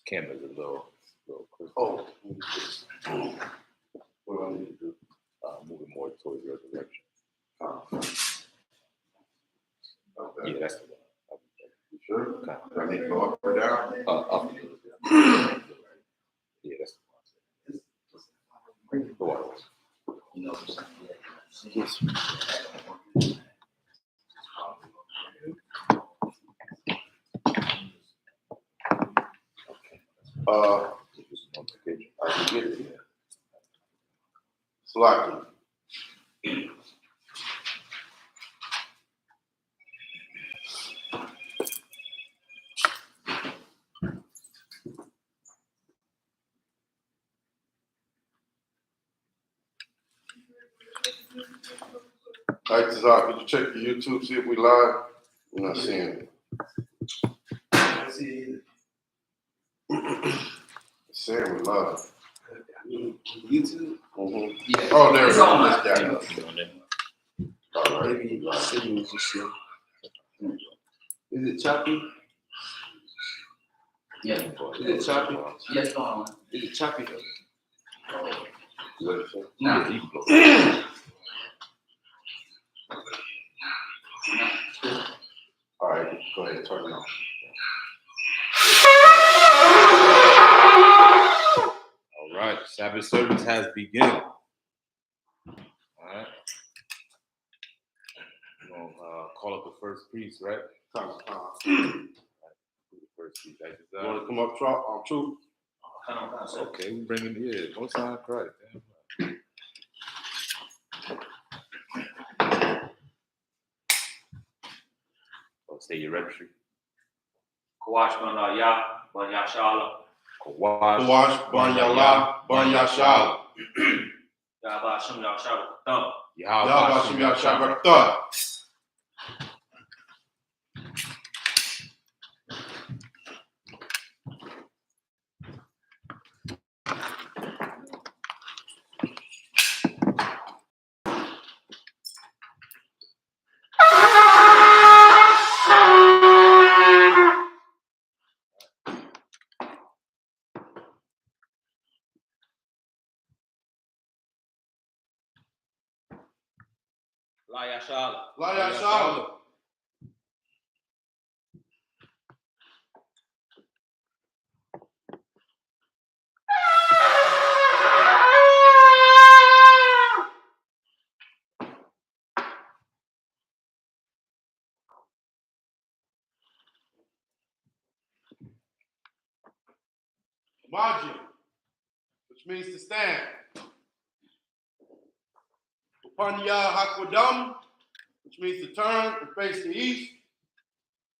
Camera's a little quick. Oh. What do I need to do? Moving more towards your direction. Okay. Yeah, that's the one. You sure? Okay. Do I need to go up or down? Up a little bit. Yeah, that's the one. Go on. Yes. I can get it. Sloppy. All right, Isupk, could you check the YouTube, see if we live? We're not seeing it. I see it either. It's saying we live. YouTube? Mm-hmm. Yeah. Oh, there it It's is. on Let's my- get it. All right. Maybe signals and shit. Is it choppy? Yeah. Is it choppy? Yes, go on. Is it choppy? No. All right, go ahead, turn it on. All right, Sabbath service has begun. All right. We're going to call up the first priest, right? Come. The first priest. You want to come up, Truth? Okay, we bring him here. Most time, Christ. Say your registry. BLACKWATCH SHALAM. BLACKWATCH SHALAM. Yahweh. SHALAM. Maji, which means to stand. Upon Hakwadam, which means to turn and face the east.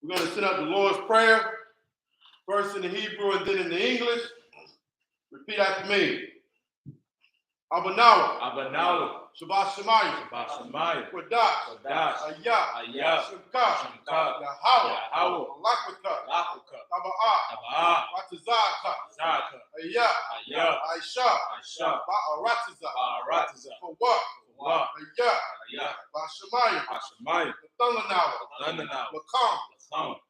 We're going to send out the Lord's Prayer, first in the Hebrew and then in the English. Repeat after me. Abanawa. Shabbat Shemayim. Kodash. I.S.U.P.K. Yahweh. BLACKWATCH. Taba'ah. Ratazaka. I.S.U.P.K. Ba'aratiza. For what? Bashamayim. Thundanawa. Lakam.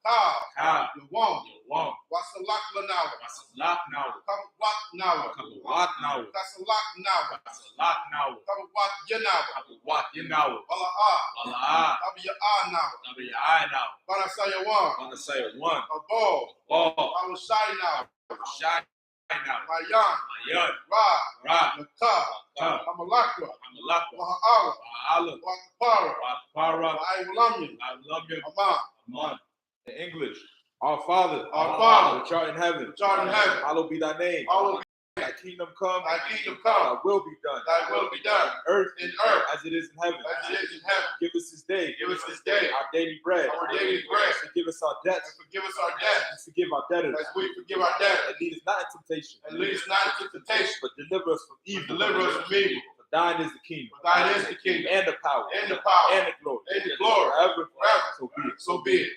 Ka. Yawam. Wasalak Lanawa. Kabawat Nawa. Kasalak Nawa. Kabawat Yanawa. Bala'ah. Tabiya'ah Nawa. Banasayawam. Abo. Awashai Nawa. Mayan. Ra. Nakah. Amalakwa. Waha'ala. Wakapara. Wa'iwalamyam. Aman. In English, our Father, which art in heaven, hallowed be thy name. Thy kingdom come. Thy will be done. On earth, as it is in heaven. Give us this day. Our daily bread. Forgive us our debts. And forgive our debtors. And lead us not into temptation. But deliver us from evil. For thine is the kingdom. And the power. And the glory. Forever. So be it.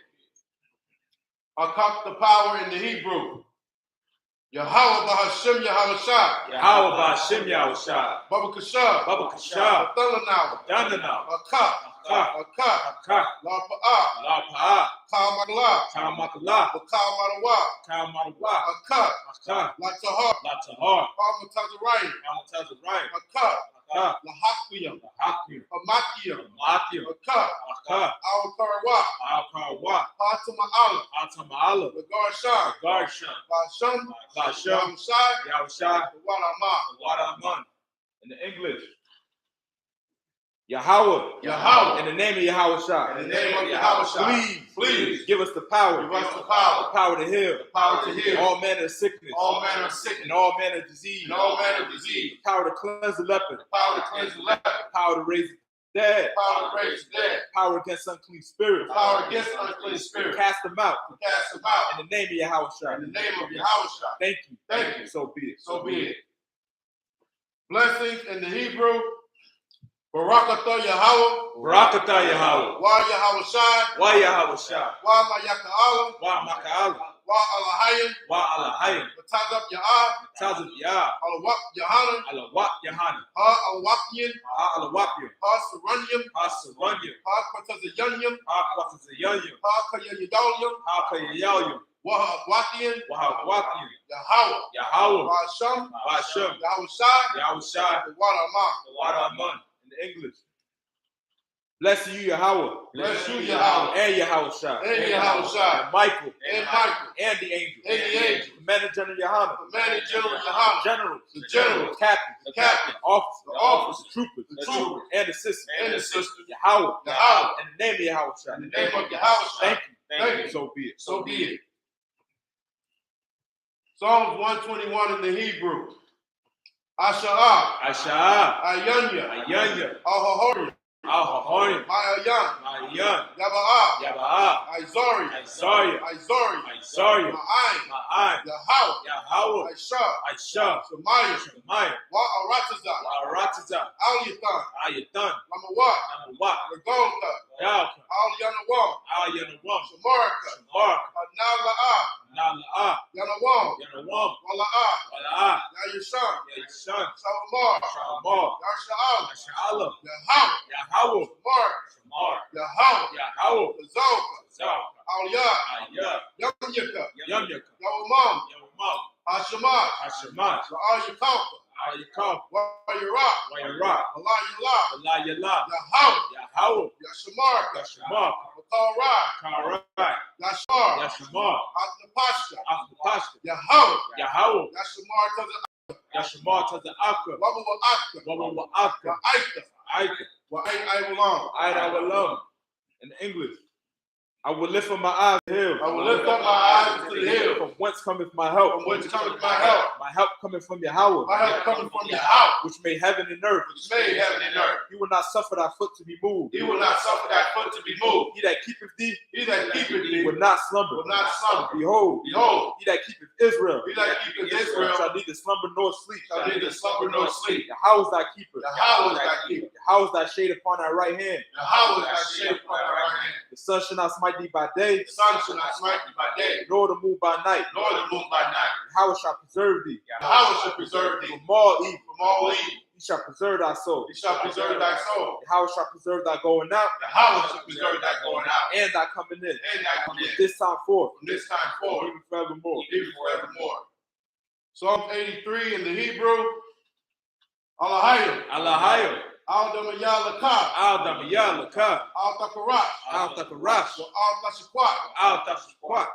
I'll count the power in the Hebrew. Yahweh B'Hashem Yahushua. Yahweh B'Hashem Yahushua. Baba Kasha. Baba Kasha. Thundanawa. Dandanawa. Akah. Aka, La Pa'a, La Pa'a, Ka Makala, Ka Makala, Ka Marawa, Ka Marawa, Aka, Aka, La Tahar, La Tahar, Ka Mutazarayan, Amutazarayan, Aka, Aka, La Hakwiyam, Hakim, Amakiyam, Makim, Aka, Aka, Al Karawa, Al-Karawa, Fatuma Allah, Atama'ala, the Garshan, Garshan, Basham, Basham, Yamshai, Yahushai, the Wadama, Wadaman. In the English, Yahweh, Yahweh, in the name of Yahushai, in the name of Yahweh, please give us the power, give us the power to heal, to heal all manner of sickness, all manner of sickness, and all manner of disease, and all manner of disease, the power to cleanse the leper, power to cleanse the leper, power to raise the dead, power to raise the dead, power against unclean spirits, power against unclean spirits, cast them out, cast them out, in the name of Yahushai. in the name of Yahweh. Thank you. Thank you. So be it. So be it. Blessings in the Hebrew. Barakatah Yahweh. Barakatah Yahweh. Wa Yahweh Shai. Wa Yahushai. Wa Mayaka Allah. Wa Maka'ala. Wa Alahayim. Wa Alahayim. Tazab Ya'ah. Tazab Yah. Alawak Yahanna. Alawak Yahanna. Ha Alawakian. Alawakian. Ha Saranyam. Ha Saranyam. Ha Kwatazayanyam. Ha Kwatazayanyam. Ha Kayayadalyam. Ha Kayayalyam. Wa Wakian. Wa Wakian. Yahweh. Yahweh. Wa Sham. Wa Shem. Yahweh Shai. Yahushai. The Wadama. Wadaman. In the English. Bless you, Yahweh. Bless you, Yahweh. And Yahushai. And Yahushai. And Michael. And Michael. And the angel. And the angel. Commander General Yohanna. Commander General Yohanna. Generals. The generals. Captains. The captains. Officers. The officers. Troopers. The troopers. And assistants. And the sisters. Yahweh. Yahweh. In the name of Yahushai. In the name of Yahushai. Thank you. Thank you. So be it. So be it. Psalms 121 in the Hebrew. Asha'ah. Asha'ah. Ayanya. Ayanya. Al-Hahori. Al-Hahorim. Ma'ayan. Ma'ayan. Yaba'ah. Yaba'ah. Izari. Isaiah. Izari. Isaiah. Ma'ayin. Ma'ayin. Yahweh. Yahweh. Aisha. Aisha. Shemaiah. Shemaiah. Wa'arataza. Wa'arataza. Al-Yathan. Ayatan. Lamawat. Namawat. Regolka. Yalka. Al-Yanawam. Ayanawam. Shamarka. Shamarka. Nala'ah. Nala'ah. Yanawam. Yanawam. Wala'ah. Wala'ah. Yayishan. Yayishan. Shalomar. Shalomar. Yasha'al. Yasha'alam. Yahweh. Yahweh. Shamar. Shamar. Yahweh. Yahweh. Zalka. Zalka. Al-Yah. Ayah. Yamyaka. Yamyaka. Yawamam. Yawamam. Hashemat. Hashemat. Ra'ayikam. Ayikam. Wayirak. Wayarak. Allah-Yallah. Allah Yallah. Yahweh. Yahweh. Yashamarka. Yashamarka. Makarai. Karai. Yashar. Yashamar. Atnapashka. Afnapashka. Yahweh. Yahweh. Yashamar to the Yashamar to the Akka. Wabu Akka. Wawa Akka. Wa'aika. Aika. Wa'ayawallah. I will love. In English. I will lift up my eyes to the hill. I will lift up my eyes to the hill. From whence cometh my help? From whence cometh my help? My help cometh from Yahweh. My help coming from Yahweh, which made heaven and earth. which made heaven and earth. He will not suffer thy foot to be moved. He will not suffer thy foot to be moved. He that keepeth thee He that keepeth thee will not slumber. will not slumber. Behold, Behold, he that keepeth Israel he that keepeth Israel shall neither slumber nor sleep. shall neither slumber nor sleep. Yahweh is thy keeper. Yahweh is thy keeper. Yahweh is thy shade upon thy right hand. Yahweh is thy shade upon thy right hand. The sun shall not smite thee by day, The sun shall not smite thee by day, nor the moon by night. nor the moon by night. Yahweh shall preserve thee Yahweh shall preserve thee from all evil. from all evil. He shall preserve thy soul. He shall preserve thy soul. Yahweh shall preserve thy going out Yahweh shall preserve thy going out and thy coming in. and thy coming in. This time forth, From this time forward, even forevermore. even forevermore. Psalm 83 in the Hebrew. Alahayim. Allahayim. Al-Damayalaka. Al-Damiyalaka. Al-Takarash. Al-Takarash. Al-Tashakwat. Al-Tashquat.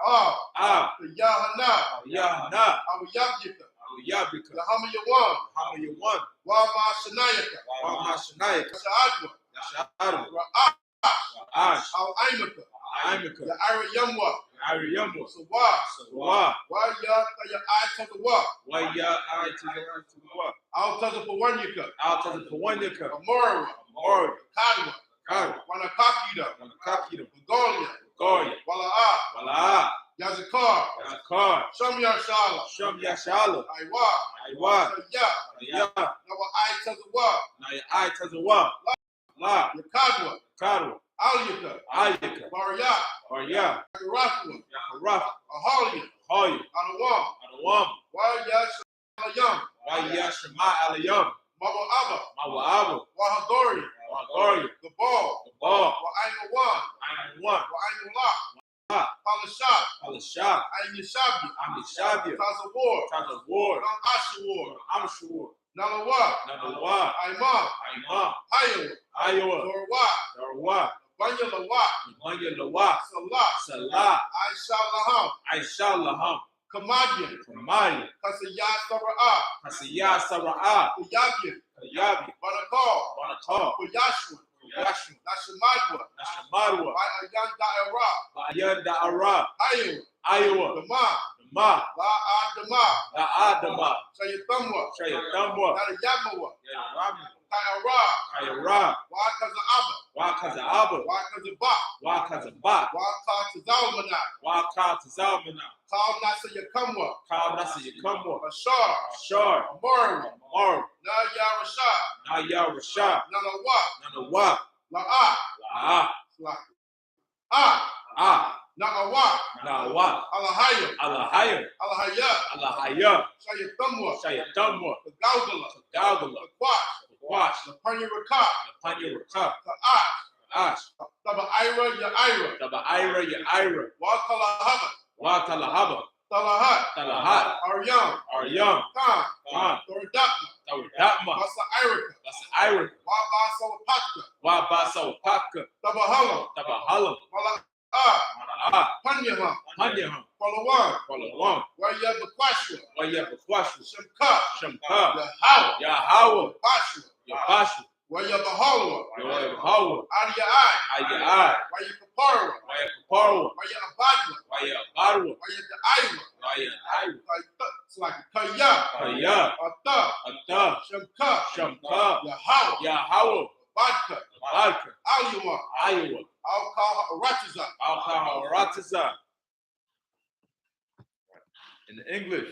Al-Yahanna. Yahana. Al-Yabyika. Al-Yabika. Yahamayawan. Hamayawan. Wa-Ma-Shanayaka. Wa-Mashanayaka. Sha'adwa. Yasha'adu. Ra'ash. Ash. Al-Aimaka. Aimika. Ya'ara-Yamwa. Ariyamu. Sawa. Sawa. Wa-Ya-Ya-I-Tazawa. Wa-Ya-I-Tizawa. Al-Tazapawanyaka. Al-Tazapawanyaka. Amora. Mori. Kadwa. Kari. Wanakakida. Wanakakida. Golia. Goya. Wala'a. Wala'a. Yazakar. Yazakar. Shamyar Shala. Sham Yashala. Aiwa. Aiwa. Ya. Ya. Nawa-I-Tazawa. Na-I-Tazawa. La. Yakadwa. Karu. Aliyaka. Ayaka. Barya. Barya. Yakarafwa. Yakaraf. Ahalia. Hoya. Adawam. Adawam. Wa-Ya-Shalayam. Wa-Ya-Shema Alayam. Mawa'aba. Mawa'abu. Wahagori. Wahagori. The ball. The ball. Alashah, Ayeshabia, Amishabia, Tazawar, Tazawar, Ashawar, Amshawar, Nalawa, Nanawa, Aimam, Aima, Iowa, Iowa, Zorwa, Darwa, Banya Lawa, Manya Lawa, Salah, Salah, Aishalaham, Aishalaham, Kamadian, Kamaya, Kasaya Sara'ah, Kasiya Sara'ah, Kuyabian, Yabi, Banakal, Banatah, Kuyashua, Yashma, Nashamadwa, Nashamarwa, Bayan Da'ara, Bayan Da'ara, Iowa, Iowa, Dama, Ma, La'adama, La'adama, Shayathamwa, Shayatamwa, Narayamawa, Yarami, Kayara, Kayara, Wakazaaba, Wakazaaba, Wakazaba, Wakazaba, Wakazalmana, Wakatazamana, Kal Nasayakamwa, Kal Nasiyakamwa, Ashar, Ashar, Amarwa, Mar, Nayarashah, Naya Rasha, Nanawa, Nanawa, La'a, Ah, Na'awa, Nawa, Alahaya, Alahaya, Alahaya, Alahaya, Shayathamwa, Shayatamwa, Gaugala, Galgala, Quash, Wash, Lapanya Rakah, Panya Raka, Ta'ash, Ash, Taba Ira, Ya'ira, Daba Ira, Ya Ira, Wakalahaba, Watalahaba, Talahat, Talahat, Aryam, Aryam, Khan, Khan, Thoradapna, Tawadatma, Basa Irika, Basa Ira, Wabasa Wapaka, Wabasa Paka, Tabahalam, Tabahalam, Wala Panyaham, Panyaham, Palawan, Palawan, Waya Bakwashua, Waya Bakwashu, Shemka, Shamka, Yahawa, Yahawa, Bashua, Yabashu, Waya Bahalwa, Yoya Bahawa, Adia Ai, Ayai, Waya Kaparwa, Waya Kaparwa, Waya Abadwa, Waya Barwa, Waya Da'aiwa, Waya Ira, it's like Kaya, Kaya, Ata, Ata, Shemka, Shamka, Yahawa, Yahawa, Vodka, Vodka, Aliwa, Iowa, Alcohol Ratiza, Alkaharatiza. In the English,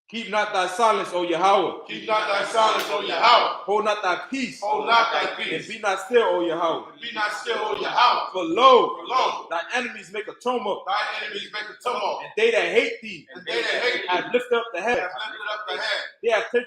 keep not thy silence, O Yahweh. Keep not thy silence, O Yahweh. Hold not thy peace. Hold not thy And peace. be not still, O Yahweh. Be not still, O Yahweh. For lo, For lo, thy enemies make a tumult, thy enemies make a tumult, and they that hate thee and they that hate thee have lifted up the head. have lifted up the head.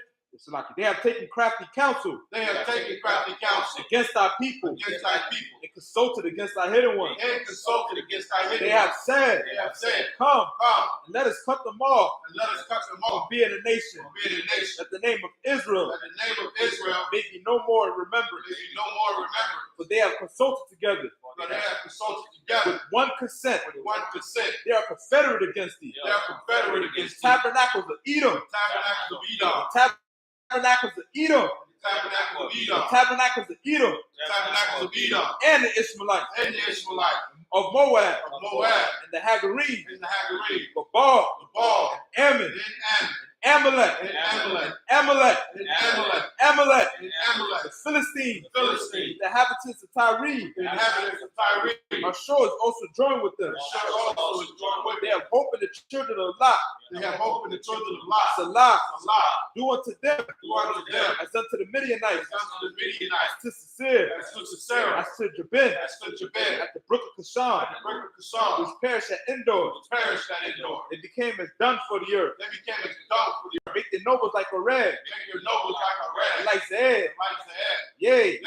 They have taken crafty counsel They have taken crafty counsel against thy people, against thy people, and consulted against thy hidden ones. and consulted against thy hidden They have ones. said, They have said, Come, Come, and let us cut them off and let us cut them from off, being a nation, from being a nation, that the name of Israel that the name of Israel may be no more in may remembrance. be no more remembered. For they have consulted together For they have consulted with together one consent. with one consent. They are confederate against thee. They are confederate against thee. Tabernacles of Edom. Tabernacles of Edom. Tabernacles of Edom. Tabernacles of Edom. Tabernacles of Edom. Tabernacles of Edom. And the Ishmaelites And the Israelite of Moab. of Moab. And the Hagarene. And the Hagarene. Gabal. Baal. Ammon. And Ammon. Amalek. And Amalek. Amalek. And Amalek. Amalek. And Amalek. The Philistines. The Philistines. The inhabitants of Tyre. The inhabitants of Tyre. Our shores also join with them. Shall also join with They them. have hope in the children of Lot. They have hope in the children of Lot. Salah. Allah. Do unto them Do unto them as unto the Midianites. as unto the Midianites. As to Sisir. As to Sisera. As to Jabin. As to Jabin. At the brook of Kishon. At the brook of Kishon. Which perished at Endor. Which perished at Endor. It became as dung for the earth. They became as dung for the earth. Make the nobles like a red. Make your nobles like a red. Like Zed. Like Zahab. Yea.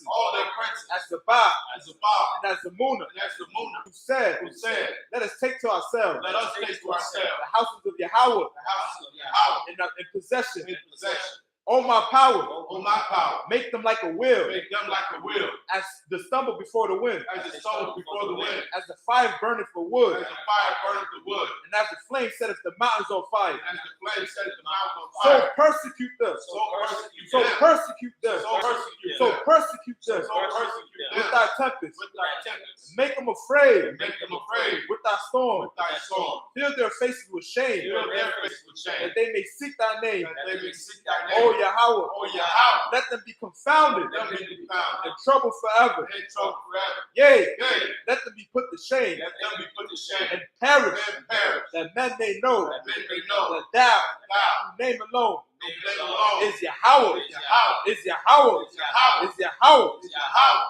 All their princes. As the Ba. As the Baal. And as the Muna. And as the Muna. Who said, Let let us take to ourselves us take to ourselves the houses of Yahweh the houses of Yahweh in possession. in possession. O my power, O my power, make them like a wheel, make them like a wheel, as the stumble before the wind, as the stone before the wind, as the fire burneth for wood, as the fire burneth the wood, and as the flame setteth the mountains on fire. and as the flame setteth the mountains on So fire. persecute them. So persecute So them. persecute them. So persecute So them. persecute them So persecute with them thy tempest. with thy tempest. Make them afraid Make them afraid with thy storm. with thy storm. Fill their faces with shame, Fill their faces with shame, that they may seek thy name. that they may seek thy O name. Yahweh, O Yahweh, let them be confounded let them be found and troubled forever. in trouble forever. Yea, Yea, let them be put to shame let them be put to shame and perish, and perish, that men may know that men may know that thou, thou, whose name alone, whose name alone is Yahweh, is Yahweh, is Yahweh, is Yahweh, is Yahweh, is Yahweh,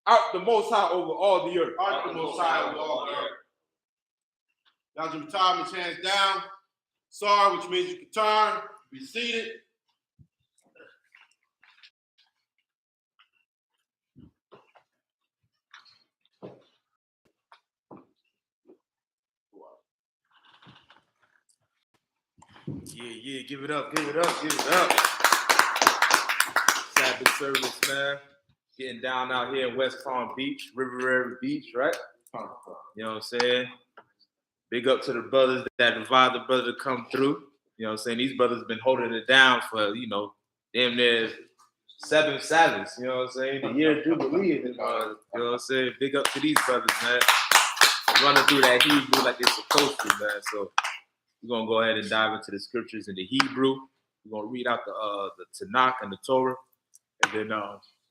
out the Most High over all the earth. art the Most High of all the earth. Y'all can tie his hands down. Sorry, which means you can turn, be seated. Yeah, give it up. Sabbath service, man. Getting down out here in West Palm Beach, River Beach, right? You know what I'm saying? Big up to the brothers that invite the brother to come through. You know what I'm saying? These brothers been holding it down for, damn near 7 Sabbaths. You know what I'm saying? The year Jubilee. You know what I'm saying? Big up to these brothers, man. Running through that Hebrew like they're supposed to, man. So we're going to go ahead and dive into the scriptures in the Hebrew. We're going to read out the Tanakh and the Torah. And then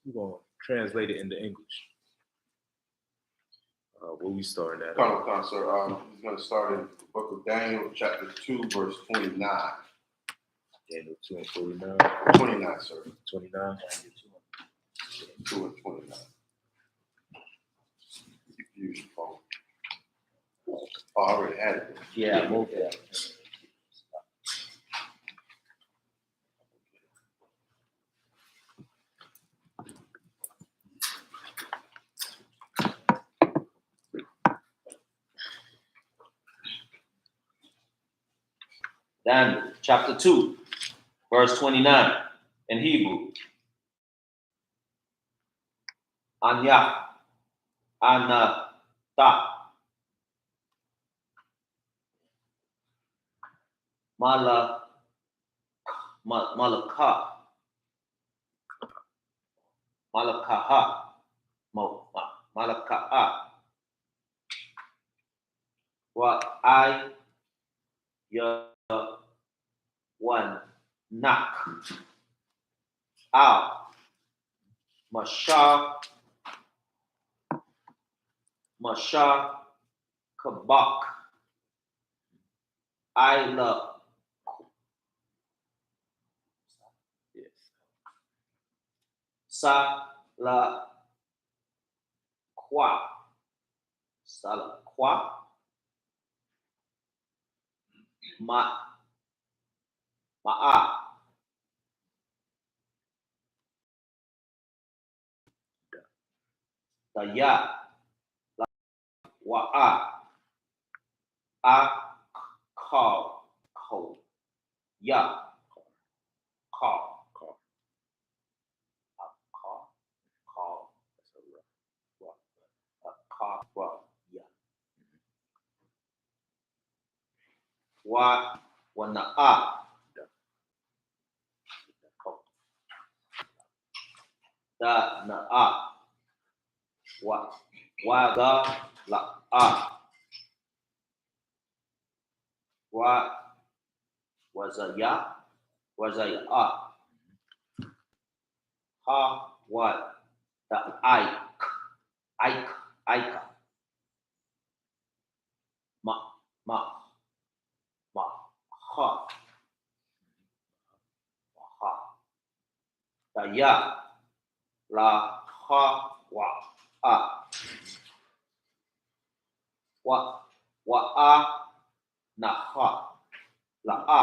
we're going to translate it into English. Where we starting at? Sir. He's going to start in the book of Daniel, chapter 2, verse 29. Daniel 2 and 49. 29, sir. 29. 2 and 29. You can use your phone. Oh, I already had it. Yeah, move that. Daniel chapter 2, verse 29 in Hebrew. Anya, Anata, Malakaha, Malakaha, what I.S.U.P.K, out, Masha Kabak, I love. Salakwa, Ma'a, Daya, Wa'a, Call, Ya, Call, Ya. Wana'a, Da Na'a, Waga La'a, Wazaya, Ha, what, the Ika, Ma, Ha, Daya, La, Ha, Wa'a, Naha, La'a,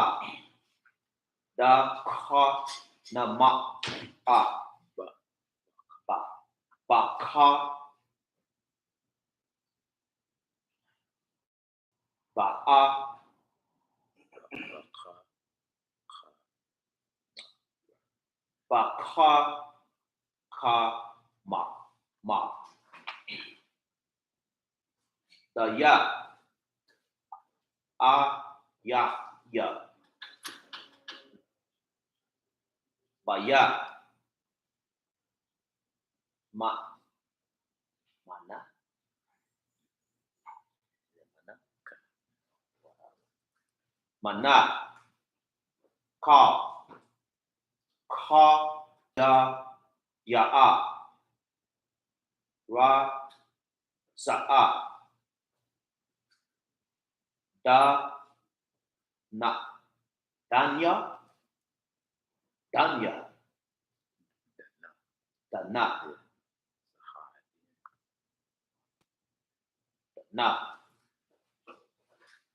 Da, Ha, Nama, Baka, Ba'a, Baka, Ma, Daya, Ya, Baya, Mana, Ka, Ya'a, Sa'a, Da, Na, Danya, Dana,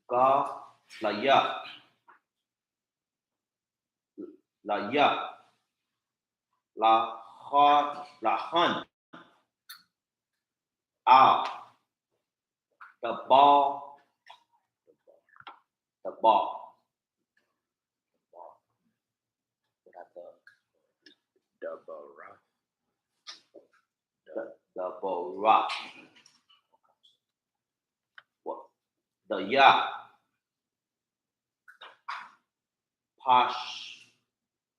Ga, Laya, Lahan, the ball, Barak. What? The Ya.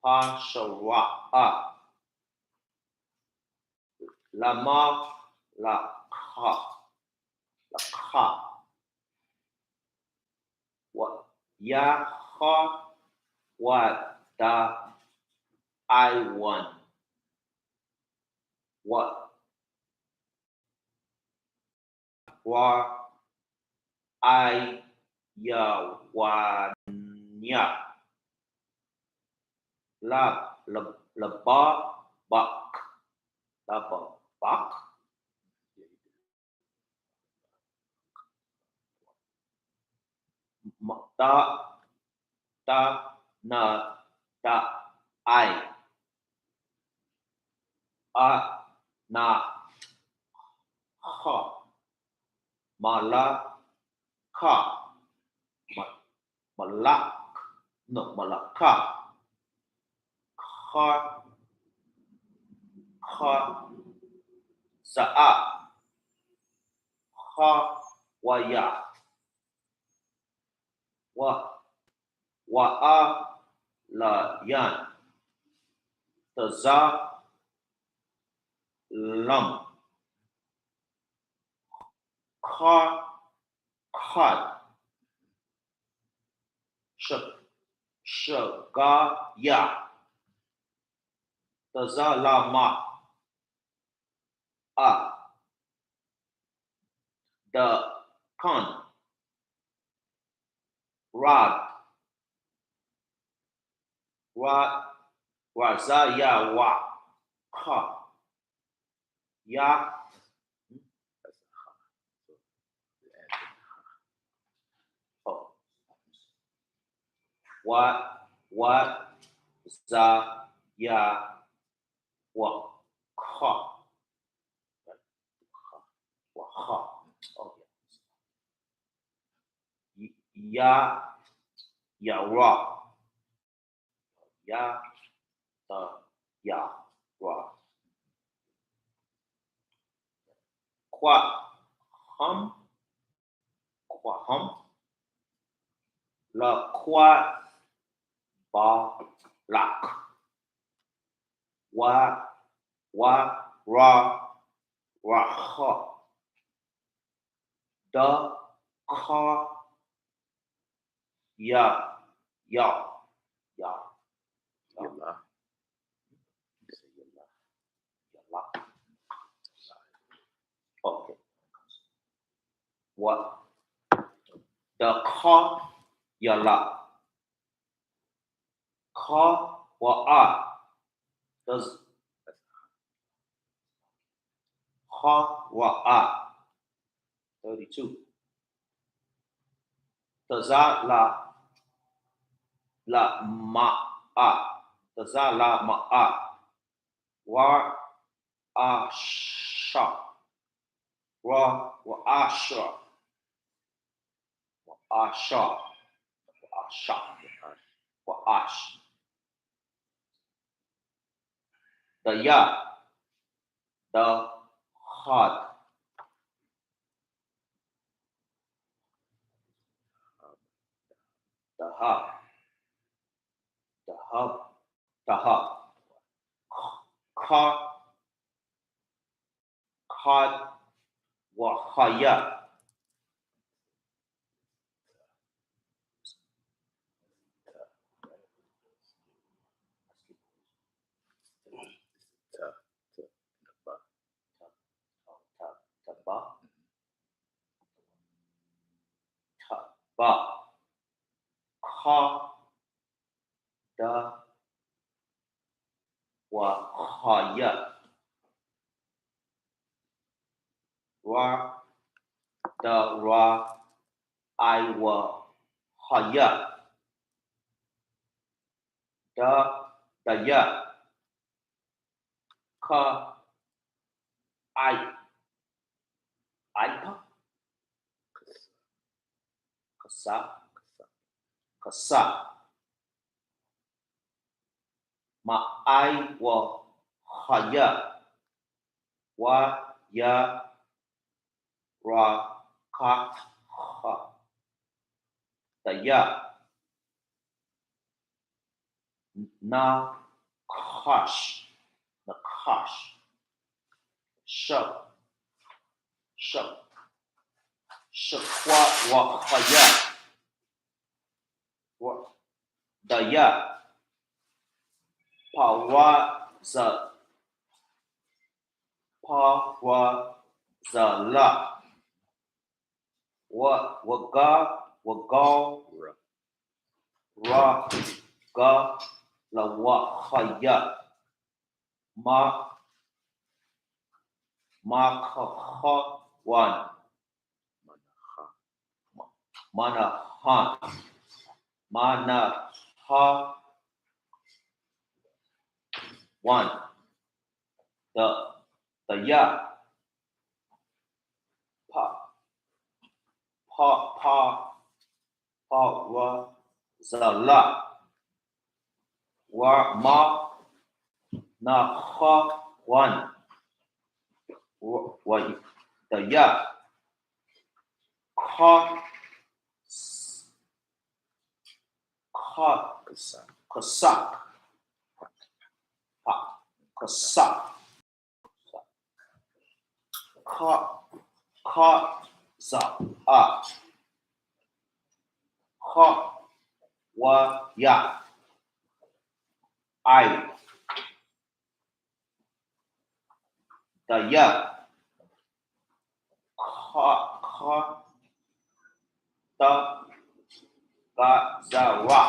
Pashara'ah. Lama Lakha. What? Yaha. What? The I1. What? Wa I.U.P.K. Bak. Na I na ha malaka ha sa'a ha waya wa la yan taza lam khad shagaya taza lama the kan rad razaya wa ka ya what za ya wa ka ya ra ya ya ra Quahum la ba lak wa ra ha da ka ya okay what the ka yala ka wa does ha wa 32 taza la taza la wa asha wa asha wa ash the ya the had the hub had wa haya ba ka da wa haya ra da ra I wa haya da ya ka I kasa ma I wa haya wa ya ra ka ha the ya na kash the kash shuk shukwa wa haya wa the ya pawa za la wa ra ga la wa haya ma ka ha wan mana ha one the ya pa wa za la wa ma na ha one wa the ya ka kasak ka za ha wa ya I the ya ka ta ga za ra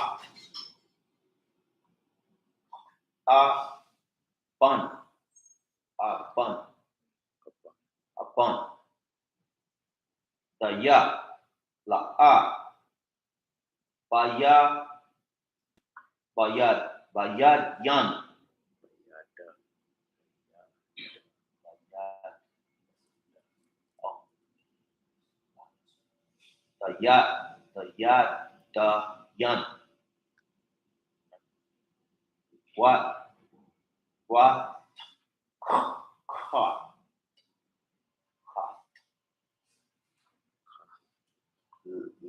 bun the ya la bayad yan the ya the yan what ka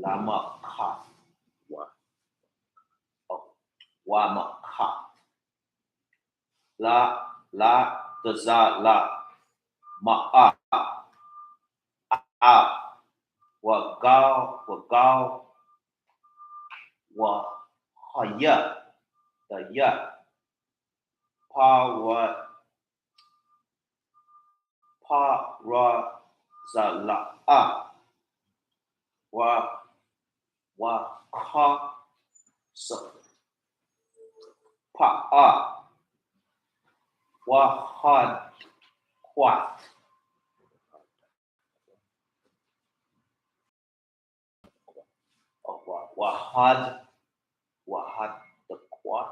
lama ka wa ma ka la the za la ma wa gao wa haya the ya pa ra za la wa ka sa pa wa had quat wa had the quat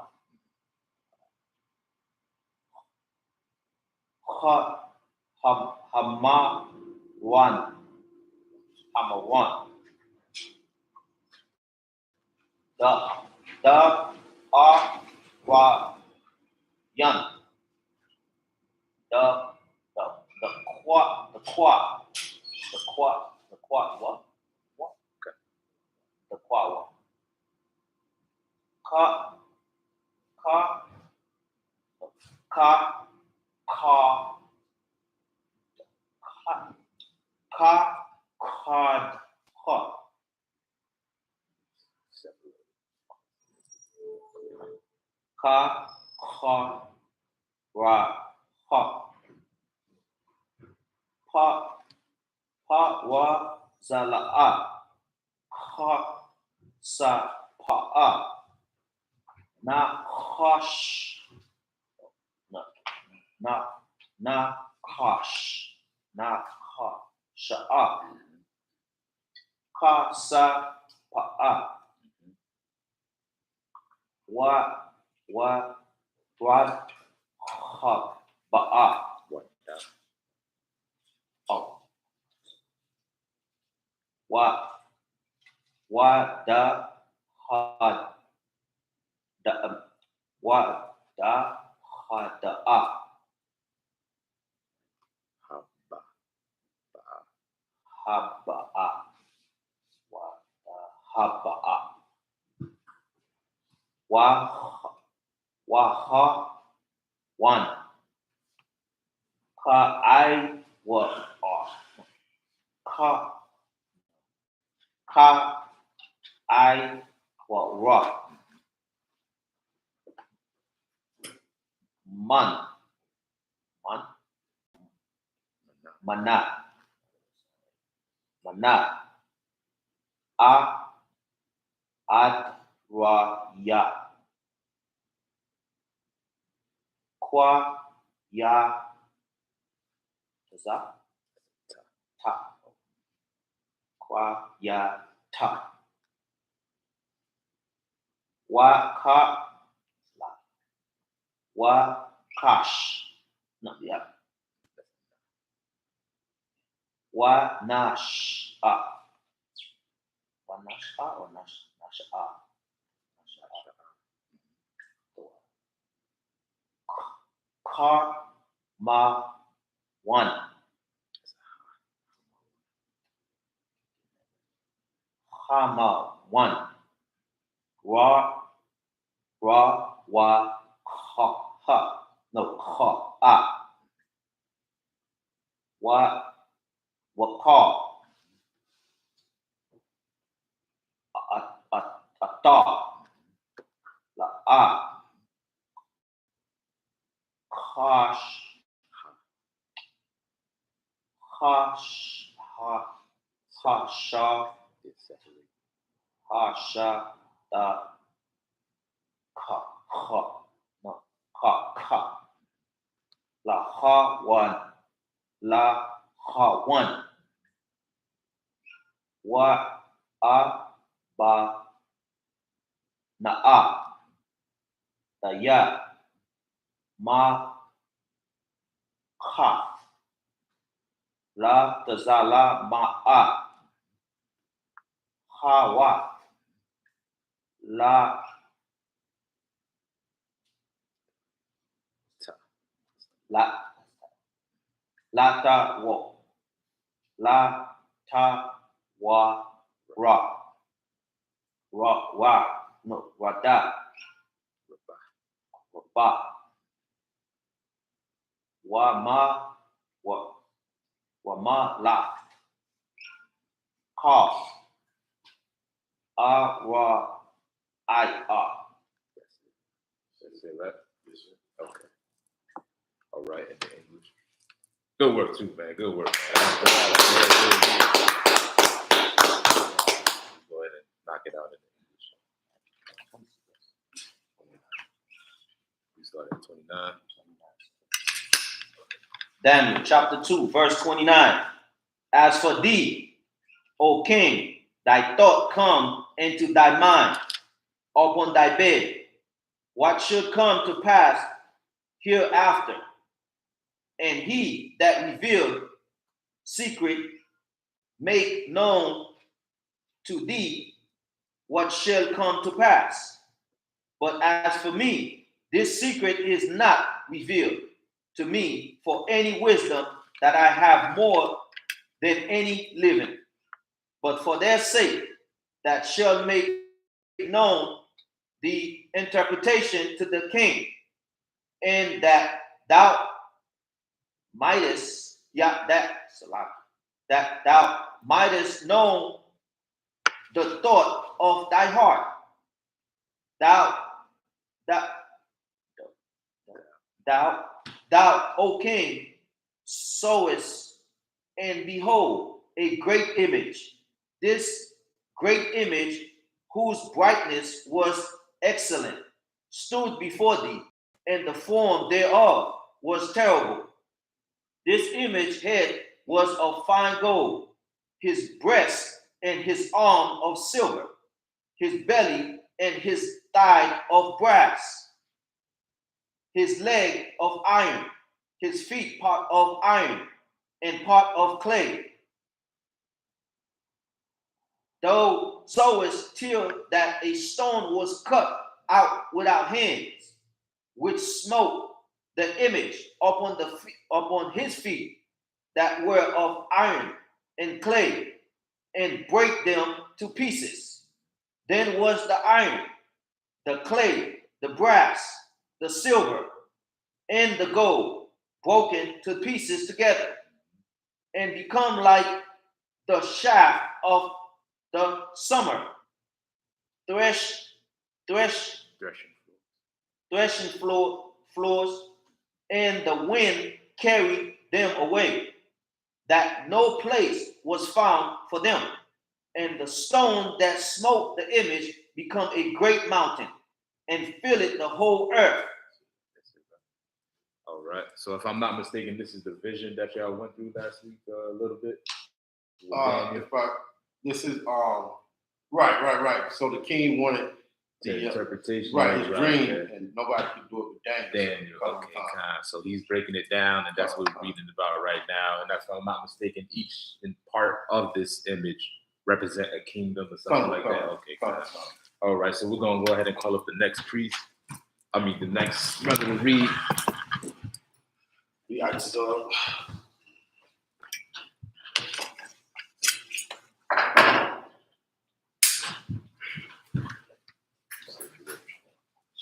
hama one the wa yan the quat what the quat what ka card hot ra hot wa za la sa na kosh na kosh ka sa wa ha wa da had da wa da had Haba'a. Haba'a. Waha. One. Ka I ra. Man. Mana. Adraya. Ya. Is that? Ta. Ya. Ta. Kash. No, yeah. Nash. Nash or Nash? Karma. One. Hama. One. Wa. Ha. No, ha. Waka. Ta. La. Hasha. La ha one. La ha one. Ba na the ya ma ka la tazala ma hawa la ta wa ra no rada ba wa ma la ka I. That's it, right? Yes, sir. Okay. All right, in the English. Good work, too, man. Good work, man. Go ahead and knock it out in English. We started at 29. Daniel chapter 2, verse 29. As for thee, O king, thy thought come into thy mind upon thy bed, what should come to pass hereafter. And he that revealed secret make known to thee what shall come to pass. But as for me, this secret is not revealed to me for any wisdom that I have more than any living, but for their sake that shall make known the interpretation to the king, and that thou mightest, that thou mightest know the thought of thy heart. Thou, O king, sawest, and behold, a great image. This great image, whose brightness was excellent, stood before thee, and the form thereof was terrible. This image head was of fine gold, his breast and his arm of silver, his belly and his thigh of brass, his leg of iron, his feet part of iron and part of clay. Thou sawest till that a stone was cut out without hands, which smote the image upon his feet that were of iron, and clay, and break them to pieces. Then was the iron, the clay, the brass, the silver, and the gold broken to pieces together, and become like the shaft of the summer threshing floors, and the wind carried them away, that no place was found for them. And the stone that smote the image become a great mountain, and filled the whole earth. All right. So if I'm not mistaken, this is the vision that y'all went through last week a little bit. This is right. So the king wanted the interpretation, his dream, yeah. and nobody could do it but Daniel. Okay, so he's breaking it down, and that's what we're reading about right now. And that's, if I'm not mistaken, each part of this image represent a kingdom or something like that. Okay, all right. So we're gonna go ahead and call up the next priest. The next brother to read. The I.S.U.P.K.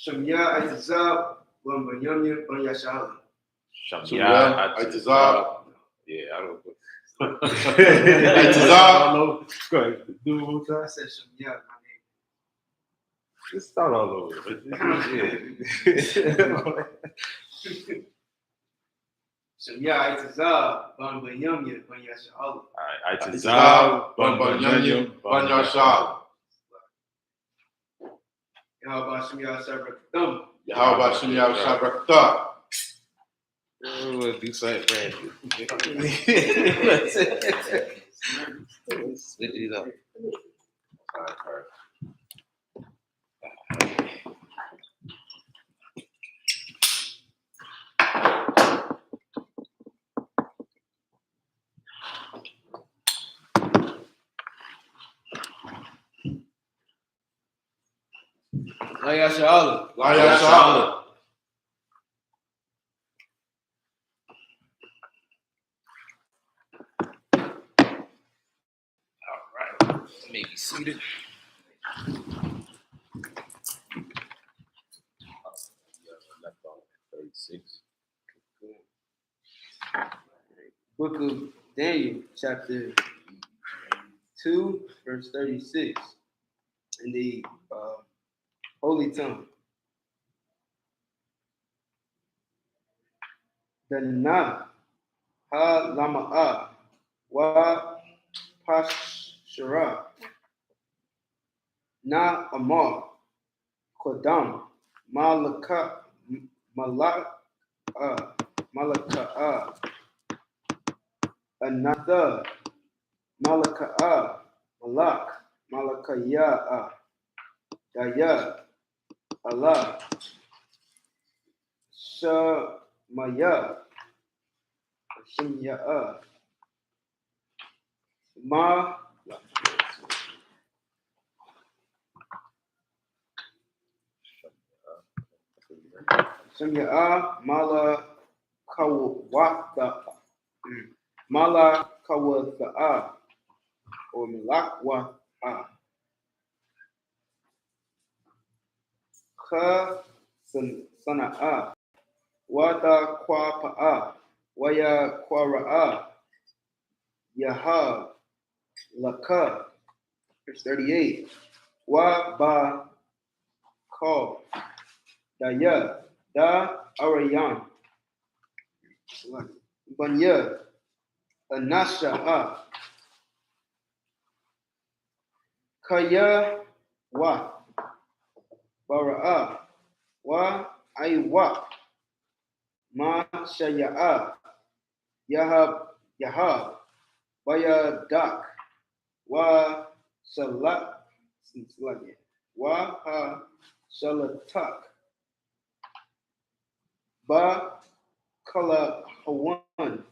I.S.U.P.K, I.S.U.P.K. Yeah, I don't know. Go ahead. Do it one more time. I said Shamya, my name. Let's start all over. Shamya I.S.U.P.K, Ban Banyamya, Ban Yashala. All right, I.S.U.P.K, Ban Banyamya, Ban Yashala. How about Shamya Sabbath? How about Shamya Sabbath? We'll do something random. Let's switch it up. All right. I.S.U.P.K. May be seated. Left on 36. Book of Daniel, chapter 2, verse 36, in the Holy Tongue. The Na Ha Lama'a Wa Pashara Na Amar Kodam Malaka Another Malaka'a Malak Malakaya'a Daya Allah Shamaya Shimya'a Ma Shimya'a Mala Kawata Mala Kawata'a or Malakwa'a Ka Sana'a Wada Kwapa'a Waya Kwara'a Yaha Laka, verse 38. Wa ba call Daya Da Arayan Banya Anasha'a Kaya Wa Bara'a Wa Iwa Ma Shaya'a Yahab Waya Dak Wa Salat Wa Ha Shalatak Ba Kala Hawan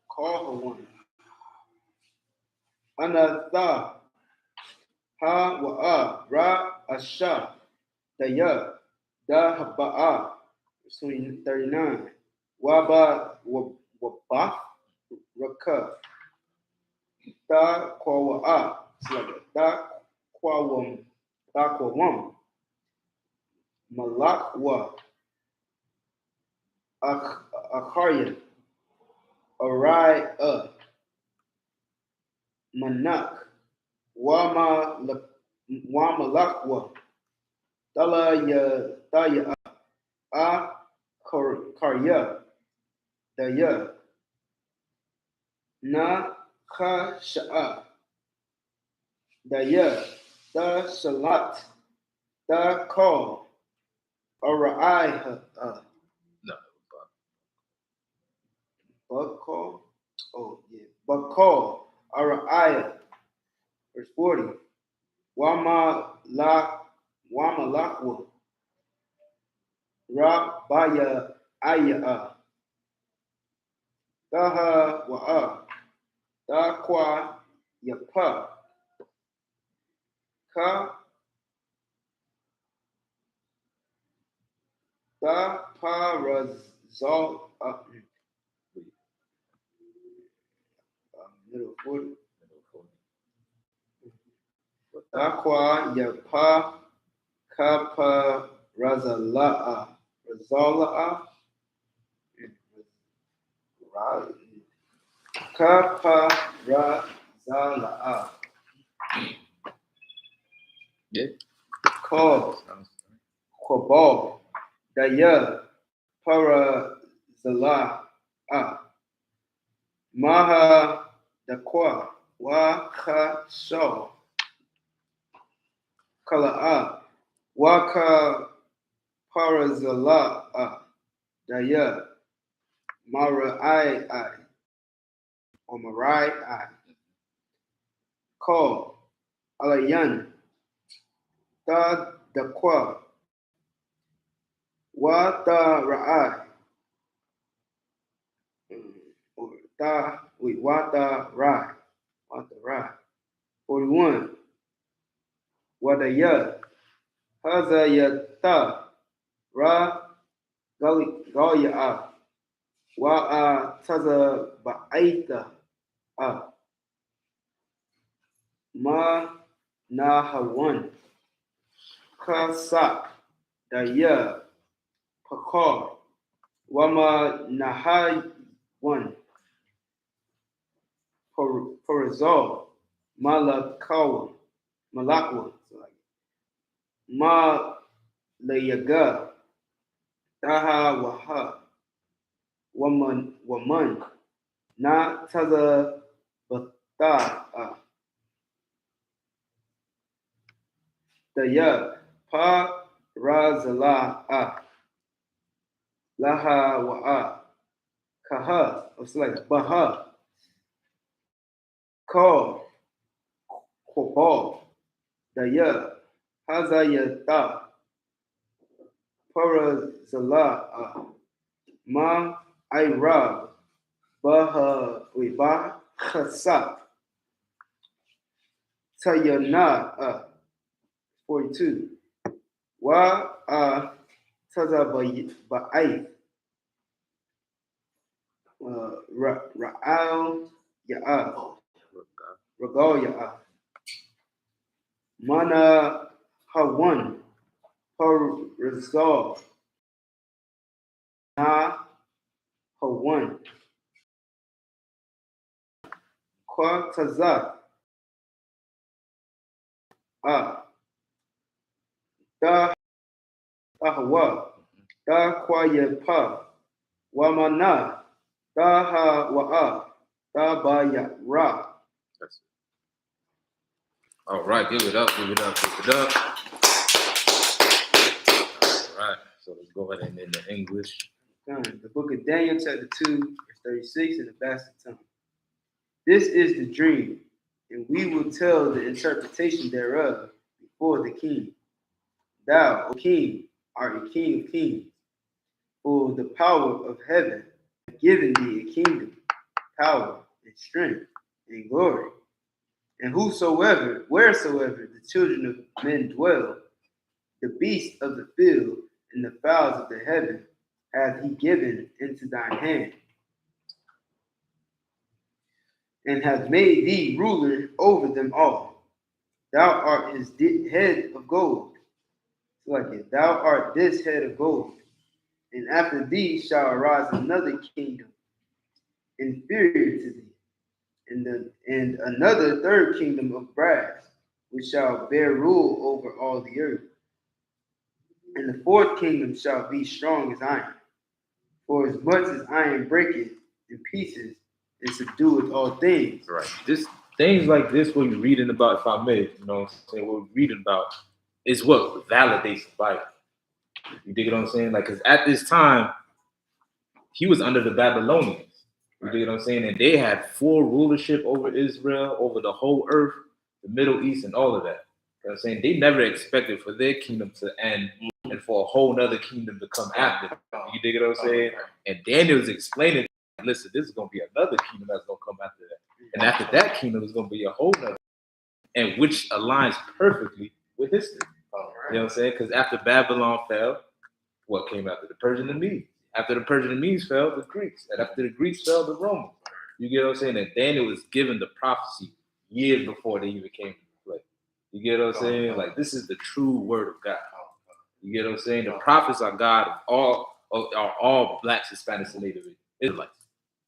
Call Hawan Anatha Ha Wa'a Ra Asha Daya Da Haba'a 39 Waba Wabath Raka. Da Kwawa. Da Kwawam. Da Kwawam. Malakwa. Akarya. Arai. Manak. Wamalakwa. Daya. Karya. Daya. Na Kasha'a. Daya. Da Shalat. Da Call. Arai. No, Bakal. Oh, yeah. Bakal. Araiah. Verse 40. Wamalakwa. Rabaya Aya. Daha Wa'a. Dakwa Yapa. Ka. Da Parazal. Middle 40. Dakwa Yapa. Kapa Razala'a. Razala'a. Kapa Razala'a. yeah. Call. Quabal. Daya. Parazala'a. Maha Dakwa. Waka Shaw. Kala'a. Waka Parazala'a. Daya. Mara'ai. Or Marai. Call. Alayan. Da Dakwa. Wa da Ra'i. Or da, wait, Wa da Ra'i. Wa da Ra'i. 41. Wa da Ya. Haza Yata. Ra Galya'a. Wa Taza Ba'aita. Ma Nahawan. Kasak. Daya. Pakar. Wama Nahawan. Parazal. Malakwa. Ma Layaga. Daha Waha. Waman. Na Taza Bata. Daya. Pa Razala. Laha Wa'a. Kaha. It's like Baha. Call. Quabal. Daya. Hazayata. Parazala. Ma Irab. Bahasa. Tayana. 42. Wa Tazabai. Ra'al Ya'a. Ragal Ya'a. Mana Hawan. Parazal. Na Hawan. Kwa Tazak. Da Ahwa. Da Kwayapa. Wamana. Daha Wa'a. Da Baya Ra. That's it. All right, give it up, give it up, give it up. All right, so let's go ahead and in the English. The book of Daniel, chapter 2, verse 36, in the bastard tongue. This is the dream, and we will tell the interpretation thereof before the king. Thou, O king, art a king of kings. For the power of heaven hath given thee a kingdom, power, and strength, and glory. And whosoever, wheresoever the children of men dwell, the beasts of the field and the fowls of the heaven hath he given into thine hand. and hath made thee ruler over them all. Thou art his head of gold. Like it, thou art this head of gold, and after thee shall arise another kingdom inferior to thee, and another third kingdom of brass, which shall bear rule over all the earth. And the fourth kingdom shall be strong as iron, for as much as iron breaketh in pieces and subdueth all things. Right. This things like this, what we're reading about, if I may, you know what I'm saying, what we're reading about is what validates the Bible. You dig what I'm saying? Like, because at this time, he was under the Babylonians. You dig what I'm saying? And they had full rulership over Israel, over the whole earth, the Middle East, and all of that. You know what I'm saying? They never expected for their kingdom to end and for a whole nother kingdom to come after them. You dig what I'm saying? And Daniel's explaining, listen, this is going to be another kingdom that's going to come after that. And after that kingdom is going to be a whole nother, and which aligns perfectly with history. You know what I'm saying? Because after Babylon fell, what came after? The Persian and Medes. After the Persian and Medes fell, the Greeks. And after the Greeks fell, the Romans. You get what I'm saying? And Daniel was given the prophecy years before they even came into play. You get what I'm saying? Like, this is the true word of God. You get what I'm saying? The prophets are God are all blacks, Hispanics, and Native Israelites.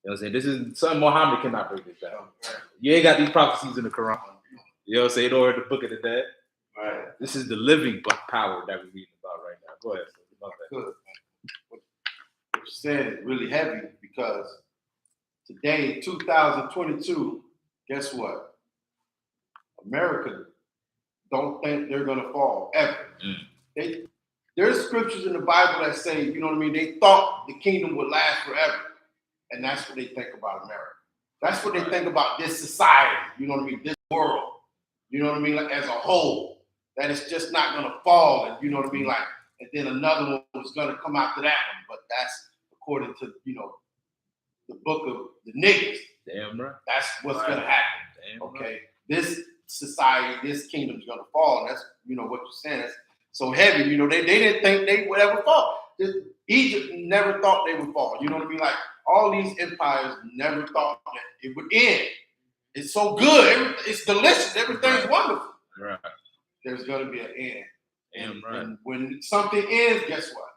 You know what I'm saying? This is something Muhammad cannot break this down. You ain't got these prophecies in the Quran. You know what I'm saying? Or the Book of the Dead. Right. This is the living power that we're reading about right now. Go ahead. Good. What you're saying is really heavy because today, 2022, guess what? America don't think they're gonna fall ever. There's scriptures in the Bible that say, you know what I mean, they thought the kingdom would last forever. And that's what they think about America. That's what they think about this society, you know what I mean, this world, you know what I mean, like as a whole, that it's just not gonna fall, and you know what I mean, like, and then another one was gonna come after that one, but that's according to, you know, the book of the niggas. Damn right. That's what's gonna happen. Damn Okay, right. this society, this kingdom's gonna fall, and that's, you know, what you're saying. That's so heavy. You know, they didn't think they would ever fall. Egypt never thought they would fall. You know what I mean? Like all these empires never thought that it would end. It's so good. It's delicious. Everything's wonderful. Right. There's gonna be an end. Damn right. And when something ends, guess what?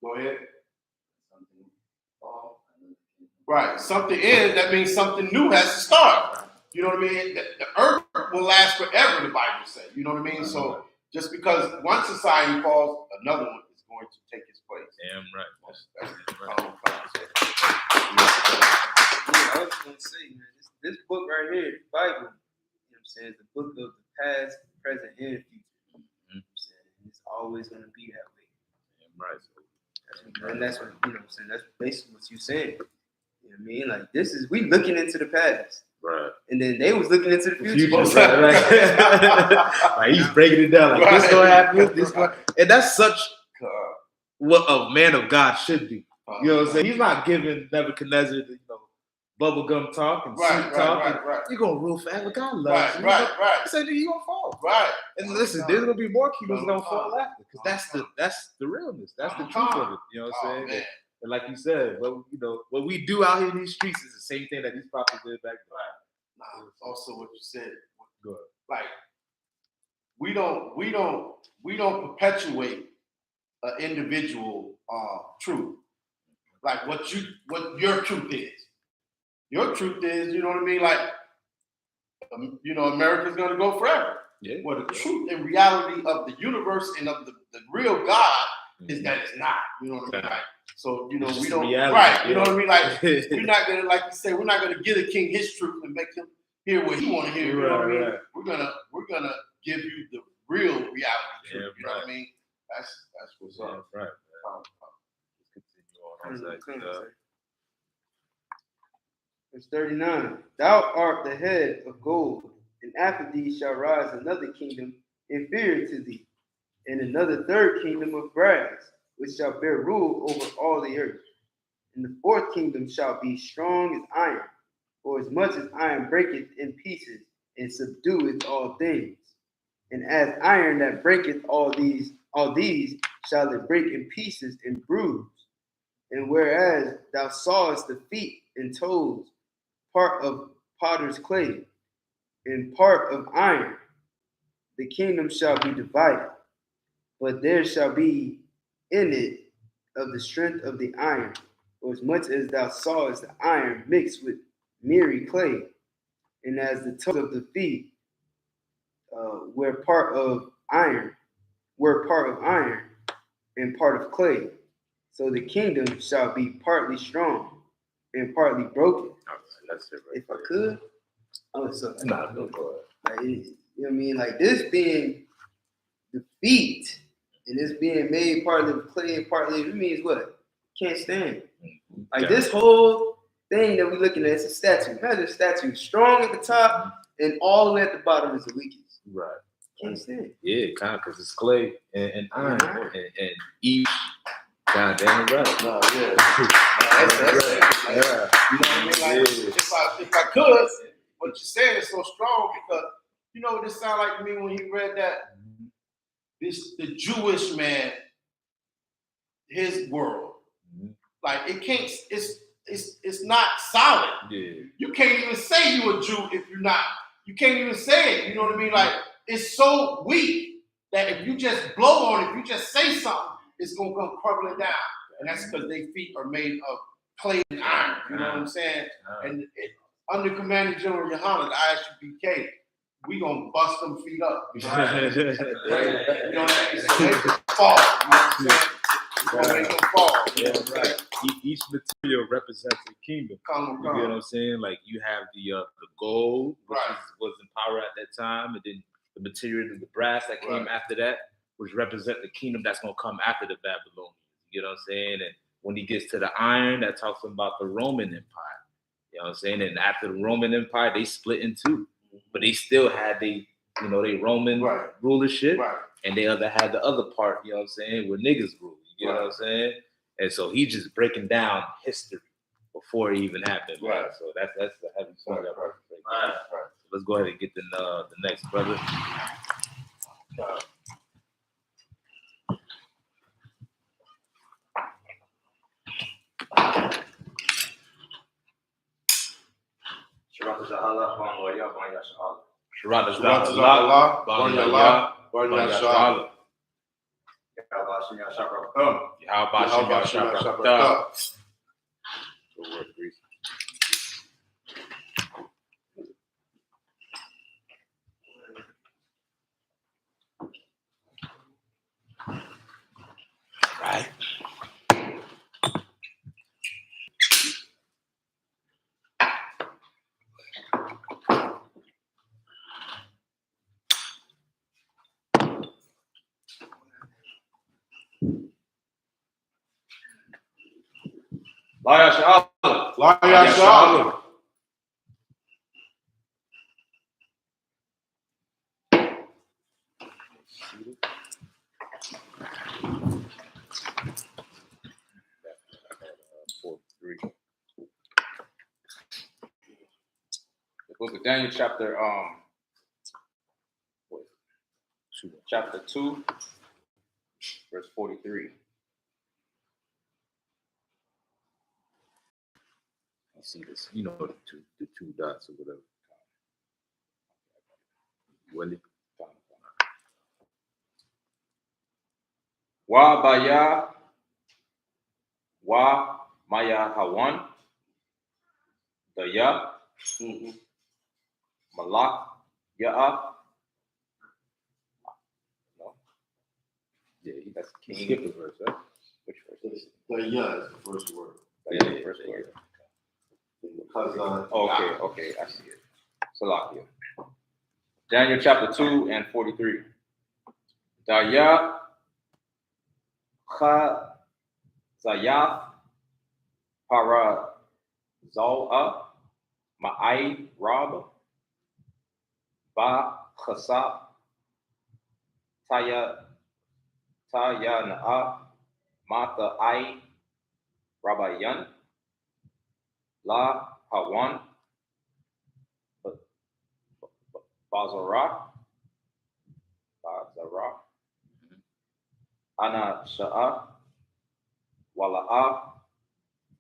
Go ahead. Right. Something ends, that means something new has to start. You know what I mean? The earth will last forever, the Bible says. You know what I mean? So just because one society falls, another one is going to take its place. Damn right. That's Yeah, I was gonna say, man, this book right here, the Bible, you know what I'm saying, the book of the past, present, and future. You know what I'm saying? It's always gonna be that way. Damn right. And that's what, you know what I'm saying, that's basically what you saying. You know what I mean? Like, this is, we looking into the past. Right. And then they was looking into the future. Right. Like, he's breaking it down. Like, this gonna happen, this gonna, and that's such what a man of God should do. You know what I'm saying? He's not giving Nebuchadnezzar the, you know, bubblegum talk and sweet talk. Right. You're gonna rule forever. God loves you. Right. He said you're gonna fall. Right. And listen, there's gonna be more kingdoms gonna fall after. Because that's the realness. That's the truth of it. You know what I'm saying? Man. And like you said, what we do out here in these streets is the same thing that these prophets did back then. Also what you said. Good. Like we don't perpetuate an individual truth. Like what your truth is. Your truth is, you know what I mean? Like, you know, America's gonna go forever. Yeah. Well, the truth and reality of the universe and of the real God is that it's not. You know what I mean? Like, so, you know, we don't, reality, right? You know what I mean? Like, we're not gonna, like you say, we're not gonna give a king his truth and make him hear what he want to hear. You know what I mean? Right. We're gonna give you the real reality truth. Yeah, you know what I mean? That's what's up. Right. Let's continue on. Verse 39. Thou art the head of gold, and after thee shall rise another kingdom inferior to thee, and another third kingdom of brass, which shall bear rule over all the earth. And the fourth kingdom shall be strong as iron, for as much as iron breaketh in pieces, and subdueth all things. And as iron that breaketh all these shall it break in pieces and bruise. And whereas thou sawest the feet and toes part of potter's clay, and part of iron. The kingdom shall be divided, but there shall be in it of the strength of the iron, or as much as thou sawest the iron mixed with miry clay, and as the toes of the feet were part of iron, and part of clay. So the kingdom shall be partly strong and partly broken. That's it, right? If I could, so Nah, no, go ahead. like, you know what I mean? Like this being the feet and this being made partly of clay and partly, it means what? Can't stand. Like this whole thing that we're looking at, it's a statue. Imagine a statue strong at the top and all the way at the bottom is the weakest. Right. Can't stand. Yeah, kind of, because it's clay and iron, and each goddamn right. No, yeah. That's it. Yeah. You know what I mean? Like, if I could, what you're saying is so strong because you know what this sound like to me when you read that? The Jewish man, his world. Like it can't, it's not solid. Yeah. You can't even say you a Jew if you're not. You can't even say it. You know what I mean? Like it's so weak that if you just blow on it, if you just say something, it's gonna come crumbling down. And that's because their feet are made of clay and iron. You know what I'm saying? And under Commander General Yohanna, the I.S.U.P.K, we gonna bust them feet up. You know what I mean? So they can fall. You know what I'm saying? We're gonna make them fall. Yeah, right. Each material represents the kingdom. Come. You get what I'm saying? Like you have the gold, which was in power at that time, and then the material of the brass that came after that, which represent the kingdom that's gonna come after the Babylonians. You know what I'm saying? And when he gets to the iron, that talks about the Roman Empire. You know what I'm saying? And after the Roman Empire, they split in two, but they still had they Roman rulership, and they had the other part. You know what I'm saying? Where niggas rule. You know what I'm saying? And so he's just breaking down history before it even happened. Right. So that's the heavy point. Right. So let's go ahead and get the next brother. Right. SHALAM. The book of Daniel, chapter 2, verse 43. You see this, the two dots or whatever. Willie. Wa baya wa maya hawan the ya malak ya. No. Yeah, that's king. Skip the verse, right? Which verse? The ya is the first word. Yeah, the first word. Because okay, I see it. Salakia. Daniel chapter 2 and 43. Daya cha zayaf para zoa ma'ai rab ba chasap taya na'a mata ai rabayan la hawan bazara ana sha'a wala'a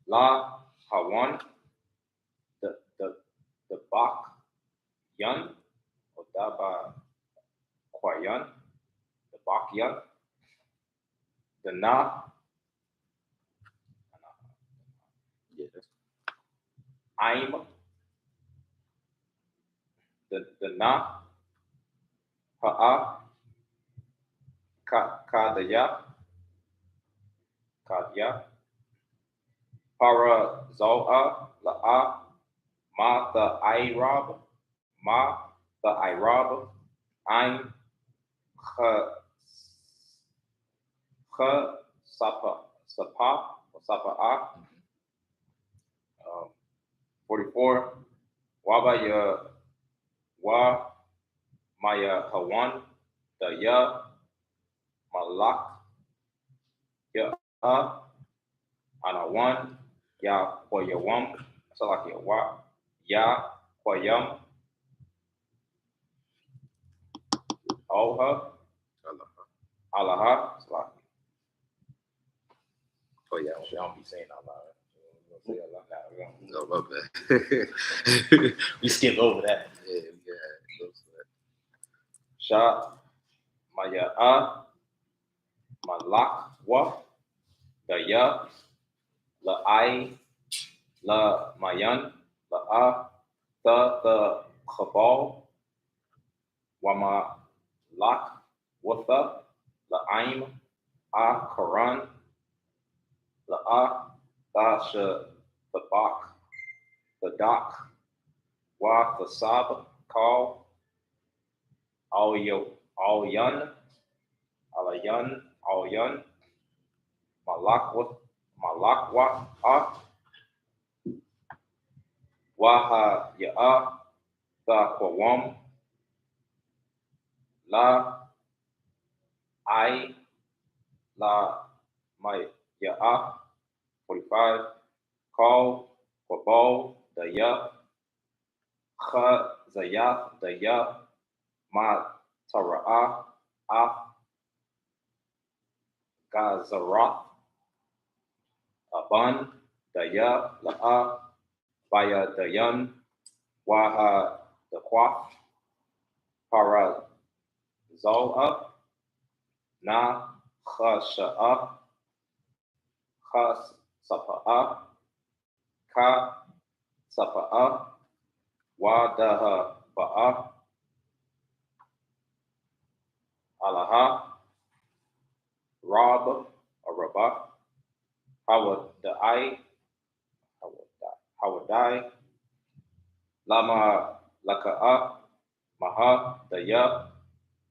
la hawan the the BACKYAN, or BLACKWATCH, the BACKYAN, the Na, I'm, the Na, Ha'a, Kadaya, Para Zoa, La'a, Ma the Irab, I'm Sapa, 44, Wabaya, Wa, Maya Hawan, the Ya, Malak, Ya, Anawan, Ya, Koyawam, Salaki, Wa, Ya, Koyam, Oha, Allah, Salaki. Oh yeah, I don't be saying Allah. Say Allah now. No, my bad. We skip over that. Yeah. Shah, Maya'a, Malak, Wa, the Ya, La I, La Mayan, La A, the Khabal, Wama Lak, Watha, La Aim, A Quran, La A, Dasha, the Bak, the Dak, Wa the Sab, Call, Al Yan, Malakwa, Waha Ya'a, the Kwam, La I, La My Ya'a, 45, Call, Kwabal, the Ya, Kha Zayaf, the Ya, Ma Tara'a, Gazarath, Aban, Daya, La'a, Vaya Dayan, Waha, the Quaf, Para Zo'a, Na, Khasha'a, Khas Sapa'a, Ka Sapa'a, Wadaha Ba'a, Alaha, Rab, Rabah, Hawadai, Lama Laka'a, Maha, Daya,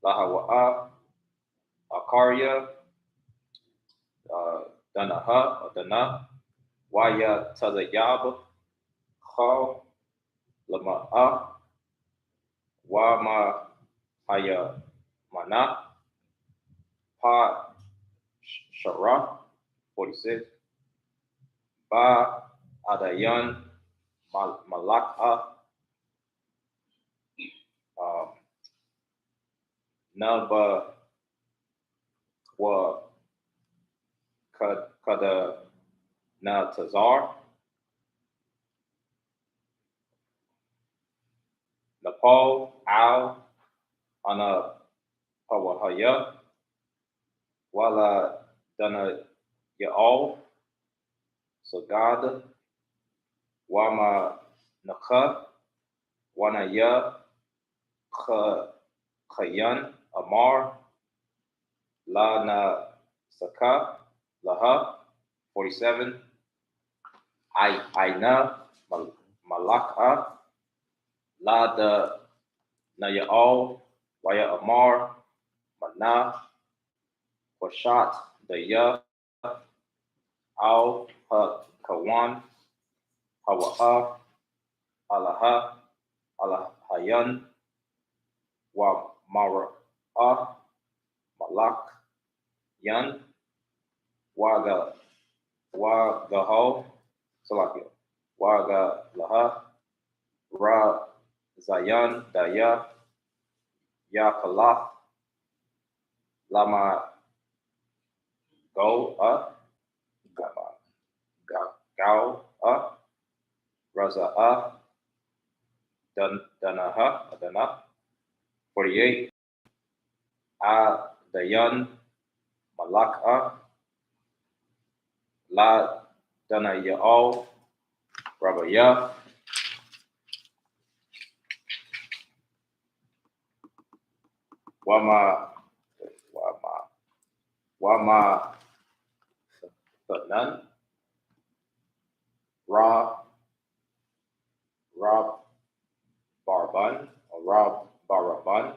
Lahawa'a, Akarya, Danaha, or Dana, Waya Tazayab, Kha, Lama'a, Wama Haya Mana, Pa Shara, 46, Ba Adayan, Malaka, Naba Wa Kada Na Tazar, Nepal, Al, Ana Pawahaya, Wala Dana Ya'al, Sagad, Wama Nakha, Wanaya, Khayan, Amar, La Na Saka, Laha, 47, Aina, Malaka, La Da Naya'al, Waya Amar, Mana, Washat, Daya, Al, Kawan, Hawa'a, Alaha, Alahayan, Wa Mara'ah, Malak, Yan, Wagaho, Salakia, Waga Laha, Ra Zayan, Daya, Yakalaf, Lama Go, Gao, Raza'a, Dana, 48. Dayan, Malaka, La Dana Yaal, Rabaya, Wama Sanan, Rob Barban, or Rob Baraban,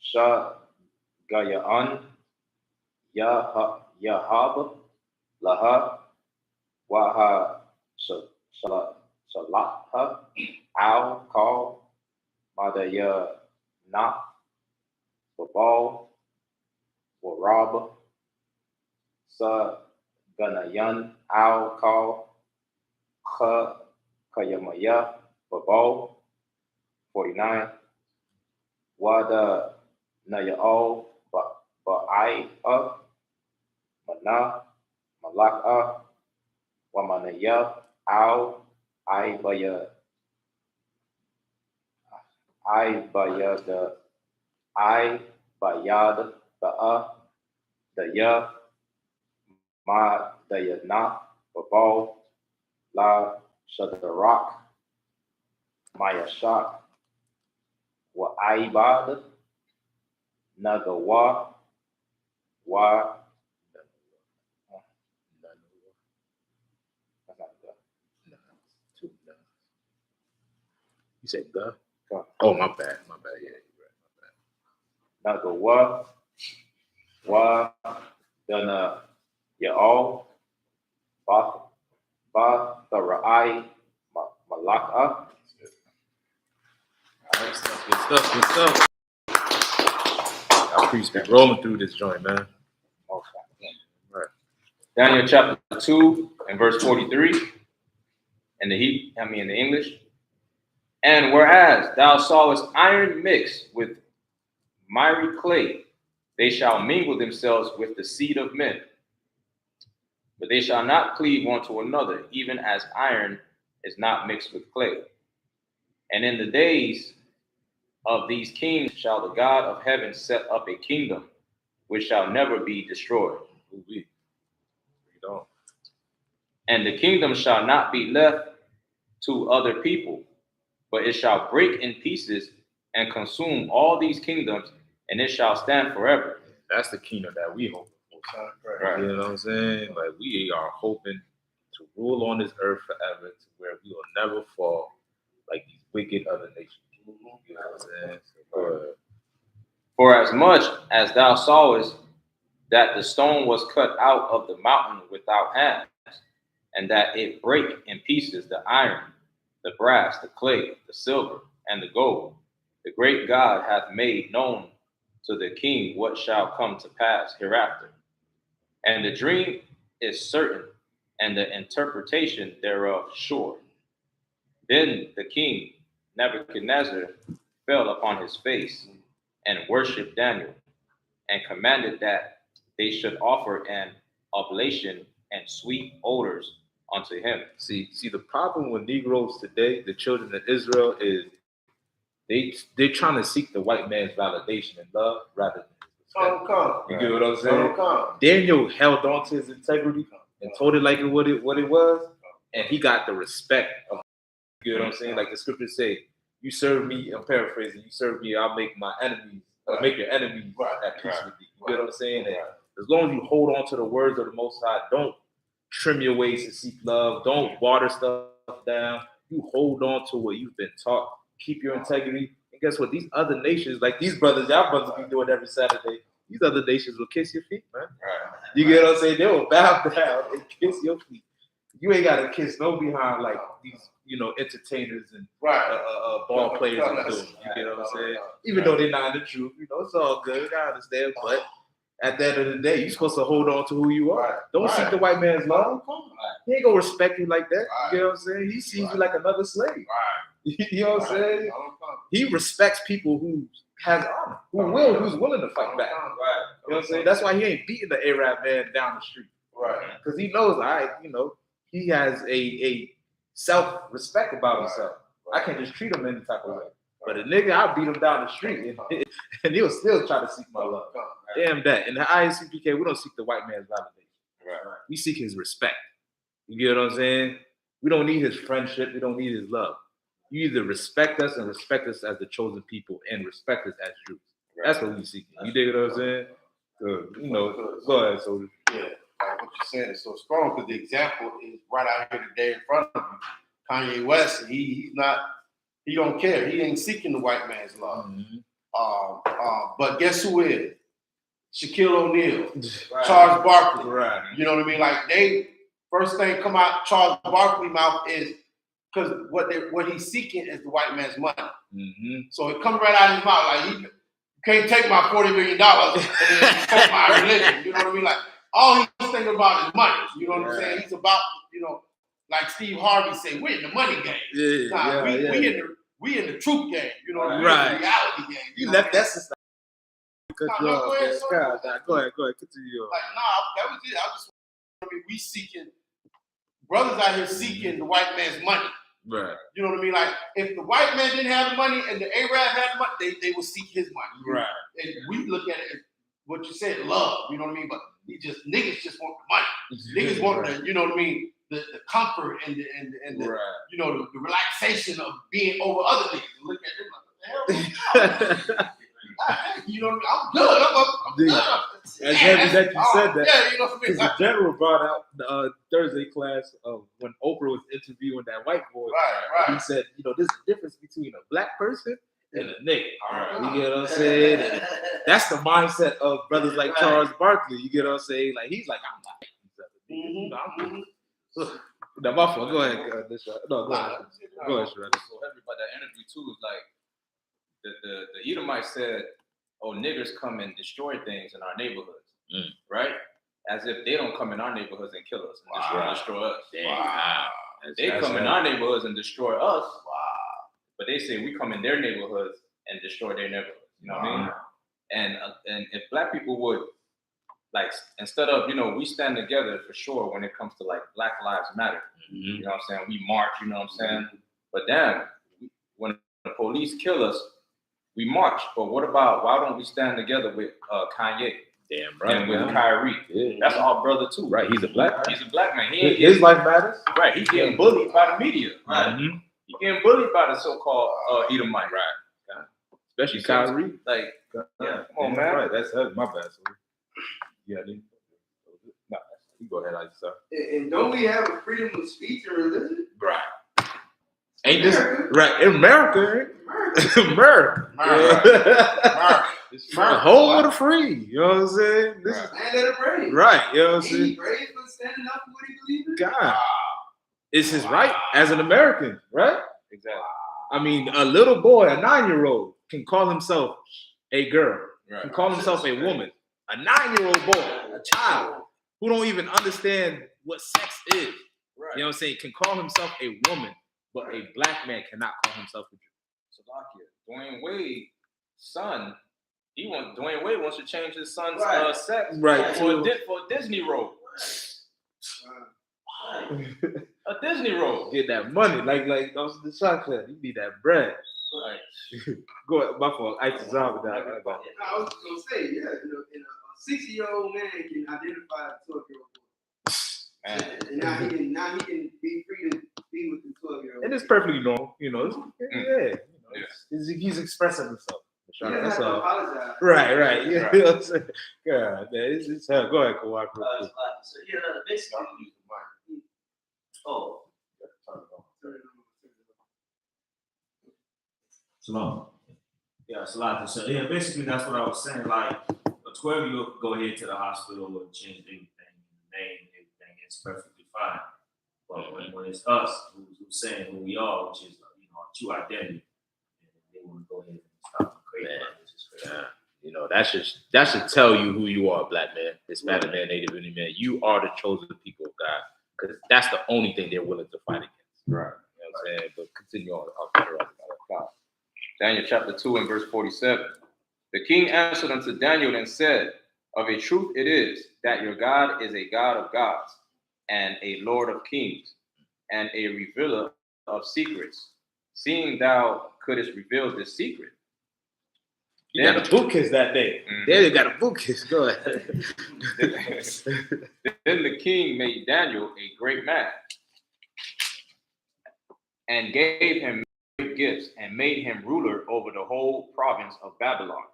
Shah Gayaan, Yahab, Laha, Waha Shalatha, Al Call, Madaya Na, Babal, Warab, Sa Ganayan, Al Call, Kha Kayamaya, Babal, 49. Wada Nayao, Ba'ai, Mana, Malaka, Wamanaya, Al, Ibaya, the Ibayad, the Ya, Ma, the Yana, Babal, La, Shadarak, Mayashak, Wa Ibad, Nagawa, Wa, you said the? Oh, my bad. Yeah, you're right. My bad. Nagawa, Wa, Dana, Ya'al, Ba, Tharai, Malaka. Good stuff. Our priest been rolling through this joint, man. Right. Daniel chapter 2 and verse 43 in the English. And whereas thou sawest iron mixed with miry clay, they shall mingle themselves with the seed of men. But they shall not cleave one to another, even as iron is not mixed with clay. And in the days of these kings shall the God of heaven set up a kingdom which shall never be destroyed. And the kingdom shall not be left to other people, but it shall break in pieces and consume all these kingdoms, and it shall stand forever. That's the kingdom that we hope for. Right. You know what I'm saying? Like, we are hoping to rule on this earth forever, to where we will never fall like these wicked other nations. You know what I'm saying? For as much as thou sawest that the stone was cut out of the mountain without hands, and that it break in pieces the iron, the brass, the clay, the silver, and the gold, the great God hath made known to the king what shall come to pass hereafter. And the dream is certain, and the interpretation thereof sure. Then the king Nebuchadnezzar fell upon his face and worshipped Daniel, and commanded that they should offer an oblation and sweet odors unto him. See, the problem with Negroes today, the children of Israel, is they're trying to seek the white man's validation and love rather than respect. You get what I'm saying? Daniel held on to his integrity and told it like what it was, and he got the respect of. You know what I'm saying? Like the scriptures say, you serve me, I'm paraphrasing, you serve me, I'll make my enemies, make your enemies at peace with you. You get what I'm saying? And as long as you hold on to the words of the Most High, don't trim your ways to seek love, don't water stuff down. You hold on to what you've been taught, keep your integrity. And guess what? These other nations, like these brothers, y'all brothers be doing every Saturday, these other nations will kiss your feet, man. You get what I'm saying? They will bow down and kiss your feet. You ain't got to kiss no behind like these, entertainers and ball players are doing. You get what I'm saying? Even though they're not the truth, it's all good. I understand. But at the end of the day, you're supposed to hold on to who you are. Don't seek the white man's love. He ain't gonna respect you like that. You get what I'm saying? He sees you like another slave. You know what I'm saying? He respects people who has honor, who's willing to fight back. You know what I'm saying? That's why he ain't beating the Arab man down the street. Because he knows, he has a self-respect about himself. I can't just treat him any type of way. But a nigga, I'll beat him down the street and he'll still try to seek my love. Damn that. In the I.S.U.P.K, we don't seek the white man's validation. Right. We seek his respect. You get what I'm saying? We don't need his friendship. We don't need his love. You either respect us and respect us as the chosen people and respect us as Jews. That's what we seek. You dig what I'm saying? You know, go ahead, soldier. Yeah, like what you're saying is so strong because the example is right out here today in front of you. Kanye West, he's not, he don't care. He ain't seeking the white man's love. Mm-hmm. But guess who is? Shaquille O'Neal, right. Charles Barkley. Right. You know what I mean? Like they first thing come out Charles Barkley mouth is because what he's seeking is the white man's money. Mm-hmm. So it comes right out of his mouth like you can't take my $40 million and then take my religion. You know what I mean? Like all he's thinking about is money. You know what I'm saying? He's about, you know, like Steve Harvey said, we're in the money game. Yeah, we in the truth game. You know what I mean? Right. The reality game. You left that system. Go ahead. Continue. Like, that was it. We seeking, brothers out here seeking the white man's money. Right. You know what I mean? Like, if the white man didn't have the money and the Arab had the money, they would seek his money. Right. And we look at it as what you said, love. You know what I mean? But niggas just want the money. Niggas want the, you know what I mean? The comfort and the you know, the relaxation of being over other niggas. Look at them like, what the hell? You know what I mean? I'm good. I'm As heavy that you said that. Yeah, you know what I mean? Because the general brought out the Thursday class of when Oprah was interviewing that white boy. Right. He said, you know, there's a difference between a black person and a nigga. You get what I'm saying? And that's the mindset of brothers like Charles Barkley. You get what I'm saying? Like he's like, I'm not. No, my fault. Go ahead. Go ahead. Go ahead, Shredder. So everybody that interview too is like the Edomite said, "Oh, niggers come and destroy things in our neighborhoods, right? As if they don't come in our neighborhoods and kill us and destroy us. Wow. They come in our neighborhoods and destroy us. Wow. But they say we come in their neighborhoods and destroy their neighborhoods. You know what I mean? And if black people would, like, instead of, you know, we stand together for sure when it comes to like Black Lives Matter. You know what I'm saying? We march, you know what I'm saying? But then when the police kill us, we march. But what about, why don't we stand together with Kanye? Damn right. And with Kyrie. Yeah. That's our brother too. Right. He's a black man. He's a black man. His life matters. Right. He's getting bullied by the media. Right. Mm-hmm. He's getting bullied by the so-called Edomite. Right. Especially Kyrie. Like, yeah, come on, man. Right. That's my bad. Yeah, no, you go ahead, Isupk. And don't we have a freedom of speech and religion? Right. Ain't this right in America? America. It's a whole lot of free. You know what I'm saying? This is man that are brave. Right. You know what I'm saying? He brave for standing up for what he believes in. God, it's his right as an American, right? Exactly. I mean, a little boy, a 9-year-old, can call himself a girl, can call himself a woman. A 9-year-old boy, a child who don't even understand what sex is. Right. You know what I'm saying? Can call himself a woman, but a black man cannot call himself a Jew. Dwayne Wade's son, Dwayne Wade wants to change his son's sex for a Disney role. A Disney role. Get that money, like that was the shot said. You need that bread. Right. Go ahead, my fault. I was gonna say, you know, a 60-year-old man can identify a 12-year-old boy. And now he can be free to be with the 12-year-old. And it's perfectly normal, you know. He's expressing himself. That's all. Apologize. Right. You know what I'm saying? God, man, it's hell. Go ahead, Kawhi. So basically, Shalom. Yeah, Salah. So yeah, basically that's what I was saying. Like a 12-year-old could go ahead to the hospital and change everything, the name, everything. It's perfectly fine. But when it's us who's saying who we are, which is our true identity, they want to go ahead and stop creating. You know, that should tell you who you are, black man, Hispanic man, Native Indian man. You are the chosen people of God, because that's the only thing they're willing to fight against. Right. You know what I'm saying? But continue on. Daniel chapter 2 and verse 47. The king answered unto Daniel and said, of a truth it is that your God is a God of gods, and a Lord of kings, and a revealer of secrets, seeing thou couldst reveal this secret. You got a book kiss that day. Mhm. There, you got a book kiss. Go ahead. Then the king made Daniel a great man and gave him great gifts and made him ruler over the whole province of Babylon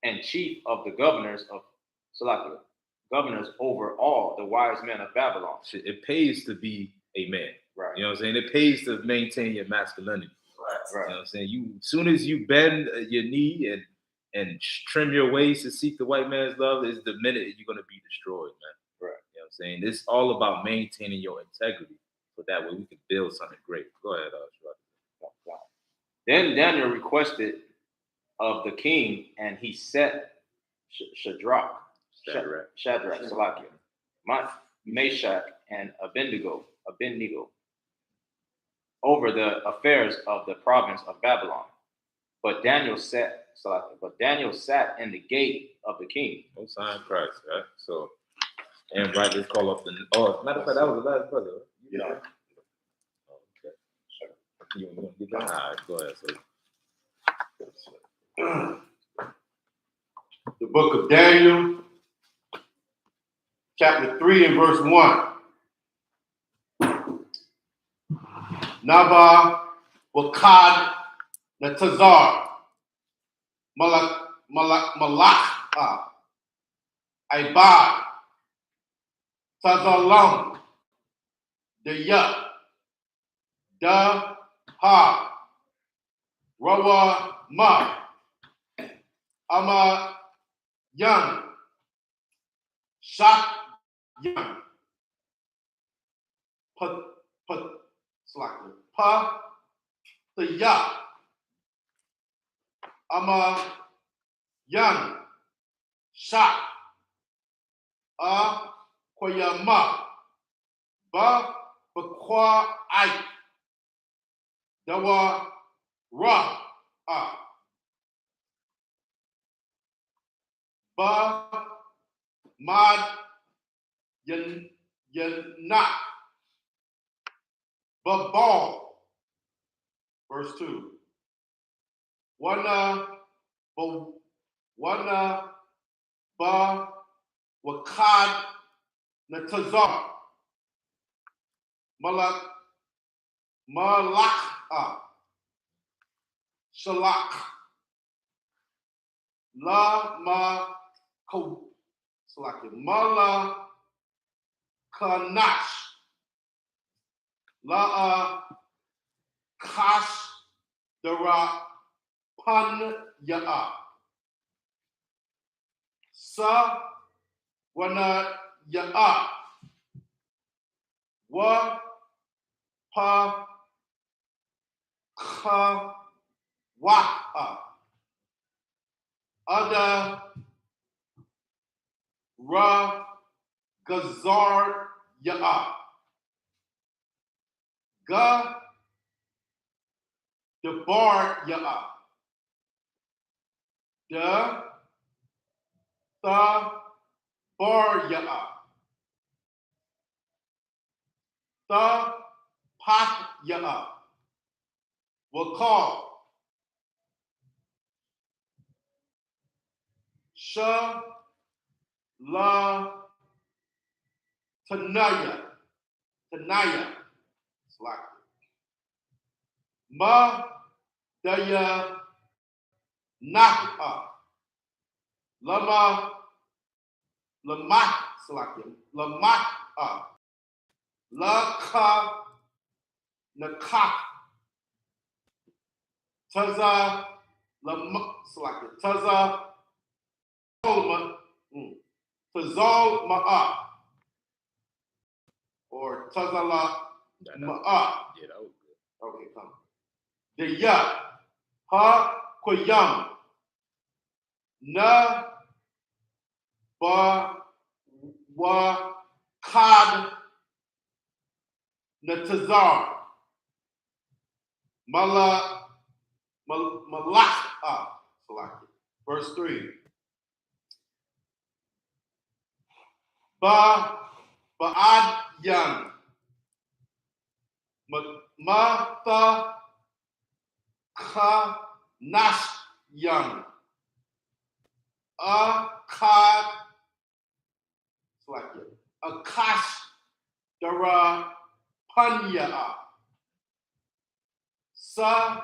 and chief of the governors of Salakia, governors over all the wise men of Babylon. It pays to be a man. Right. You know what I'm saying? It pays to maintain your masculinity. Right. You know what I'm saying? As soon as you bend your knee and trim your ways to seek the white man's love, is the minute you're going to be destroyed, man. Right. You know what I'm saying? It's all about maintaining your integrity, so that way we can build something great. Go ahead, Shadrach. Then Daniel requested of the king, and he set Shadrach, Salakia, Meshach, and Abednego over the affairs of the province of Babylon. But Daniel sat in the gate of the king. No sign Christ, right? So, and right, let's call up the. Oh, matter of fact, that was the last brother. Yeah. Oh, okay. Sure. You want to get that? All right, go ahead. So. The book of Daniel, chapter 3 and verse 1. Nabal, Wakad, Netazar, Malach, Ibad, Tazalam, Daya, Da, Ha, Rawa, Ma, Ama, Yan, Shak, Yan, Pa, Taya, Ama, Yan, Shak, Koyama, Ba, Bakwa, I, Dawa, Ra, Ba, Mad, Yana, Babal. Verse 2. Wana, Ba, Wakad, Netazar, Malak, Shalak, La, Ma, Ko, Salaki, Mala, Kanash, La, Kash, Dara, Pan, Ya'a, Sa, Wana, Ya'a, Wa, Pa, Ka, Wa'a, Ada, Ra, Gazar, Ya'a, Ga, Debar, Ya'a, Da, Tha, Bar, Ya'a, Tha, Pat, Ya'a, Wakal, Sha, La, Tanaya, Slack. Ma, Daya, Nak'a, Lama, Lamat, Slack. Lamat'a, Laka, Nakak, Taza, Lama, Slack. Taza, Tazal Ma'a, or Tazala Ma'a. Yeah, that was good. Okay, come. The Ya, Ha, Koyam, Na, Ba, Wa, Kad, Netazar, Malach, verse 3. Ba'ad Yan, Matha Kanashyan. Akad, like it. Akash Dara Panya. Sa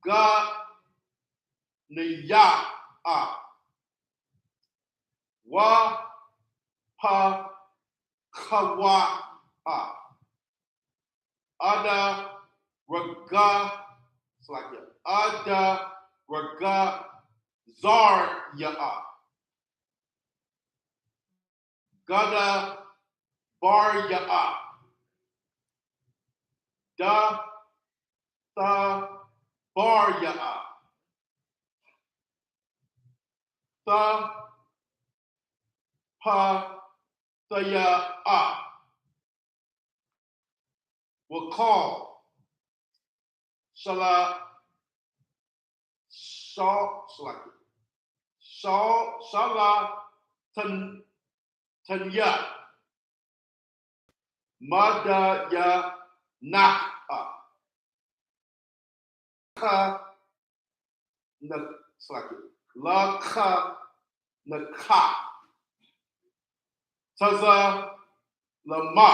Ga Niya. Wa Pa Kawa. Ada Raga, it's like it. Ada Raga Zar Ya'a. Gada Bar Ya'a. Da Tha Bar Ya'a. Tha Pa Thaya'a. Will call Shala Shala Tanya Madaya Naka Ka Laka Naka Taza Lama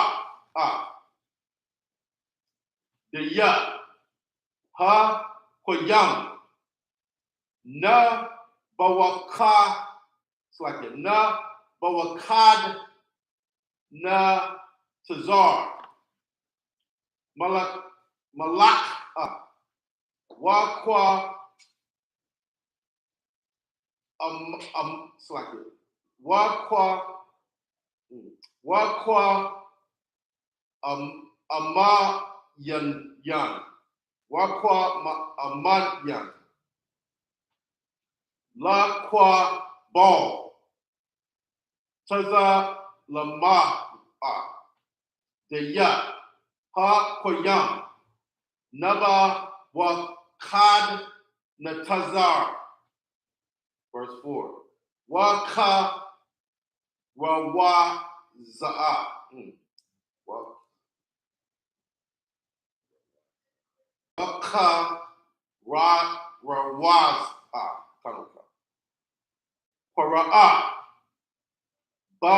Ya Ha Koyam Na Bawaka, it's like it. Na Bawakad Na Tazar Malak Wakwa it's like it. Wakwa Ama Yan Wakwa Aman Yan La Kwa Ball Taza Lama De Ya Ha Koyam Naba Wakad Natazar. Verse 4. Waka Rawa Za'a. Waka Rawaz. Para'a. Ba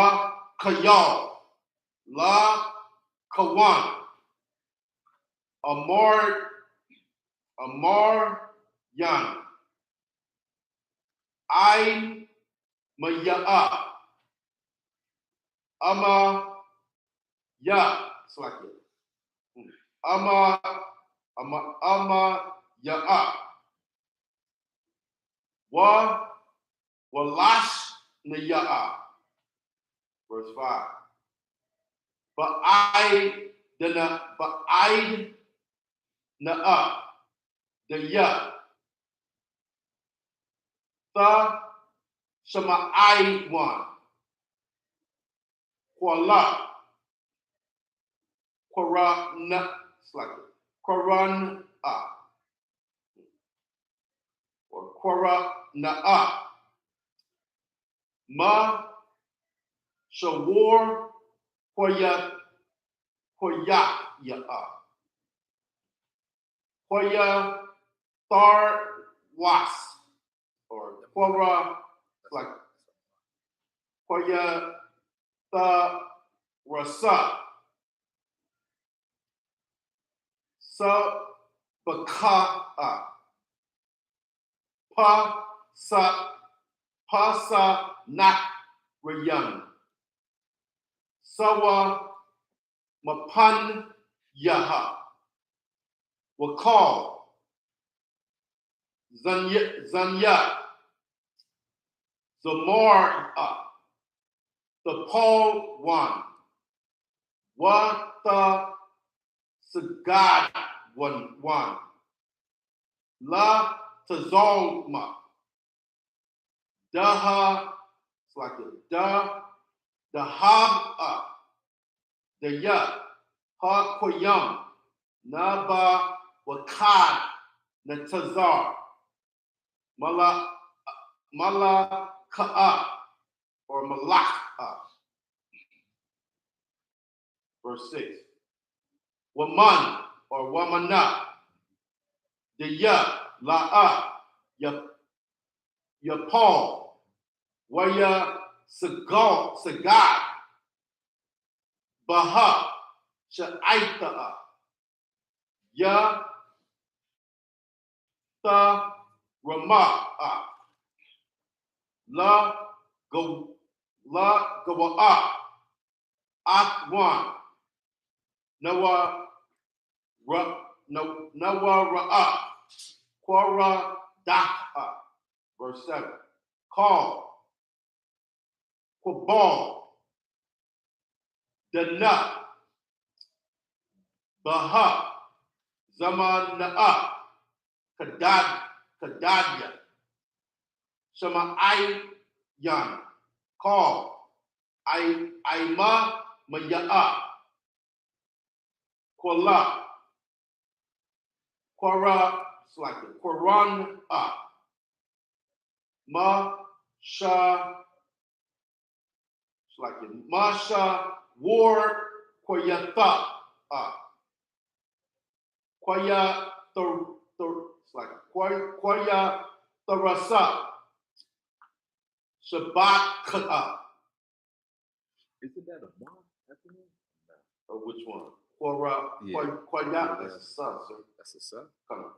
Kayal. La Kawan. Amar Yan. I Maya'a. Ama Ya. It's like it. Ama Ya'a. Walash Naya'a. Verse 5. But I Na'a. The Ya. The Shema I one. Kwala. Quran. It's like it. Quran. Or Quran. Na'a. Ma. Shawar. Koya. Ya'a. Koya. Thar. Was. Or Quora. It's like Koya. The Rasa. Sa Baka. Pa Nak Rayan. Sawa Mapan Yaha. Wakal Zanya Zamar the Paul one. Wata Sagad one. La Tazolma. Daha, it's like the Hab the Ya, Ha Koyam, Naba Wakad, Natazar, Mala Ka'a, or Malak. Verse 6. Waman, or wamana. The ya, la'a, ya Paul, waya sagat, baha, sha'aita'a, ya ta rama'a, la gawa'a, akwan, nawa ra'a, quara da'a. Verse 7. Call, quabal, dana, baha, zamana'a, kadadya, shama'ayan, call, aima maya'a, quala, quara, it's like the Quran Masha, it's like the Masha war Koyata Koya it's like Koya Tarasa Shabbat Isn't that a mom? or which one? Koya, that's a son, sir. That's a son. Come on.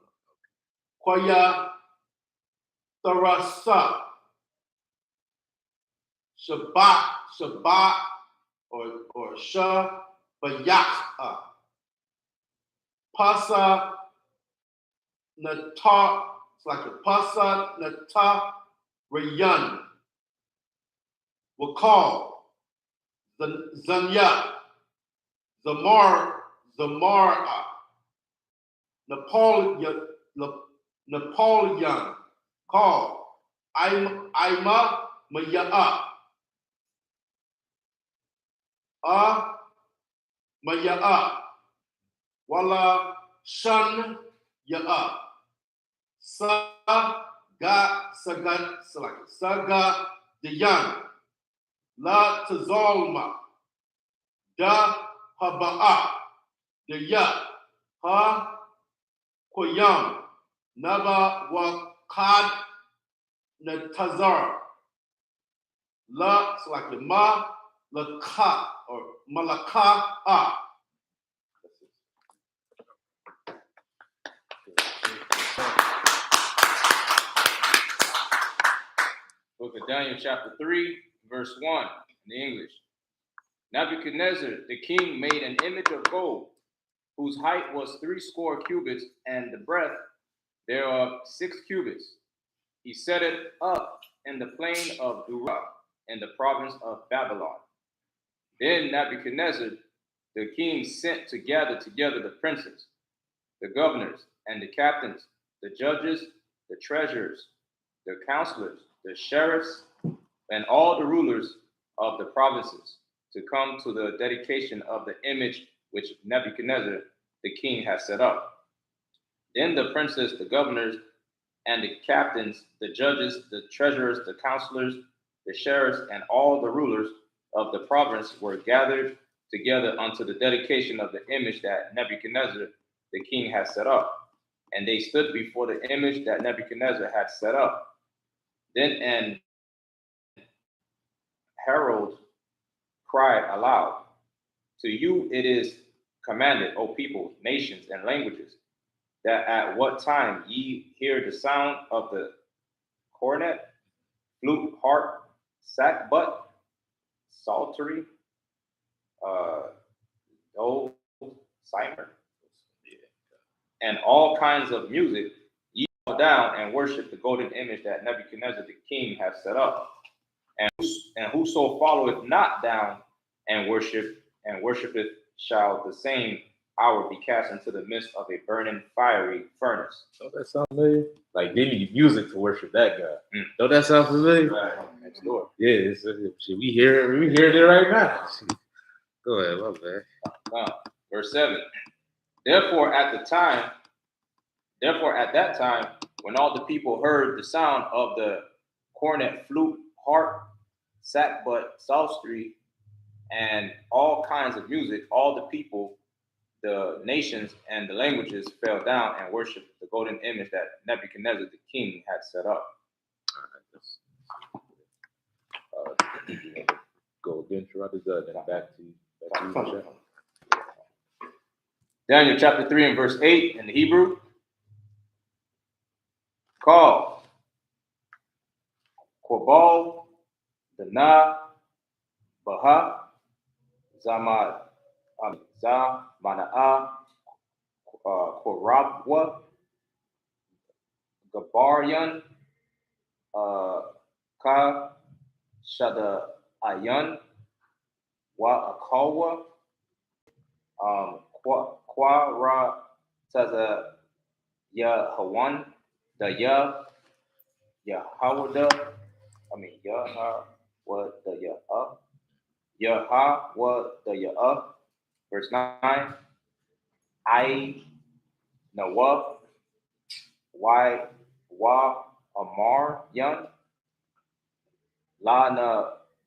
Koya Tarasa Shabbat or Shabayach Pasa Nata, it's like a Pasa Nata Rayan Wakal Zanya Zamara Napoleon call Ima Maya'a Maya'a Wala Shan Ya'a Saga Diyan La Tazolma Da Haba'a Diya Ha Koyam Naba Wakad Natazar La Ma Laka or Malaka Book of Daniel, chapter 3, verse 1, in the English. Nebuchadnezzar, the king, made an image of gold, whose height was 60 cubits, and the breadth thereof 6 cubits. He set it up in the plain of Dura, in the province of Babylon. Then Nebuchadnezzar, the king, sent to gather together the princes, the governors, and the captains, the judges, the treasurers, the counselors, the sheriffs, and all the rulers of the provinces to come to the dedication of the image which Nebuchadnezzar the king has set up. Then the princes, the governors, and the captains, the judges, the treasurers, the counselors, the sheriffs, and all the rulers of the province were gathered together unto the dedication of the image that Nebuchadnezzar the king had set up. And they stood before the image that Nebuchadnezzar had set up. Then an herald cried aloud, to you it is commanded, O people, nations, and languages, that at what time ye hear the sound of the cornet, flute, harp, sackbut, psaltery, dole, cymer, and all kinds of music, ye fall down and worship the golden image that Nebuchadnezzar the king hath set up. And whoso followeth not down and worshipeth shall the same hour be cast into the midst of a burning fiery furnace. Don't that sound familiar? Like they need music to worship that God. Don't that sound familiar? Right, next door. Yeah, we hear it right now. Go ahead, my bad. Verse 7. Therefore at that time, when all the people heard the sound of the cornet, flute, harp, sackbut, psaltery, and all kinds of music, all the people the nations and the languages fell down and worshipped the golden image that Nebuchadnezzar the king had set up. Go against your other then back to you. Daniel chapter 3 and verse 8 in the Hebrew. Call Quabal, Dana, Baha, Zamad, Zamana'a, Korabwa, Gabaryan, Ka Shada Ayan, Wa Akawa, Quara Taza Yahawan, the Yahawada, Yaha, what the Yaha, what the verse 9, I Nawa, Y Wa Amar Yan, La Na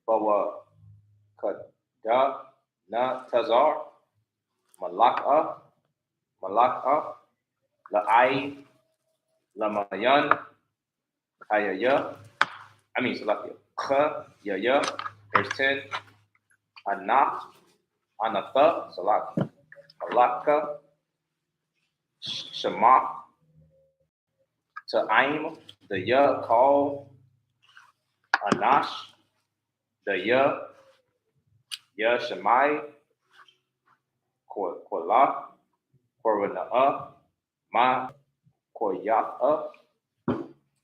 Bawa Kada Na Tazar, Malaka, La I Lamayan, Hayaya, Salakia, Ka Yaya, verse 10, Anatha, Salaki, Alaka, Shema, Ta'im, the Ya call, Anash, the Ya Shemai, Kola, Korana'a, Ma, Koya'a,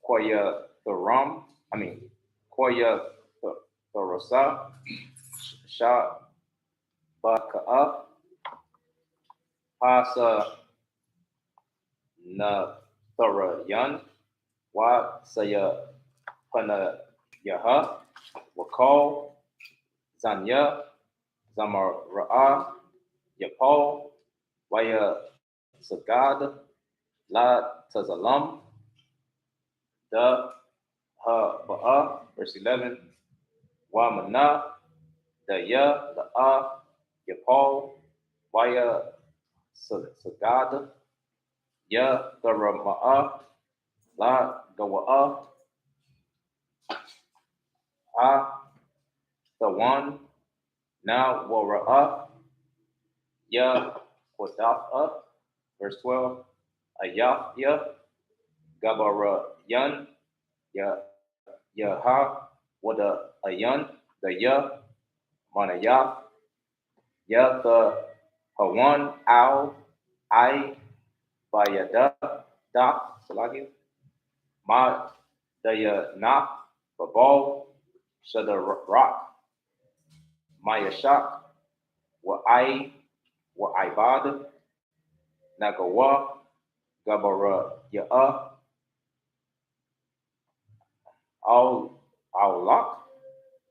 Koya Thuram, Koya Thurasa, Sha Baka'a, Hasa Na Thurayan, Wa Saya Pana Yaha, Wakal, Zanya, Zamara'a, Yapal, Waya Sagad, La Tazalam, Da Ha Ba'a, verse 11, Wa Mana, Da Ya, the Yapal, Waya Sagad, Ya Garama'a, La Gawa'a, the one, Na Wara'a, Ya Wada'a, verse 12, Ayafya, Gabara Yan, Yaha, Wada Ayan, the Ya, Manayah, Ya the Hawan, Al, I, Bayada, Da, Salagi, Ma, the Ya Na, Babal, Shada Rock, Mayashak, Wa Ibad, Nagawa, Gabara Ya'a, Al-Lak,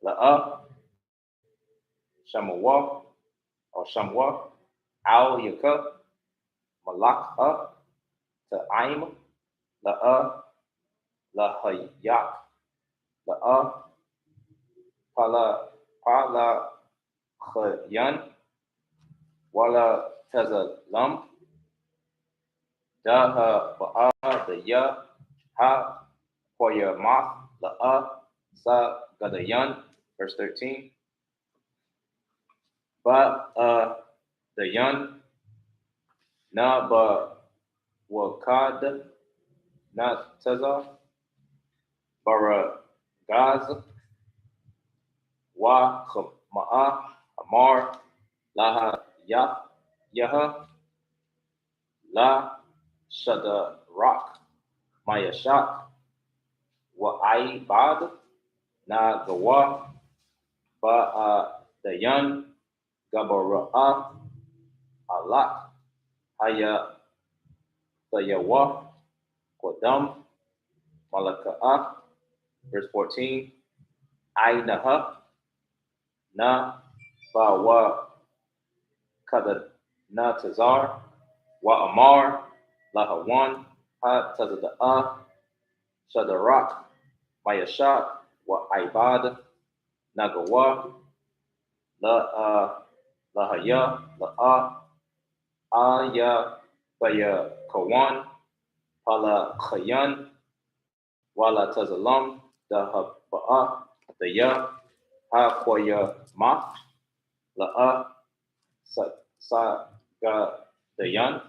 La'a, Shamawa, or Shamwa, Al-Yaka, Malak'a, Ta'im, La'a, Lahayak, La'a, Pala Khayan, Wala Tazalam, Daha Ba'a, the Ya, Ha, Koya Ma, La'a, Sa Gadayan, verse 13. Ba the Yan, Na Ba Wakad, Na Taza, Bara Gaz, Wa Ma'a, Amar, Laha Yaha, La Shada Rock, Mayashak, Wa Ibad, Na Gawa, Ba the Yan, Gabara'a, Alak, Haya Tayawa, Kodam, Malaka'a, verse 14, Ainaha, Na Bawa Kada Na Tazar, Wa Amar, Lahawan, Ha Tazada'a, Shadarak, Mayashak, Wa Ibad, Nagawa, Lahaya, La'a, I.S.U.P.K, Pala Kayan, Wala Tazalam, the Haba'a, the Ya, Ha Koya Ma, La'a, Sa Ga the Yan.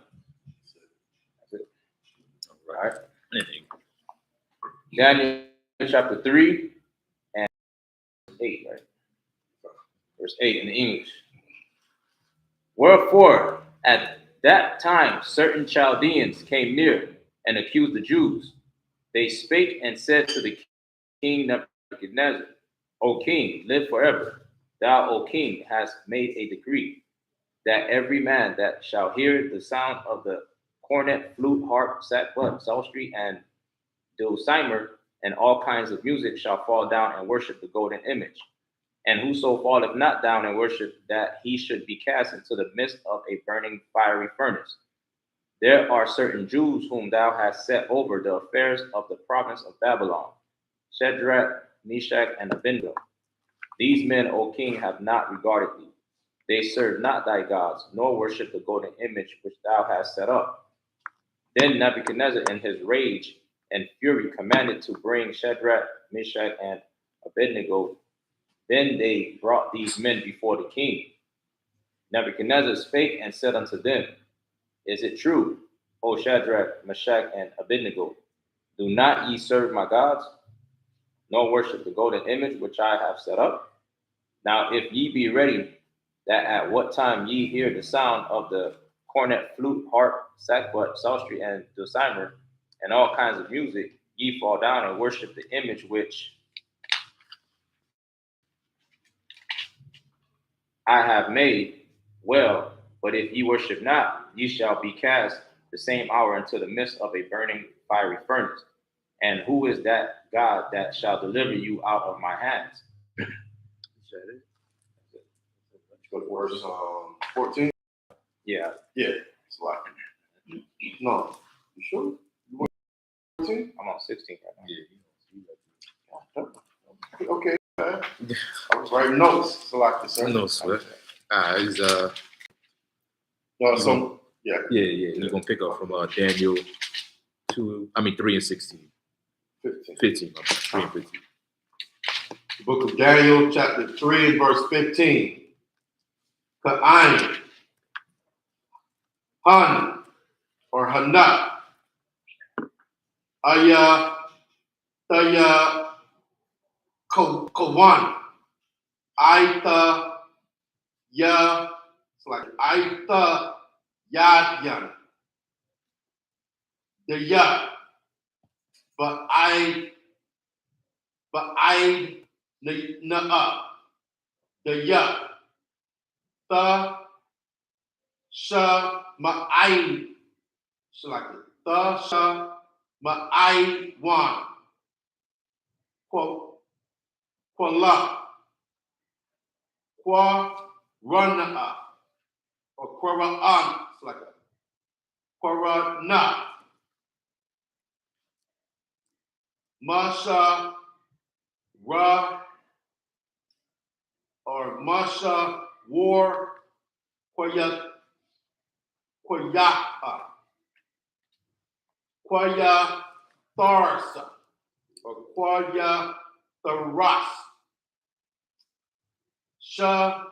All right. Daniel chapter 3 and 8, right? Verse 8 in the English. Wherefore, at that time, certain Chaldeans came near and accused the Jews. They spake and said to the king Nebuchadnezzar, O king, live forever. Thou, O king, hast made a decree that every man that shall hear the sound of the cornet, flute, harp, sackbut, psaltery, and dulcimer, and all kinds of music shall fall down and worship the golden image. And whoso falleth not down and worship, that he should be cast into the midst of a burning fiery furnace. There are certain Jews whom thou hast set over the affairs of the province of Babylon, Shadrach, Meshach, and Abednego. These men, O king, have not regarded thee. They serve not thy gods, nor worship the golden image which thou hast set up. Then Nebuchadnezzar, in his rage and fury, commanded to bring Shadrach, Meshach, and Abednego. Then they brought these men before the king. Nebuchadnezzar spake and said unto them, Is it true, O Shadrach, Meshach, and Abednego? Do not ye serve my gods, nor worship the golden image which I have set up? Now if ye be ready, that at what time ye hear the sound of the cornet, flute, harp, sackbut, psaltery, and dulcimer, and all kinds of music, ye fall down and worship the image which I have made, well, but if ye worship not, ye shall be cast the same hour into the midst of a burning fiery furnace. And who is that God that shall deliver you out of my hands? Go to verse 14. Yeah. Yeah, it's like no. You sure? 14? I'm on 16 right now. Okay. I was writing notes, so like this. No sweat. He's No, so yeah. You're gonna pick up from Daniel 3 and 16. 15. 3 and 15. The book of Daniel, chapter 3 and verse 15. Ka'ayin, Han, or Hana, Aya, Taya, Kawan, Aita, Ya, it's like Aita, Yadyan, the Ya, but I, na, the Ya, the, Sha, Ma'ain, it's like the, Sha, Ma'ai, Wan, Kwala, Kwa, Rana, or Quran, it's like a Quran, Masha, Ra, or Masha, War, Kwaya, Kwaya, Tharsa, or Kwaya, Tharas, Sha,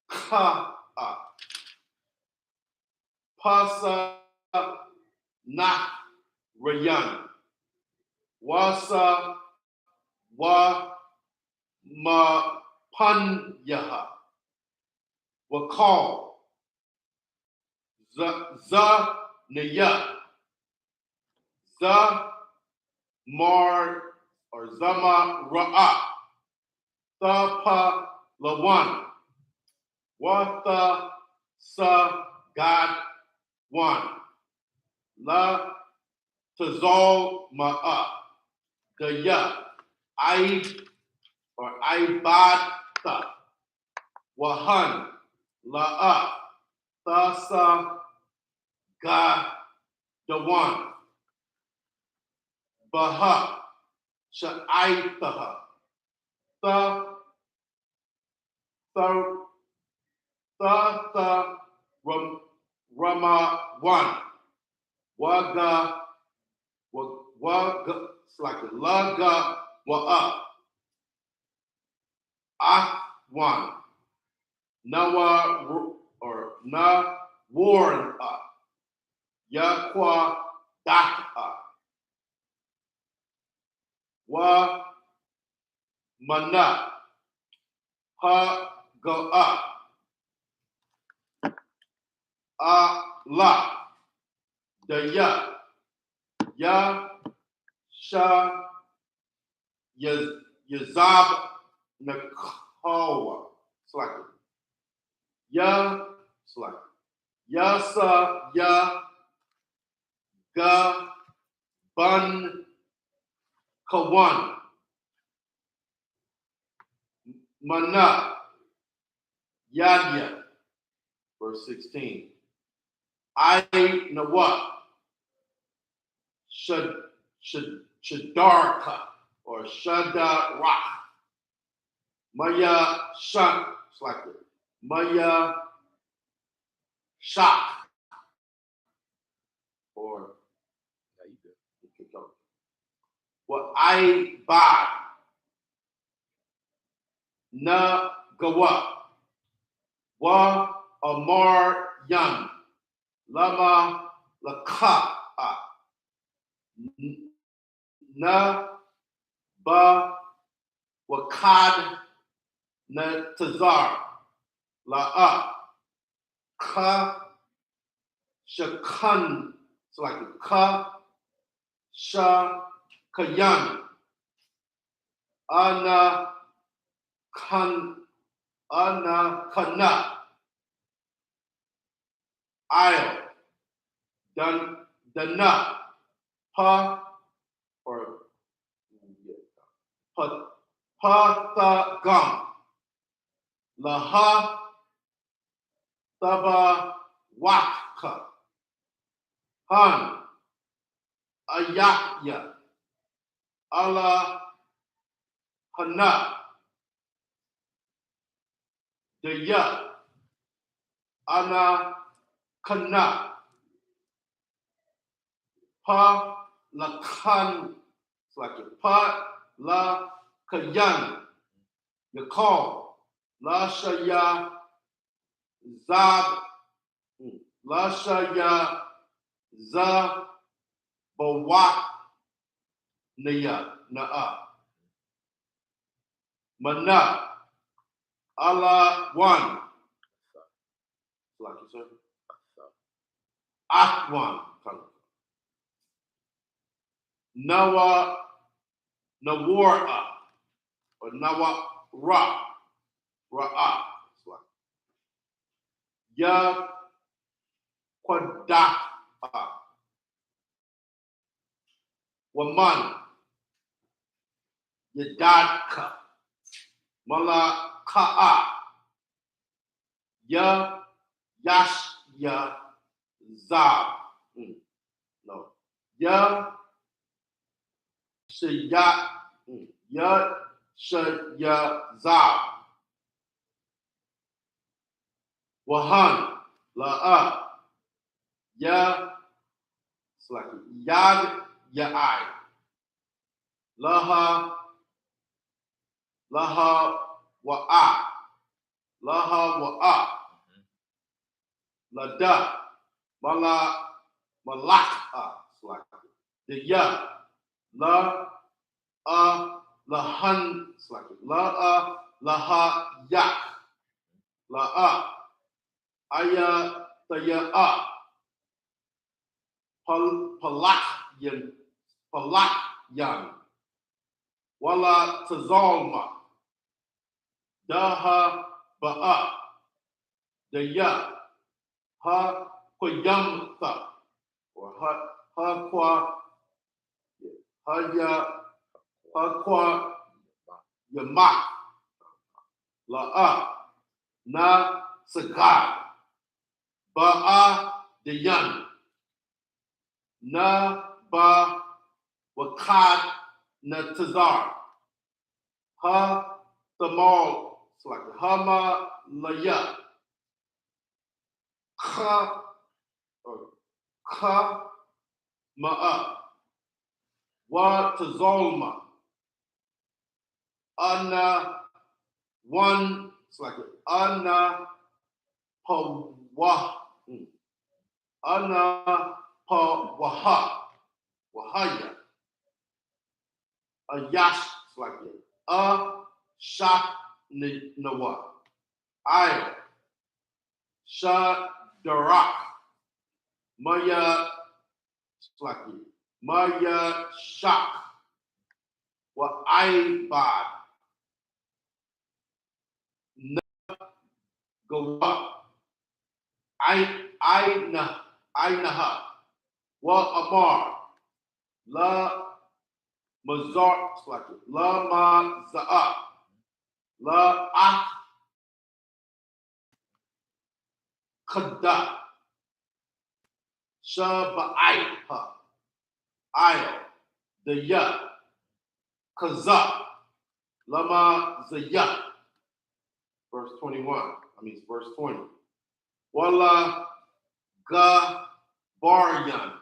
Ka, Pasa, Na, Rayan, Wasa, Wa, Ma, Panyaha, Wakal, Za, Naya, Za, Mar, or Zama, Ra'a, Thapa, Lawan, Watha, Sa, God, One, La, Tazal, Ma'a, the Ya, I, or Ibadta, Wahan, La'a, Thasa, Ga, the One, Baha, Sha'aitaha, Tha, Rama one. Waga, it's like a laga, wa one. Nawa, or na, warn Yakwa, dak wa, mana, ha, go la, the ya, sha, yazab, nakawa. It's like ya, it's like yasa, ya, ga, bun, kawan, mana, yadya. Verse 16. I nawa, shadarka, or shadara. Maya shak, it's like it. Maya shak. Or, well, I ba, na gawa, wa amar yan, lama laka, na ba wakad na tazar, la ka shakan, it's like a ka sha kayan, ana kana, aisle, dana, pa, or Pathagam, Laha, Taba, Waka, Han, Ayakya, Allah, Hana, Daya, Ana, Kana, Pa, Lakan, it's like a Pa, La, Kayan, Yakal, La Shaya, Zab, La Shaya, Za, Bawak, Naya, Na'a, Mana, Allah, one, like you said, Akwan, Nawa, Nawara, or Nawa, Ra'a, Ya, Quada'a, Waman, Yadadka, Malaka'a, Ya, Yash, Ya, Za, no, Ya, Shaya, Ya, Shaya, Za, Wahan, La'a, Ya, it's like Yad, Ya'ai, Laha, Wa'a, Laha, Wa'a, Lada, Malak'a, it's like the Ya, Lahan, it's like Laha, Yak, La'a, Aya, Taya'a, Palakyan, Wala Tazalma, Daha Ba'a, Daya, Ha Quayamtha, or Ha Qua, Ha Qua Yamak, La'a, Na Sagad, Ba'a Dayan, Na Ba Wakad Na Tazar, Ha Tamal It's like the Hama Laya. Ka or Ka Ma'a. Wa Tazolma. Anna one. It's like Anna Pawa. Anna Pawaha. Wahaya. A yash. It's like a shak nawa. I Shadarak. Maya Slaki. Maya Shak. Wa Ibad. Go up. Ainaha. Wa Amar. La Mazar Slaki. La Maza'a. La Ah Kada. Shabaiha. Ayo. The Ya. Kaza. Lama Zaya. Verse 21. It's verse 20. Wala Gabaryan.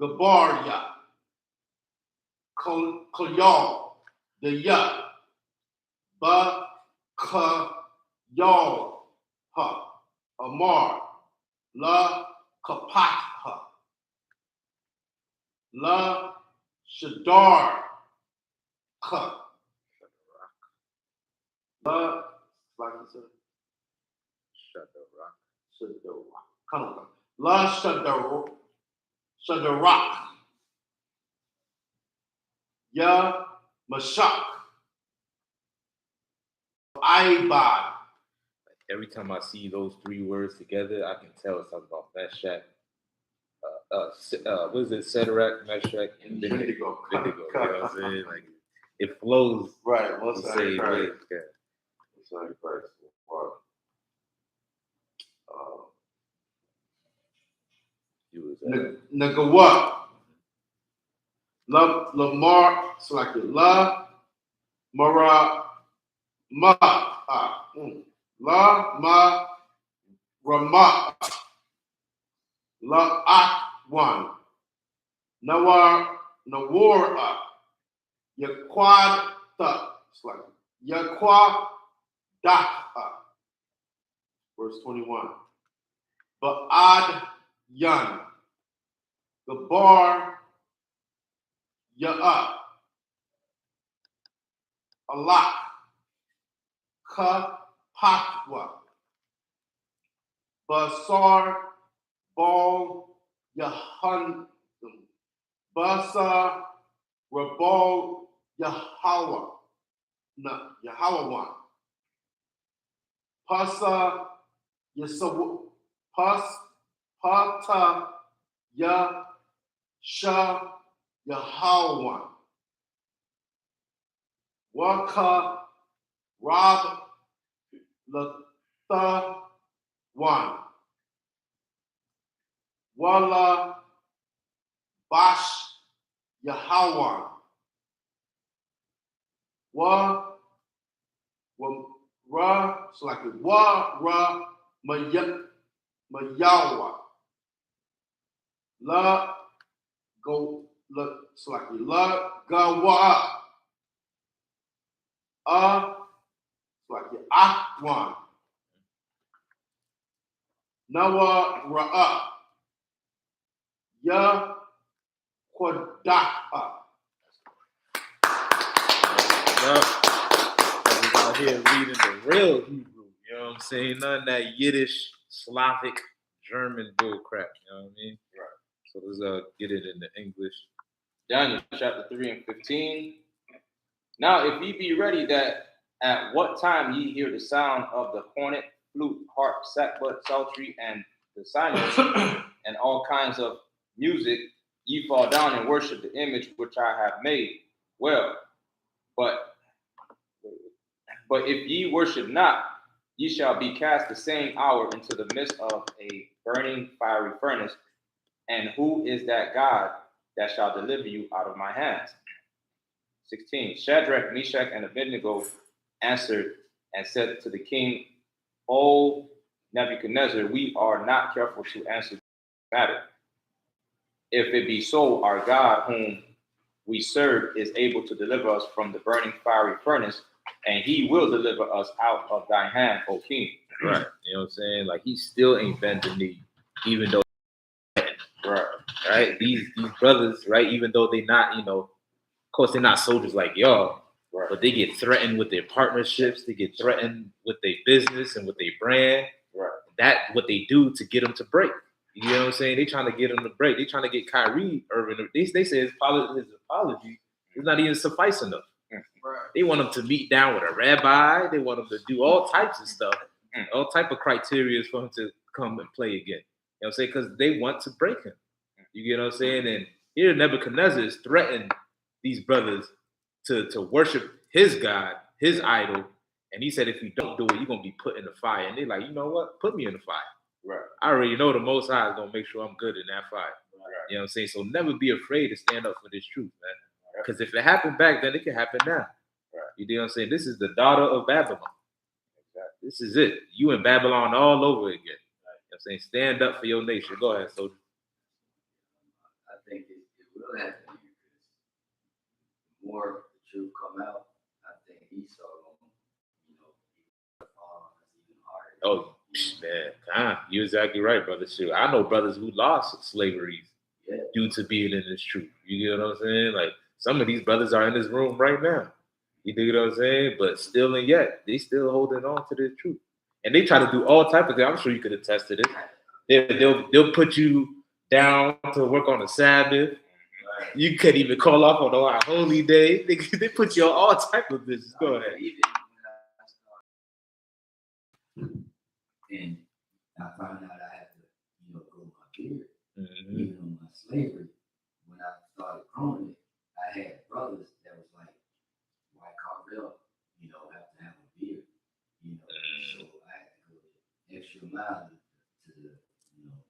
Gabarya. Koyal. The Ya. Ba Kayal. Ha. Amar. La Kapatha. La Shadar. Ka. La, like you said, Shadarak. Come on. La Shadarak. Ya Mashak. Ibad. Every time I see those three words together, I can tell it's talking about Meshach. What is it? Shadrach, Meshach, and Abednego. You know what I'm saying? Like it flows. Right. What's the that? same way. Right. Yeah. What's that? Right. You was Nagawa. Lamar. It's like it. La Mara Ma. La Ma Rama. La Akwan. Nawar. Yaquad. It's like Yaquad. Verse 21. Ba'ad Yan. Gabar Ya'a. Alak. Ka Patwa. Basar Bal Yahan. Basa Rabal Yahweh. No, Yahweh. Pasa Yasaw. Pata Ya Sha Yahweh. Waka Rob Latha one. Wala Bash Yahweh. Wa Ra, it's like it. Wa Ra Mayawa. La Go, it's like it. La Gawa. It's like it. Akwan. Nawa Ra'a. Ya Kwada'a. We're out here reading the real Hebrew. You know what I'm saying? None of that Yiddish, Slavic, German bull crap. You know what I mean? Right. So let's get it into English. Daniel chapter 3 and 15. Now, if ye be ready, that at what time ye hear the sound of the cornet, flute, harp, sackbut, psaltery, and the silence, and all kinds of music, ye fall down and worship the image which I have made. Well, but if ye worship not, ye shall be cast the same hour into the midst of a burning fiery furnace. And who is that God that shall deliver you out of my hands? 16. Shadrach, Meshach, and Abednego answered and said to the king, O Nebuchadnezzar, we are not careful to answer this matter. If it be so, our God, whom we serve, is able to deliver us from the burning fiery furnace, and he will deliver us out of thy hand, O king. Right. You know what I'm saying? Like, he still ain't bend the knee, even though, right? These brothers, right? Even though they not, you know, of course, they're not soldiers like y'all, but they get threatened with their partnerships. They get threatened with their business and with their brand. That what they do to get them to break. You know what I'm saying? They trying to get them to break. They trying to get Kyrie Irving. They say his apology is not even suffice enough. They want him to meet down with a rabbi. They want him to do all types of stuff, all type of criteria for him to come and play again. You know what I'm saying? Because they want to break him. You get what I'm saying? And here Nebuchadnezzar is threatening these brothers to worship his God, his idol. And he said, if you don't do it, you're going to be put in the fire. And they're like, you know what? Put me in the fire. I already know the Most High is going to make sure I'm good in that fire. You know what I'm saying? So never be afraid to stand up for this truth, man. Because if it happened back then, it can happen now. You know what I'm saying? This is the daughter of Babylon. This is it. You in Babylon all over again. You know what I'm saying? Stand up for your nation. Go ahead, soldier. I think it will happen because the more the truth come out, I think Esau will, fall even harder. Oh, man, you're exactly right, brother. Shoot, I know brothers who lost slavery due to being in this truth. You get what I'm saying? Like, some of these brothers are in this room right now. You dig what I'm saying? But still and yet, they still holding on to the truth. And they try to do all type of things. I'm sure you could attest to this. They'll put you down to work on the Sabbath. You couldn't even call off on a holy day. They put you on all type of business. Go ahead. And I found out I had to, grow my beard. Even on my slavery, when I started growing it, I had brothers that was like, why Carvel, have to have a beard, so I had to go the extra mile to the,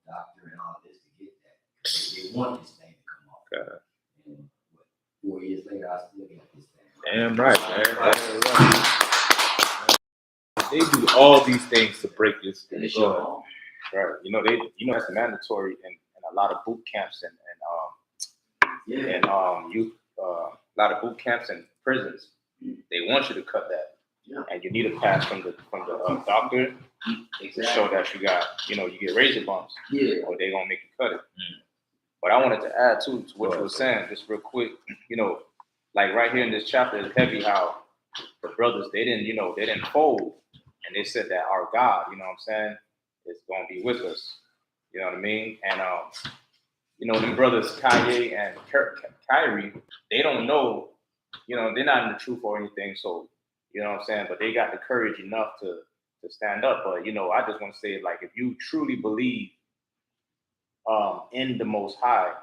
doctor and all this to get that. They want this thing to come off. And 4 years later, I still got this thing. Damn right, man. They do all these things to break this. Right. That's mandatory in a lot of boot camps and youth, a lot of boot camps and prisons. They want you to cut that, and you need a pass from the doctor to show that you got, you get razor bumps, or they gonna make you cut it. But I wanted to add too to what you were saying, just real quick. Like right here in this chapter, it's heavy how the brothers they didn't fold, and they said that our God, is gonna be with us. You know what I mean? And them brothers Kanye and Kyrie, they don't know, they're not in the truth or anything. So, you know what I'm saying? But they got the courage enough to stand up. But, I just want to say, like, if you truly believe in the Most High,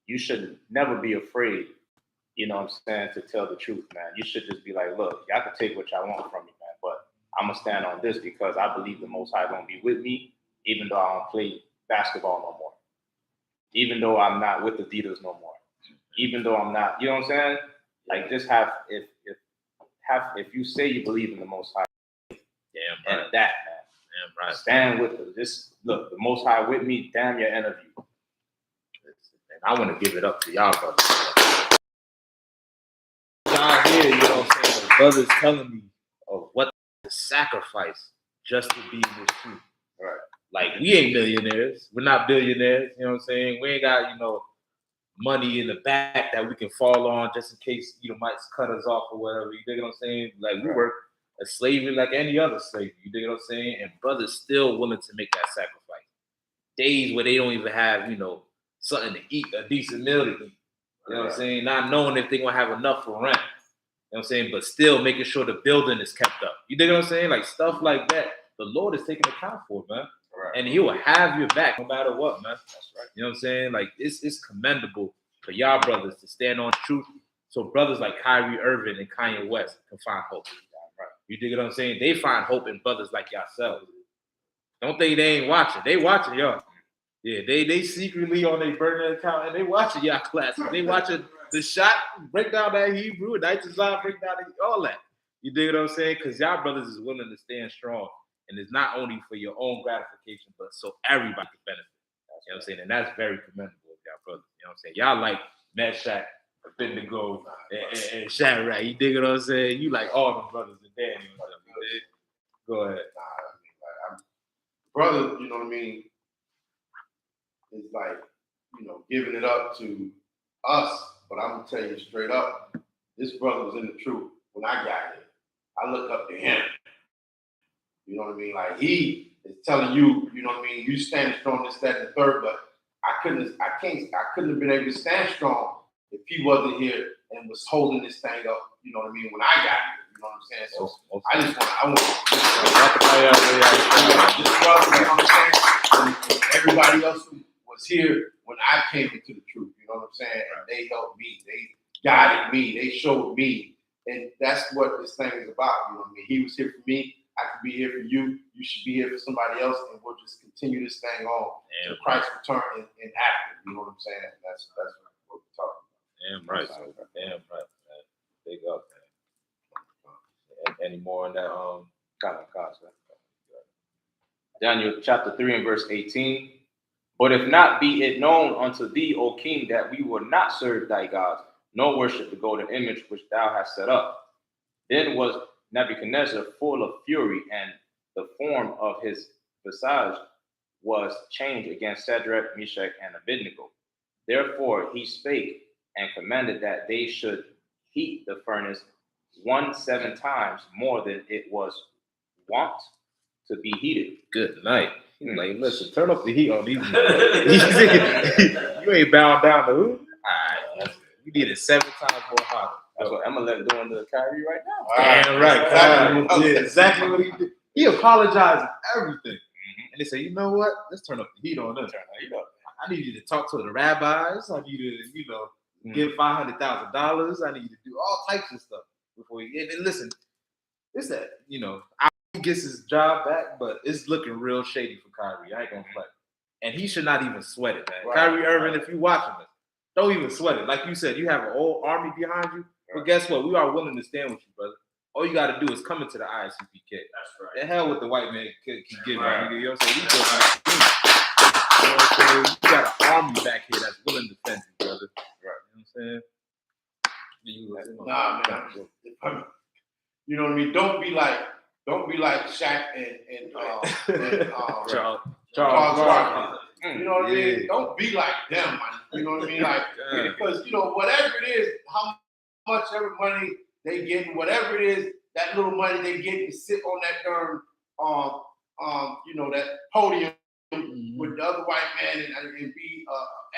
you should never be afraid, to tell the truth, man. You should just be like, look, y'all can take what y'all want from me, man. But I'm going to stand on this because I believe the Most High is going to be with me, even though I don't play basketball no more. Even though I'm not with the Adidas no more. Even though I'm not, you know what I'm saying? Like, just if you say you believe in the Most High, and that, man. Damn right. Stand with it. Just look, the Most High with me, damn your interview. And I want to give it up to y'all, brothers. Y'all here, you know what I'm saying? The brothers telling me of what to sacrifice just to be in this truth. Right. Like, we ain't millionaires. We're not billionaires. You know what I'm saying? We ain't got, money in the back that we can fall on just in case, might cut us off or whatever. You dig what I'm saying? Like, we work a slavery like any other slave. You dig what I'm saying? And brothers still willing to make that sacrifice. Days where they don't even have, something to eat, a decent meal to eat. You know what I'm saying? Not knowing if they're going to have enough for rent. You know what I'm saying? But still making sure the building is kept up. You dig what I'm saying? Like, stuff like that, the Lord is taking account for, man. And he will have your back no matter what, man. That's right. You know what I'm saying? Like, it's commendable for y'all brothers to stand on truth. So brothers like Kyrie Irving and Kanye West can find hope. Right. You dig what I'm saying? They find hope in brothers like yourselves. Don't think they ain't watching. They watching y'all. Yeah, they secretly on their burner account and they watching y'all classes. They watching the shot, break down that Hebrew, and I design break down all that. You dig what I'm saying? Because y'all brothers is willing to stand strong. And it's not only for your own gratification, but so everybody can benefit. You know what I'm saying? And that's very commendable of y'all brothers. You know what I'm saying? Y'all like Meshach, Abednego, and Shadrach. You dig what I'm saying? You like all them brothers and Daniel. Go ahead. Brother, you know what I mean, is like, giving it up to us. But I'm gonna tell you straight up, this brother was in the truth when I got here. I look up to him. You know what I mean? Like he is telling you, you know what I mean, you stand strong, this, that, and the third, but I couldn't have been able to stand strong if he wasn't here and was holding this thing up, you know what I mean, when I got here. You know what I'm saying? So I want this brother, you know what I'm saying? And everybody else who was here when I came into the truth, you know what I'm saying? And they helped me, they guided me, they showed me. And that's what this thing is about, you know what I mean? He was here for me, I could be here for you, you should be here for somebody else, and we'll just continue this thing on to Christ's return and after, you know what I'm saying? That's what we're talking about. Damn right, man. Big up, man. Any more on that kind of concept? Daniel chapter 3 and verse 18. But if not, be it known unto thee, O king, that we will not serve thy gods, nor worship the golden image which thou hast set up. Then was Nebuchadnezzar full of fury, and the form of his visage was changed against Shadrach, Meshach, and Abednego. Therefore he spake and commanded that they should heat the furnace 17 times more than it was wont to be heated. Good night. Like, listen, turn up the heat on these. You ain't bound down to who? All right, you need it 7 times more hotter. That's what Amalek doing to Kyrie right now. Damn right. Exactly what he did. He apologized for everything. And they say, you know what? Let's turn up the heat on them. I need you to talk to the rabbis. I need you to, give $500,000. I need you to do all types of stuff before you. And listen, it's that, he gets his job back, but it's looking real shady for Kyrie. I ain't gonna play. And he should not even sweat it, man. Kyrie Irving, if you're watching this, don't even sweat it. Like you said, you have an whole army behind you. But guess what? We are willing to stand with you, brother. All you got to do is come into the I.S.U.P.K. That's right. The hell with the white man can give you. Right. You know what I'm saying? You know what I'm saying? You got an army back here that's willing to defend you, brother. Right. You know what I'm saying? Nah, man. You know what I mean? Don't be like Shaq and Charles Barkley. You know what I mean? Don't be like them, man. You know what I mean? Like, because, whatever it is, how much ever money they get, whatever it is, that little money they get to sit on that darn, that podium with the other white man and be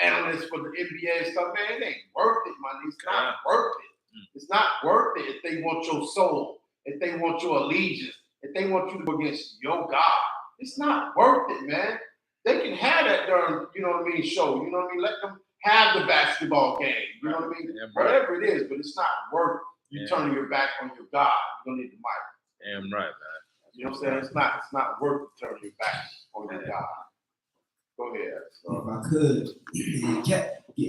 analyst for the NBA and stuff, man, it ain't worth it, man. It's not worth it. It's not worth it if they want your soul, if they want your allegiance, if they want you to go against your God. It's not worth it, man. They can have that darn, show. You know what I mean? Let them have the basketball game. You know what I mean? Whatever it is, but it's not worth you turning your back on your God. You don't need the mic. Damn right, man. You know what I'm saying? It's not worth turning your back on your God. Go ahead. If I could,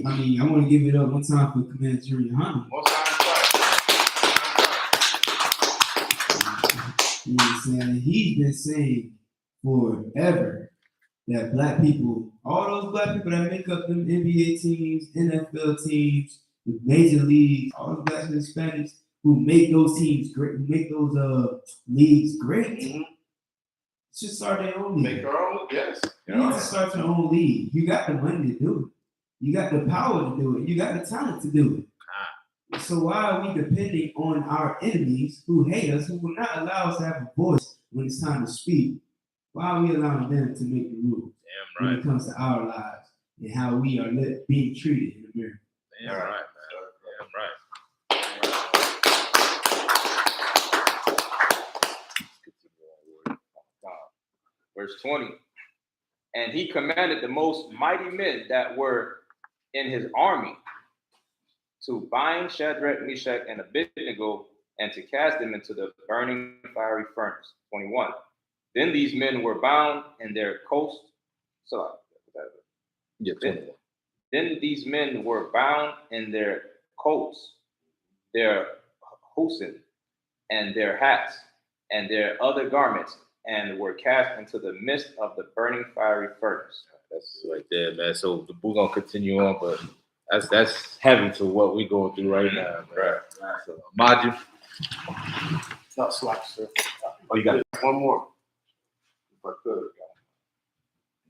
I want to give it up one time for Commander GEN.YAHANNA. One time, You know what I'm saying? He's been saying forever that black people, all those black people that make up them NBA teams, NFL teams, the major leagues, all the blacks and Hispanics who make those teams great, who make those leagues great, should start their own league. Make their own, yes. You need to start your own league. You got the money to do it. You got the power to do it. You got the talent to do it. So why are we depending on our enemies who hate us, who will not allow us to have a voice when it's time to speak? Why are we allowing them to make the rules when it comes to our lives and how we are being treated in America? Damn right, man. Damn right. Verse 20. And he commanded the most mighty men that were in his army to bind Shadrach, Meshach, and Abednego, and to cast them into the burning fiery furnace. 21. Then these men were bound in their coats. Then these men were bound in their coats, their hosen, and their hats, and their other garments, and were cast into the midst of the burning fiery furnace. That's right there, man. So we're gonna continue on, but that's heavy to what we're going through right now, man. Right. So, Maju. No, slack, sir. Oh, you got it. One more. If I could.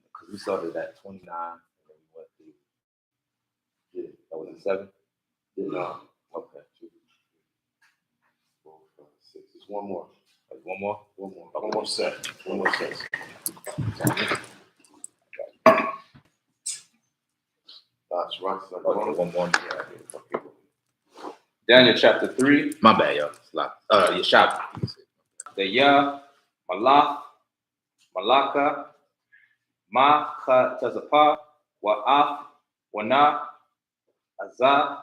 Because we started at 29, and then we went through. Yeah, that was a 7. No. Okay. 2, 3, 4, 5, 6. Just one more. One more. One more. One more set. One more set. That's right. So Okay, one more. Daniel chapter 3. My bad, y'all. It's like, your shop. The Yah, Malaka, Tazapa, Wa'af, Wana, Azah,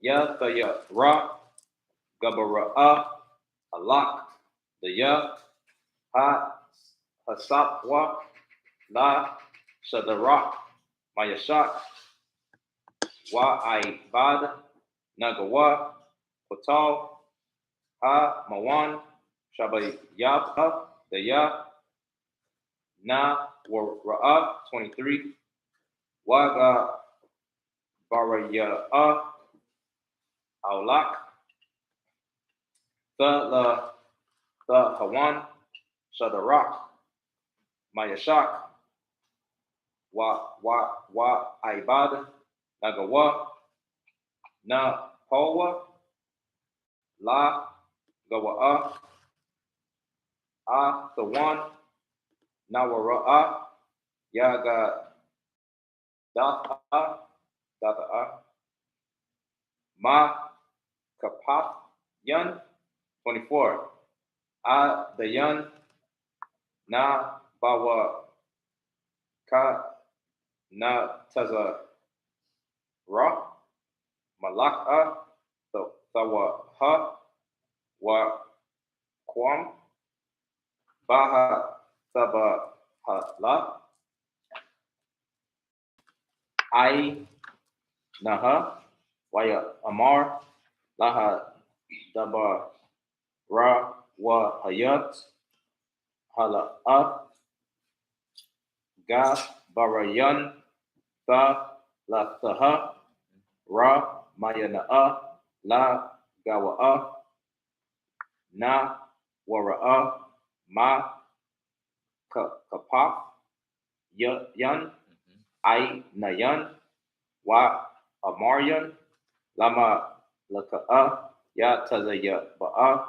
Thaya, Ra, Gabara'ah, Alak, the Yah, Hasapwa, La, Shadarak, Mayashak, Wa'ibad, Nagawa, Kotal, Ha, Mawan, Shabayab, the Yah, Na, Wara'ah, 23, Waga, Baraya'ah, Aulak, the Hawan, Shadarak, Mayashak, Wa Ibad, Nagawa, Na Pawa, La Gawa'a, the one, Nawara'a, Yaga Datha, Ma Kapat Yun, 24, the Yun, Na Bawa Ka Na Taza Ra, Malaka, Thawa Ha, Wa Kwam, Baha Saba Hala, I Naha, Waya Amar, Laha Daba Ra Wa Hayat, Hala Ga Barayan, Tha La Thaha, Ra Mayana La Gawa Na Wara Ma Kapaf Yan I Nayan Wa Amaryan Lama Laka Ya Tazaya Ba'a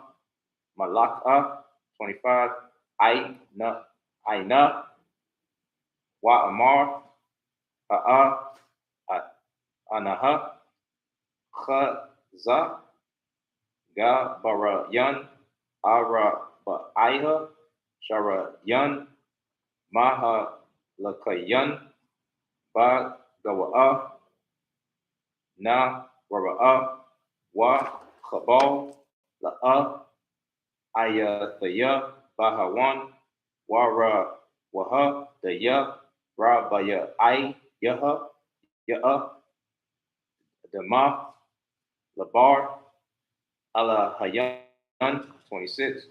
Malaka 25 I Na Wa Amar Anaha Khaza Ga Barayan Ara Ba'aiha Shara Yan Maha Lakayan Ba Gawa'a Na Wara'a Wa Khabal La'a Ayathaya Bahawan Wara Waha Daya Rabaya I Yaha Ya'a Dama Labar Allah Hayan 26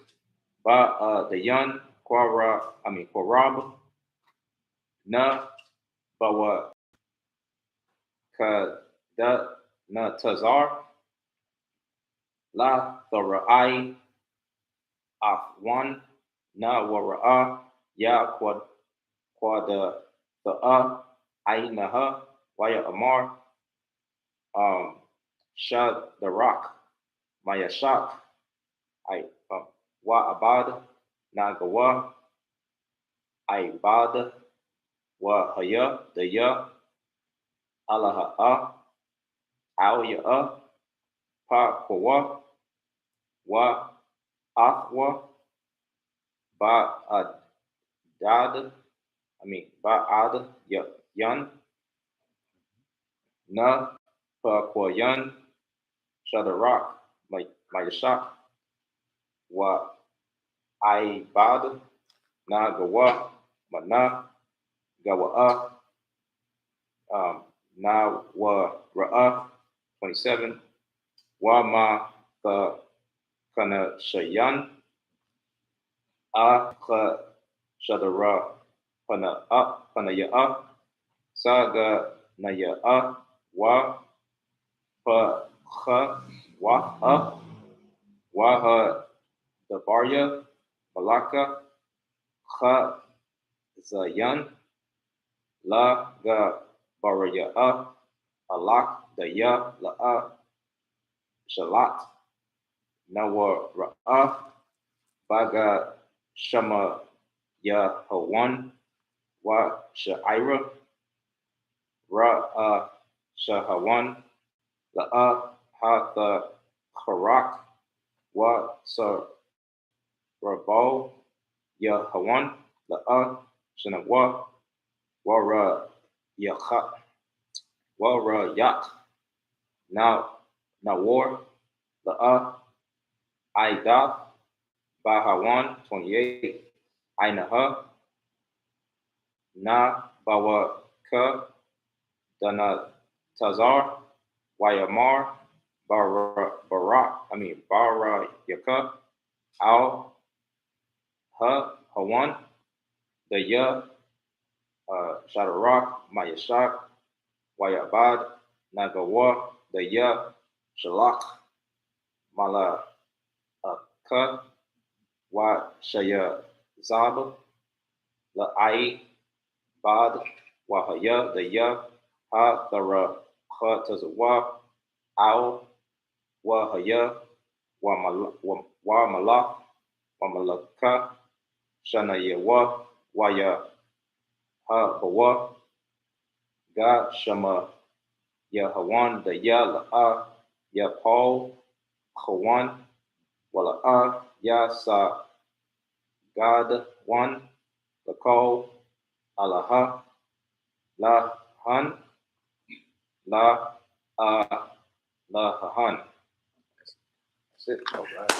Ba Dayan Quarab Na Bawa Ka Da Na Tazar La Thara'ai Afwan Na Wara'a Ya Quada Ta'a Ainaha Waya Amar Shad the Rock Mayashak Wa Abad Nagawa Ibad Wa Haya the Ya Allaha Al Ya Pa Kawa Wa Athwa Ba Ad Yan Na Pa Yan Shadarak Mayashak Wa Ibad Nagawa Mana Gawa'a Na Wa Ra'a 27 Wa Ma Kana Shayan, Akha Shadara, Pana up, Pana ya, Saga Naya, Wa, Pa, Kha, Wa, Waha, Dabarya, Malaka, Kha, Zayan, La, Ga, Baraya, Alak, Daya, La, Shalat, Nawa, Ra, Baga, Shama, Ya, Hawan, Wa, Sha'ira, Ra, Shahawan, La, Hatha, Karak, Wa, Sa, Rabal, Ya, Hawan, La, Shanawa, Wara, Yakha, Wara, Yak, Nawar, La, Aidath, Bahawan, 28, Ainaha, Na, Bawa, Ka, Dana, Tazar, Wayamar, Bara Yaka, Al, Ha, Hawan, the Ya, Shadarak, Mayashak, Wayabad, Nagawa, the Ya, Shalak, Mala, Ka, Wa Shaya Zab, La Ai, Bad, Wahaya, the Ya, Ha, Thara, Ha, Tazawa, Al, Wahaya, Wa Malak, Wa Malaka, Shana Yewa, Waya, Ha, Bawa, Ga, Shama, Ya Hawan, the Ya, La, Ya Paul, Hawan, Wala, Ya Sa, God, one, Lakal, Alaha, La Han, La La Han. That's it. All right.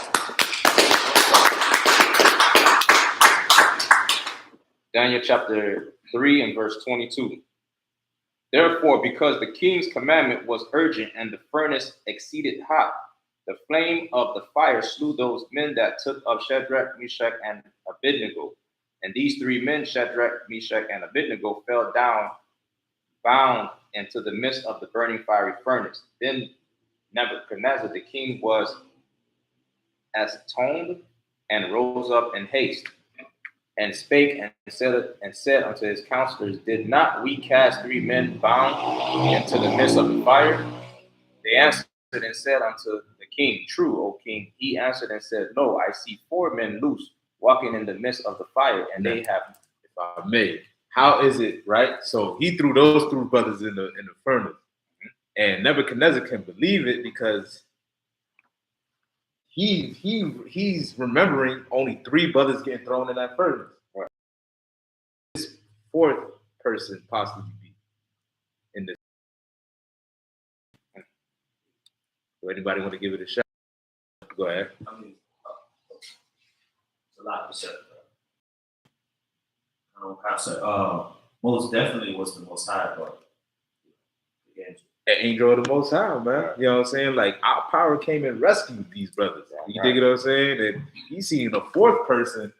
Daniel chapter 3 and verse 22. Therefore, because the king's commandment was urgent and the furnace exceeded hot, the flame of the fire slew those men that took up Shadrach, Meshach, and Abednego. And these three men, Shadrach, Meshach, and Abednego, fell down bound into the midst of the burning fiery furnace. Then Nebuchadnezzar the king was astonished and rose up in haste and spake and said unto his counselors, Did not we cast three men bound into the midst of the fire? They answered and said unto the king, True, O king. He answered and said, No, I see four men loose walking in the midst of the fire, and they have, if I may, how is it, right? So he threw those three brothers in the furnace. And Nebuchadnezzar can believe it because he's remembering only three brothers getting thrown in that furnace. Right. This fourth person possibly be in this. So anybody want to give it a shot? Go ahead. I mean, it's a lot to say. I don't know how to say. Most definitely was the Most High, but the angel. An angel of the Most High, man. You know what I'm saying? Like, our power came and rescued these brothers. You dig what I'm saying? And he's seeing a fourth person,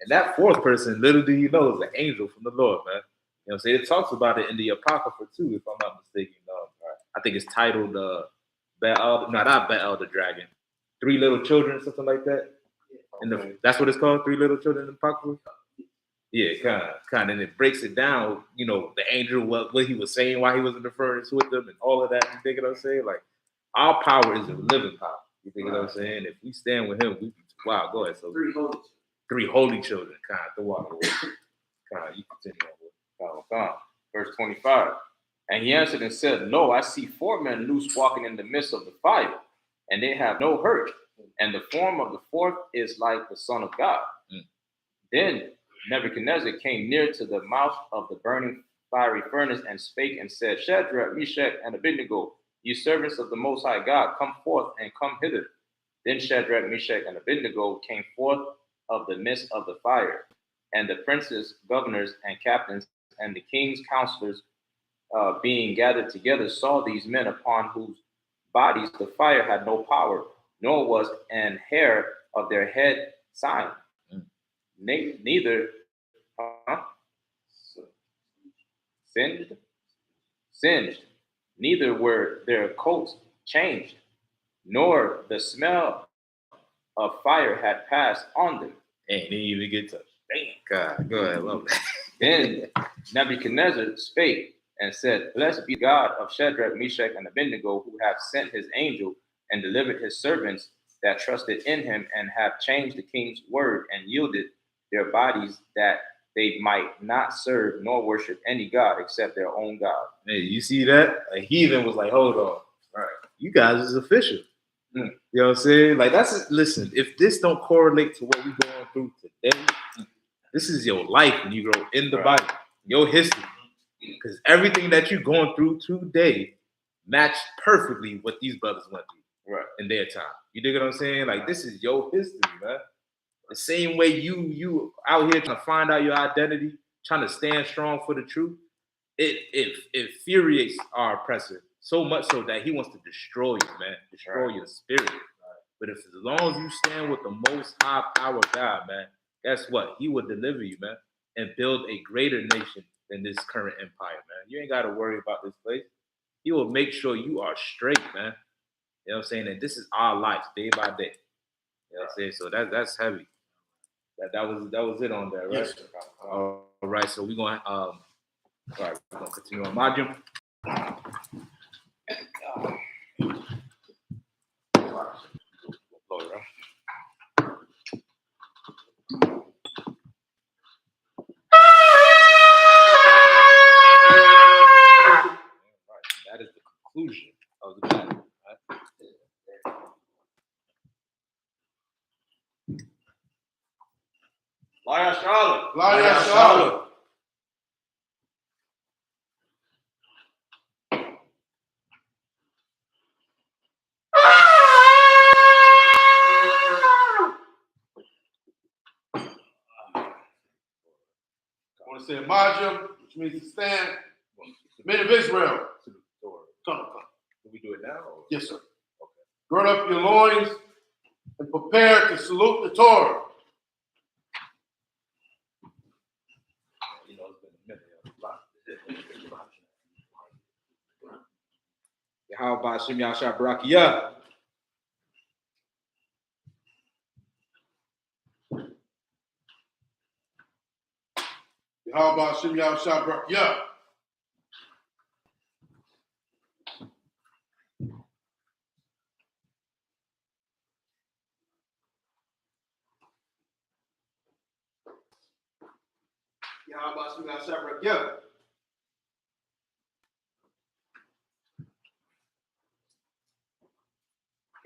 and that fourth person, little do you know, is an angel from the Lord, man. You know what I'm saying? It talks about it in the Apocrypha too, if I'm not mistaken. I think it's titled not Baal the Dragon. Three Little Children, something like that. That's what it's called, Three Little Children in the Apocrypha? Yeah, kind of, and it breaks it down. You know, the angel, what he was saying while he was in the furnace with them, and all of that. You think what I'm saying? Like, our power is a living power. You think what I'm saying? If we stand with him, we wow. Go ahead. So three holy children. Kind of the water. Kind of, you continue on. Verse 25. And he answered and said, No, I see four men loose walking in the midst of the fire, and they have no hurt. And the form of the fourth is like the Son of God. Then Nebuchadnezzar came near to the mouth of the burning fiery furnace and spake and said, Shadrach, Meshach, and Abednego, ye servants of the Most High God, come forth and come hither. Then Shadrach, Meshach, and Abednego came forth of the midst of the fire. And the princes, governors, and captains, and the king's counselors, being gathered together, saw these men upon whose bodies the fire had no power, nor was an hair of their head sign. Neither singed, neither were their coats changed, nor the smell of fire had passed on them. Ain't didn't even get touched. Damn. God, go ahead, love that. Then Nebuchadnezzar spake and said, Blessed be God of Shadrach, Meshach, and Abednego, who have sent his angel and delivered his servants that trusted in him, and have changed the king's word and yielded their bodies, that they might not serve nor worship any god except their own God. Hey, you see that? A heathen was like, hold on. Right. You guys is official. You know what I'm saying? Like, that's, listen, if this don't correlate to what we're going through today, this is your life when you grow in the Bible, your history. Because everything that you're going through today matched perfectly what these brothers went through in their time. You dig what I'm saying? Like, this is your history, man. The same way you out here trying to find out your identity, trying to stand strong for the truth, it infuriates our oppressor so much so that he wants to destroy you, man. Destroy your spirit. But if as long as you stand with the most high power God, man, guess what? He will deliver you, man, and build a greater nation than this current empire, man. You ain't got to worry about this place. He will make sure you are straight, man. You know what I'm saying? And this is our life, day by day. You know what I'm saying? So that's heavy. That was it on that, right? Yes, sir. All right, so we're gonna continue on. Majum. That is the conclusion of the battle. Right? I.S.U.P.K. I want to say Majum, which means to stand. Men of Israel. Come. Can we do it now? Or? Yes, sir. Okay. Gird up your loins and prepare to salute the Torah. You know, it's been a minute. How about Shem Yahshua Barakia? How about Shem Yahshua Barakia? How about Shem Yahshua Barakia?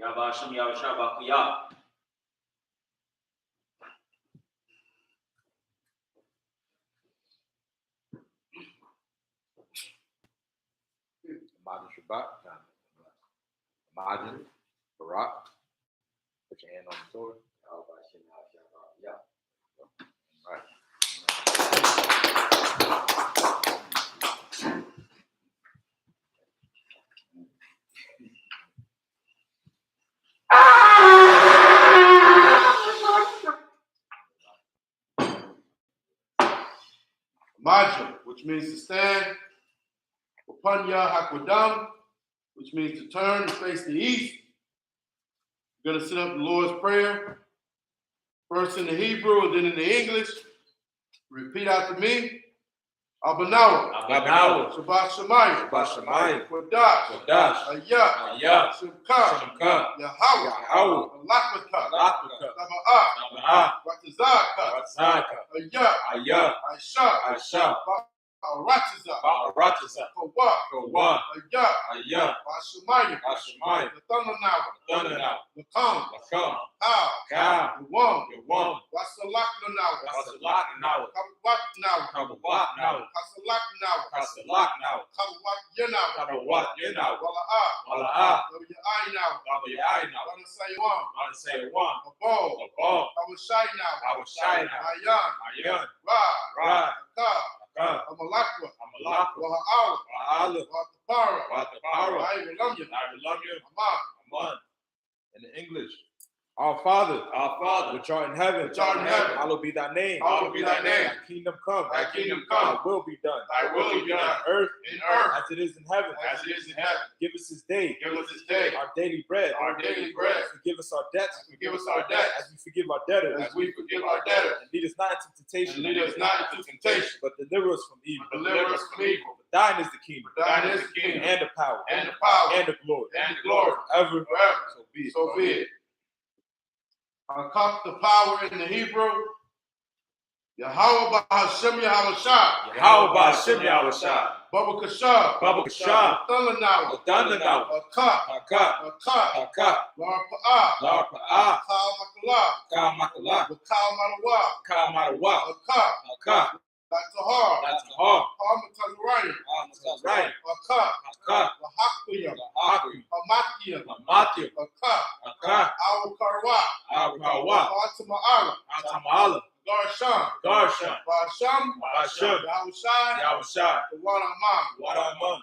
Yabashim Yahshabakuya. Imagine Shabbat. Imagine Barak. Put your hand on the sword. Yeah. All right. Majum, which means to stand. GEN.YAHANNA, which means to turn and face the east. You're going to sit up the Lord's Prayer, first in the Hebrew and then in the English. Repeat after me. Abanawa. Shabbat Shemayim. Kodash. I.S.U.P.K. Yahweh. BLACKWATCH. Sabbath. I.S.U.P.K. Aratiza. For what? Bashamayim. The thunder now. The calm. How. The one. Wasalak now. Kabawat now. Kasalak now. Kabawat now. Wala'a. WI now. Wanna say one. Abol. Awashai now. Ayan. Ra. Amalakwa. Watapara. I will love you. In the English. Father, which art in heaven, hallowed be thy name. Hallowed be thy name. Thy kingdom come. Thy kingdom come. Thy will be done. Thy will be done. On earth In earth as it is in heaven. as it is in heaven. Give us this day Give us this day our daily bread. our daily bread. Forgive us our debts. Forgive us our debts as we forgive our debtors. as we forgive our debtors. And lead us not into And temptation. lead us not into temptation, But deliver us from evil. but deliver us from evil. For thine is the kingdom. For thine is the kingdom And the power. and the power And the glory. and the glory Forever. forever. So be it. So be it. I the power in the Hebrew. Yahweh B'Hashem Yahawashi. Yahweh B'Hashem Yahawashi. Baba Kashab. Baba Kashab. Thundernawa. Thundernawa. Akak. Akak. Akak. Akak. Lar Pa'ah. Lar Pa'ah. Kal Makala. Kal Makala. Kal Marawa. Kal Marawa. Akak. Akak. Tahar. Tahar. Palmatazariah. Right. Akak. Akak. Lahakuyam. Akim. Hamatiyam. Matthew. Akak. Akak. Awkarwa. Awawa. Fatima'ala. Atamala. Garsham. Garshan. Basham. Basham. Yahushai. Yahushai. Waramam. Wadaman.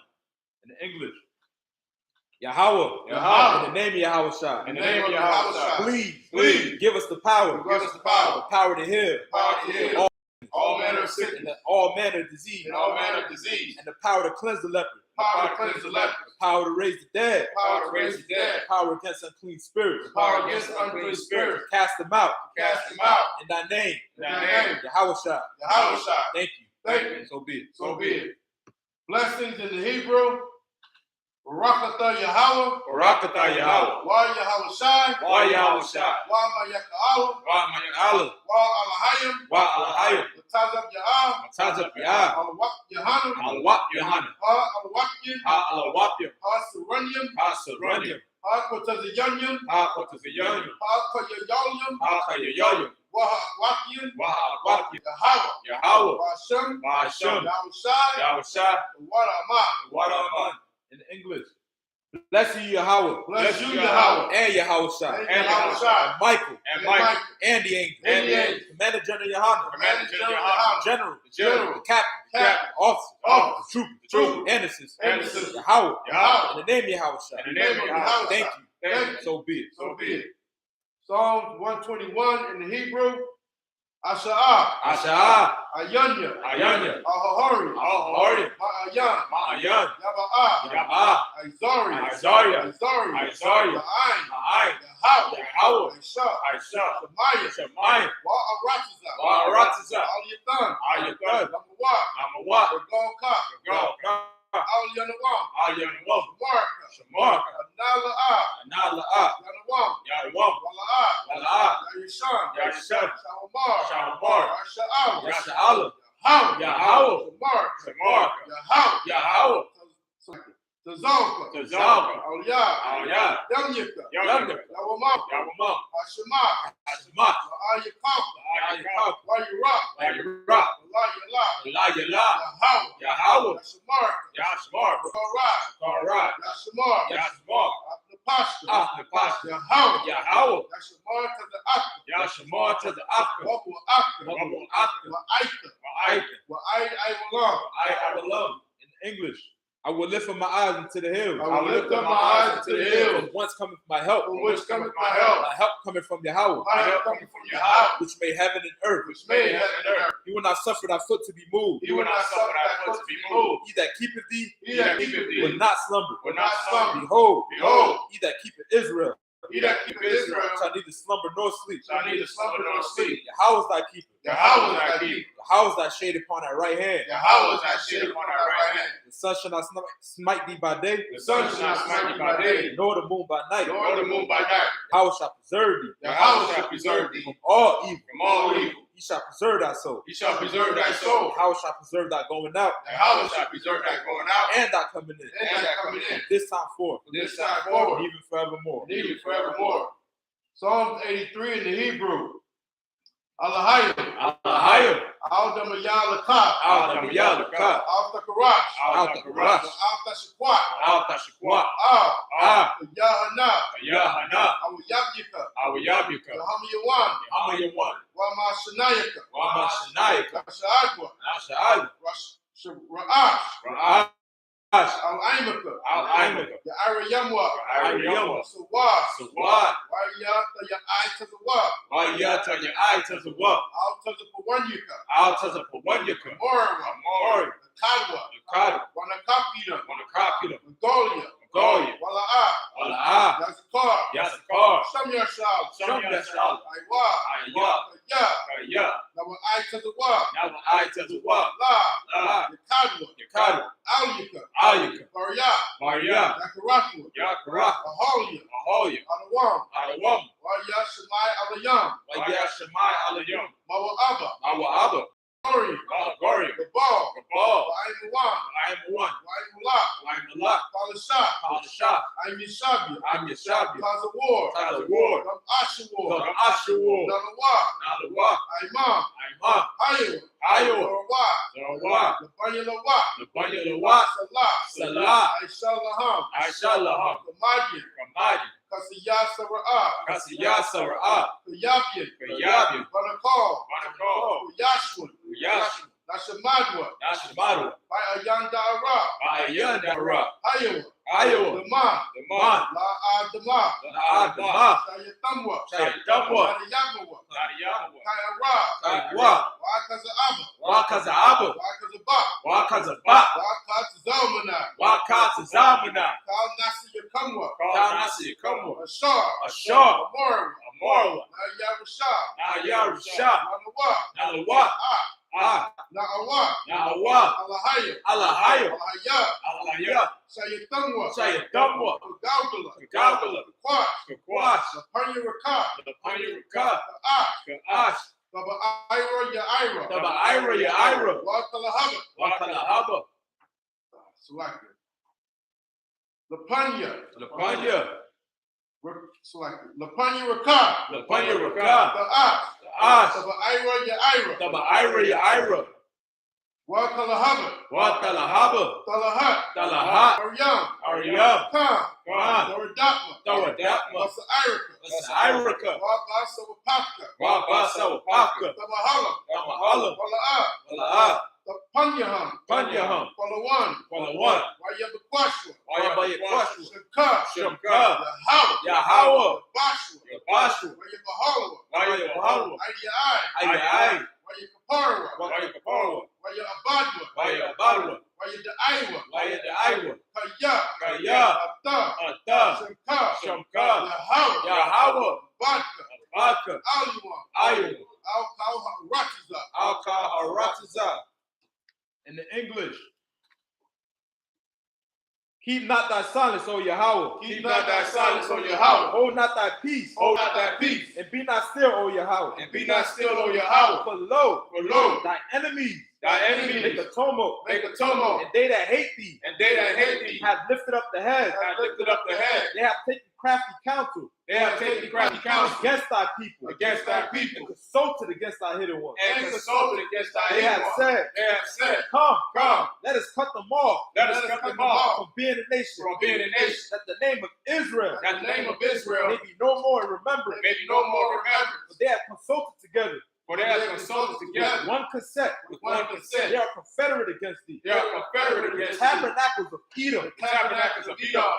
In English. Yahweh. Yahweh. In the name of Yahawashi. In the name of Yahushai. Please give us the power. Give us the power. The power to heal. Power to heal. All manner of And sickness. all manner of disease. And all manner of disease. And the power to cleanse the leper. Power to cleanse the leper. The power to raise the dead. Power to raise the dead. Power against unclean spirits. Power against unclean spirits. Cast them out. Cast them out. In thy name. In thy name. Yahawashi. Yahushai. Thank you. Thank you. So be it. So be it. Blessings in the Hebrew. Barakatah Yahweh. Barakatah Yahweh. Wa Yahushai. Wa Yahawashi. Wa Mayaka'ala. Wa Mayaka'ala. Wa Alahayim. Wa Alahayim. Tazab Ya'ah. Tazab Ya'ah. Al-Waq Yahanna. Al-Waq Yahanna. Ha Al-Waqyin. Al-Waqyin. Ha Suranyim. Ha-Suranyim. Ha Kotazayanyim. Ha-Kotazayanyim. Ha Kayayalyim. Ha-Kayayalyim. Wa Waqyin. Wa-Waqyin. Yahweh. Yahweh. Ba'Shem. Ba'Shem. Yahushai. Yahushai. Wadaman. Wadaman. In English. Bless you, Yahweh. Bless you, Yahweh. And Yahawashi. And Yahushai. And Michael. And Michael. And the angel. And the angel. Commander General Yohanna. Commander General Yohanna. General. General. The captain. Captain. Officer. Officer. Trooper. And assistant. And assistant. Yahweh. Yahweh. In the name of Yahawashi. In the name of Yahushai. Thank you. Thank you. So be it. So be it. Psalms 121 in the Hebrew. Asha'ah. Asha'ah. Ayanya. Ayanya. Ahahari. Ahahari. Ma'ayan. Ma'ayan. Yaba'ah. Yaba'ah. Izari. Isaiah. Izari. Isaiah. Ya'ain. Ma'ayin. Yahweh. Yahweh. Aisha. Aisha. Shemaiah. Shemaiah. Wa'aratiza. Wa'aratiza. Al-Yatan. Al-Yatan. Lamawah. Namawah. Regonka. Regonka. Al-Yanawam. Al-Yanawam. Shamarka. Shamarka. Anala'ah. Anala'ah. Yanawam. Yahweh. Wala'ah. Wala'ah. Yayishan. Yayishan. Shalomar. Shalomar. Yasha'al. Yasha'al. Yahweh. Yahweh. Shamarka. Shamarka. Yahweh. Yahweh. Tazalka. Tazalka. Al-Yah. Al-Yah. Yamyika. Yamyika. Yawamam. Yawamam. Hashemak. Hashemak. Ayakaka. Ayakaka. Wayiraq. Wayiraq. Layala. Layala. Yahweh. Yahweh. Yashamarka. Yashmarka. Korat. Korat. Yashamar. Yashmar. Apnapashka. Apnapashka. Yahweh. Yahweh. Yashamar to the Akka. Yashmar to the Akka. Wabu Akka. Wabu Akka. Wa'aika. Wa'aika. Wa'ai I belong. In English. I will lift up my eyes into the hills. I will lift up my eyes into the hills. From whence cometh my help? From which cometh my help? My help cometh from Yahweh. My help coming from Yahweh. Which made heaven and earth. Which made heaven and earth. He will not suffer thy foot to be moved. He will not suffer thy foot to be moved. He that keepeth thee, He that keepeth thee will not slumber. will not slumber. Behold, Behold, he that keepeth Israel he that keepeth Israel shall neither slumber nor sleep. shall neither slumber nor sleep. Yahweh is thy keeper. Yahweh is thy keeper. Yahweh is thy shade upon thy right hand. Yahweh is thy shade upon thy right hand. The sun shall not smite thee by day. The sun shall not smite thee by day, Nor the moon by night. nor the moon by night. Yahweh shall preserve thee Yahweh shall preserve thee from all evil. from all evil. He shall preserve thy soul. He shall preserve thy soul. Yahweh shall preserve thy going out Yahweh shall preserve thy going out and thy coming in. and thy coming in. This time forth, From this time and forward, even forevermore. and even forevermore. Psalms 83 in the Hebrew. Alahayim. Alahayim. Al-Damayalakah. Al-Damayalakah. Al-Takarash. Al-Takarash. Al-Tashquat. Al-Tashquat. Yahanna. Yahanna. Al-Yabyika. Al-Yabika. Hamayawan. Hamayawan. Wamashanayaka. Wamashanayaka. Asha'adwa. Asha'ad. Ra'ash. Ra'ah. Al-Aimaka, the Ira Yamwa, Sawa, Wayata, your eye to the wall, Al to the Pawanyaka, Mora, the Kadwa, Wanakapita, Golia, Wala'a, Yazakar, Sham Yashal, Aiwa, Ya, now I to the wall, La, the Kadwa, Aliyaka, Maria, Yakarathua, Aholia, Alawam, Wayashemai Alayam, Mawa Glory, the ball, I am one, Mulak, Palasha, I'm Yeshabia, Taza War, Ashuwar, Nalawa, Imam, Hayo, the Banya Salah, I-Shalaham, Kamadi, Kasiyah Sara'ah, Kayabian, Banakal, Yashwan, Nashamadwa, by Ayandara, Hayo, the Man, La Adama, Shayatamwa, Kayara, Wakaza Abba, Wakaza Zalmana, Kal Nasi Yakamwa, Ashar, Amorwa, Yarusha, Nalawa, Na'awa, Alahayo, Shayatamwa, Gaudala, Kwash, the Panyaraka, Ash, Baba Ira, Wakalahaba, selected. Lapanya, selected. Lapanya Raka, the Ash, Baba Ira, Wakalahaba, Talahat, Aryam, Khan, Doradapma, Irika, Wabasa Wapaka, Tamahala, Wala'ah, Panyaham, Palawan, Wayabakwashwa, Shamka, Yahawa, Bashwa, Wayabahalwa, Ayai, Wayakaparwa, Wayabadwa, Wayadaiwa, Kaya, Ata, Shamka, Yahawa, Baka, Aliwa, Al-Kaharatiza. In the English, keep not thy silence, O Yahweh. Keep not thy silence, O Yahweh. Hold not thy peace. Hold not thy peace. And be not still, O Yahweh. And be not still, O Yahweh. For lo, thy enemies make a tumult. And they that hate thee have lifted up the head. They have taken crafty counsel. Against thy people. And consulted against thy hidden ones. They have said, Come, let us cut them off. From being a nation. That the name of Israel may be no more in remembrance. But they have consulted together. One consent. They are confederate against thee. The tabernacles of Edom.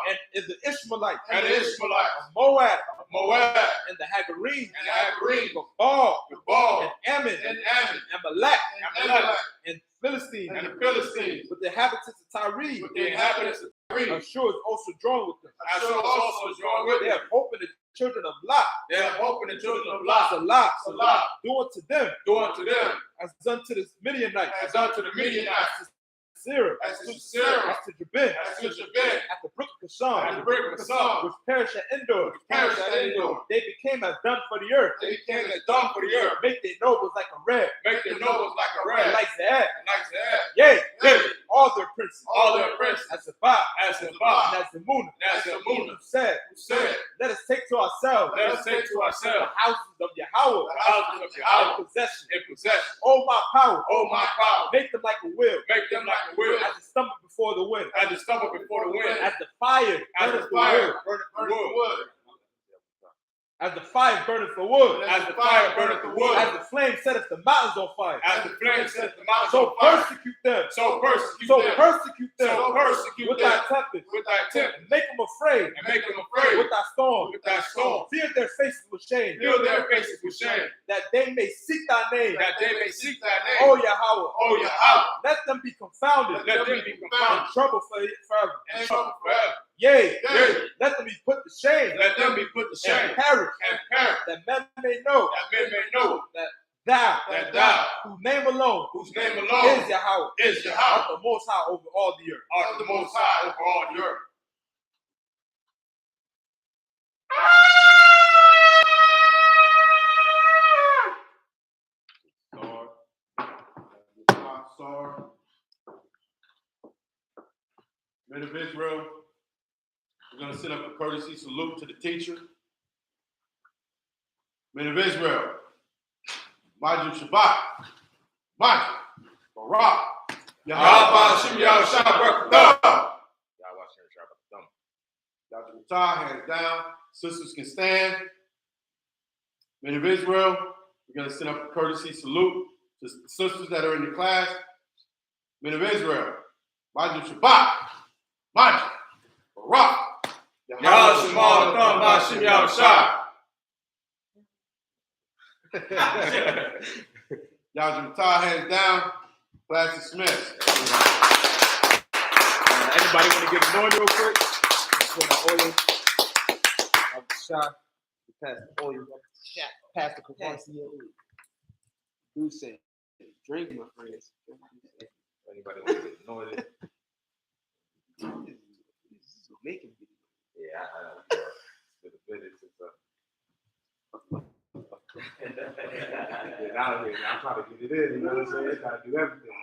And is the Ishmaelites. Of Moab. And the Hagarenes. Of Baal. And Ammon. And Malek. And Philistines. With the inhabitants of Tyre. Ashur is also joined with them. They have opened the children of Lot. Salah. Do unto them. As done to the Midianites. As to Jabin. At the brook of Kishon. Which perish at Endor. They became as dung for the earth. Make their nobles like a red. Like Zahab. Yea. All their princes. As Sabbath. And as the moon. Who said, let us take to ourselves. The houses of Yahweh. In possession. Oh my power. Make them like a wheel. As it stumbled before the wind. As the fire burneth the wood. As the fire burneth the wood. As the fire burneth the wood. As the flame setteth the mountains on fire. As the flame setteth the mountains So on fire. persecute them. So persecute So them. persecute them. So persecute with them. thy tempest. With thy tempest. And make them afraid. And make them afraid. With thy storm. With thy storm. Fill their faces with shame. Fill their faces with shame. That they may seek thy name. That they may seek thy name. O Yahweh. O Yahweh. Let them be confounded. Let them be confounded. In trouble forever. And trouble forever. Yea. Yea. Let them be put to shame. Let them be put to shame. And perish. And perish. That men may know. That men may know. That thou, whose name alone is Yahweh, is Yahweh, art the Most High over all the earth. Art the Most High over all the earth. Star. Men of Israel, we're going to send up a courtesy salute to the teacher. Men of Israel, I.S.U.P.K, Barak, hands down. Sisters can stand. Men of Israel, we're going to send up a courtesy salute to the sisters that are in the class. Men of Israel, I.S.U.P.K, Barak, I.S.U.P.K, hands down. Class dismissed. Anybody want to get anointed real quick? Pour the oil. Shot. Pass the oil. Pass the capacity. Who said, drink, my friends. Anybody want to get anointed? This is making me. Yeah, I know. It's been a minute since get out here. I'm trying to get it in. You know what I'm saying? Trying to do everything.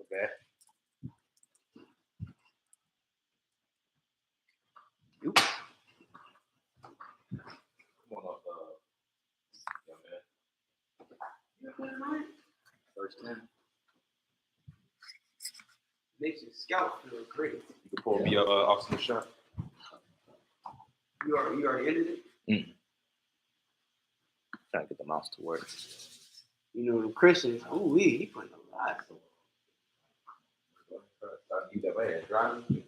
Okay. Come on up, young man. First 10. Makes your scalp feel great. You can pour me off some shot. You already ended it? Trying to get the mouse to work. You know, the Christians, he putting a lot. You never had driving.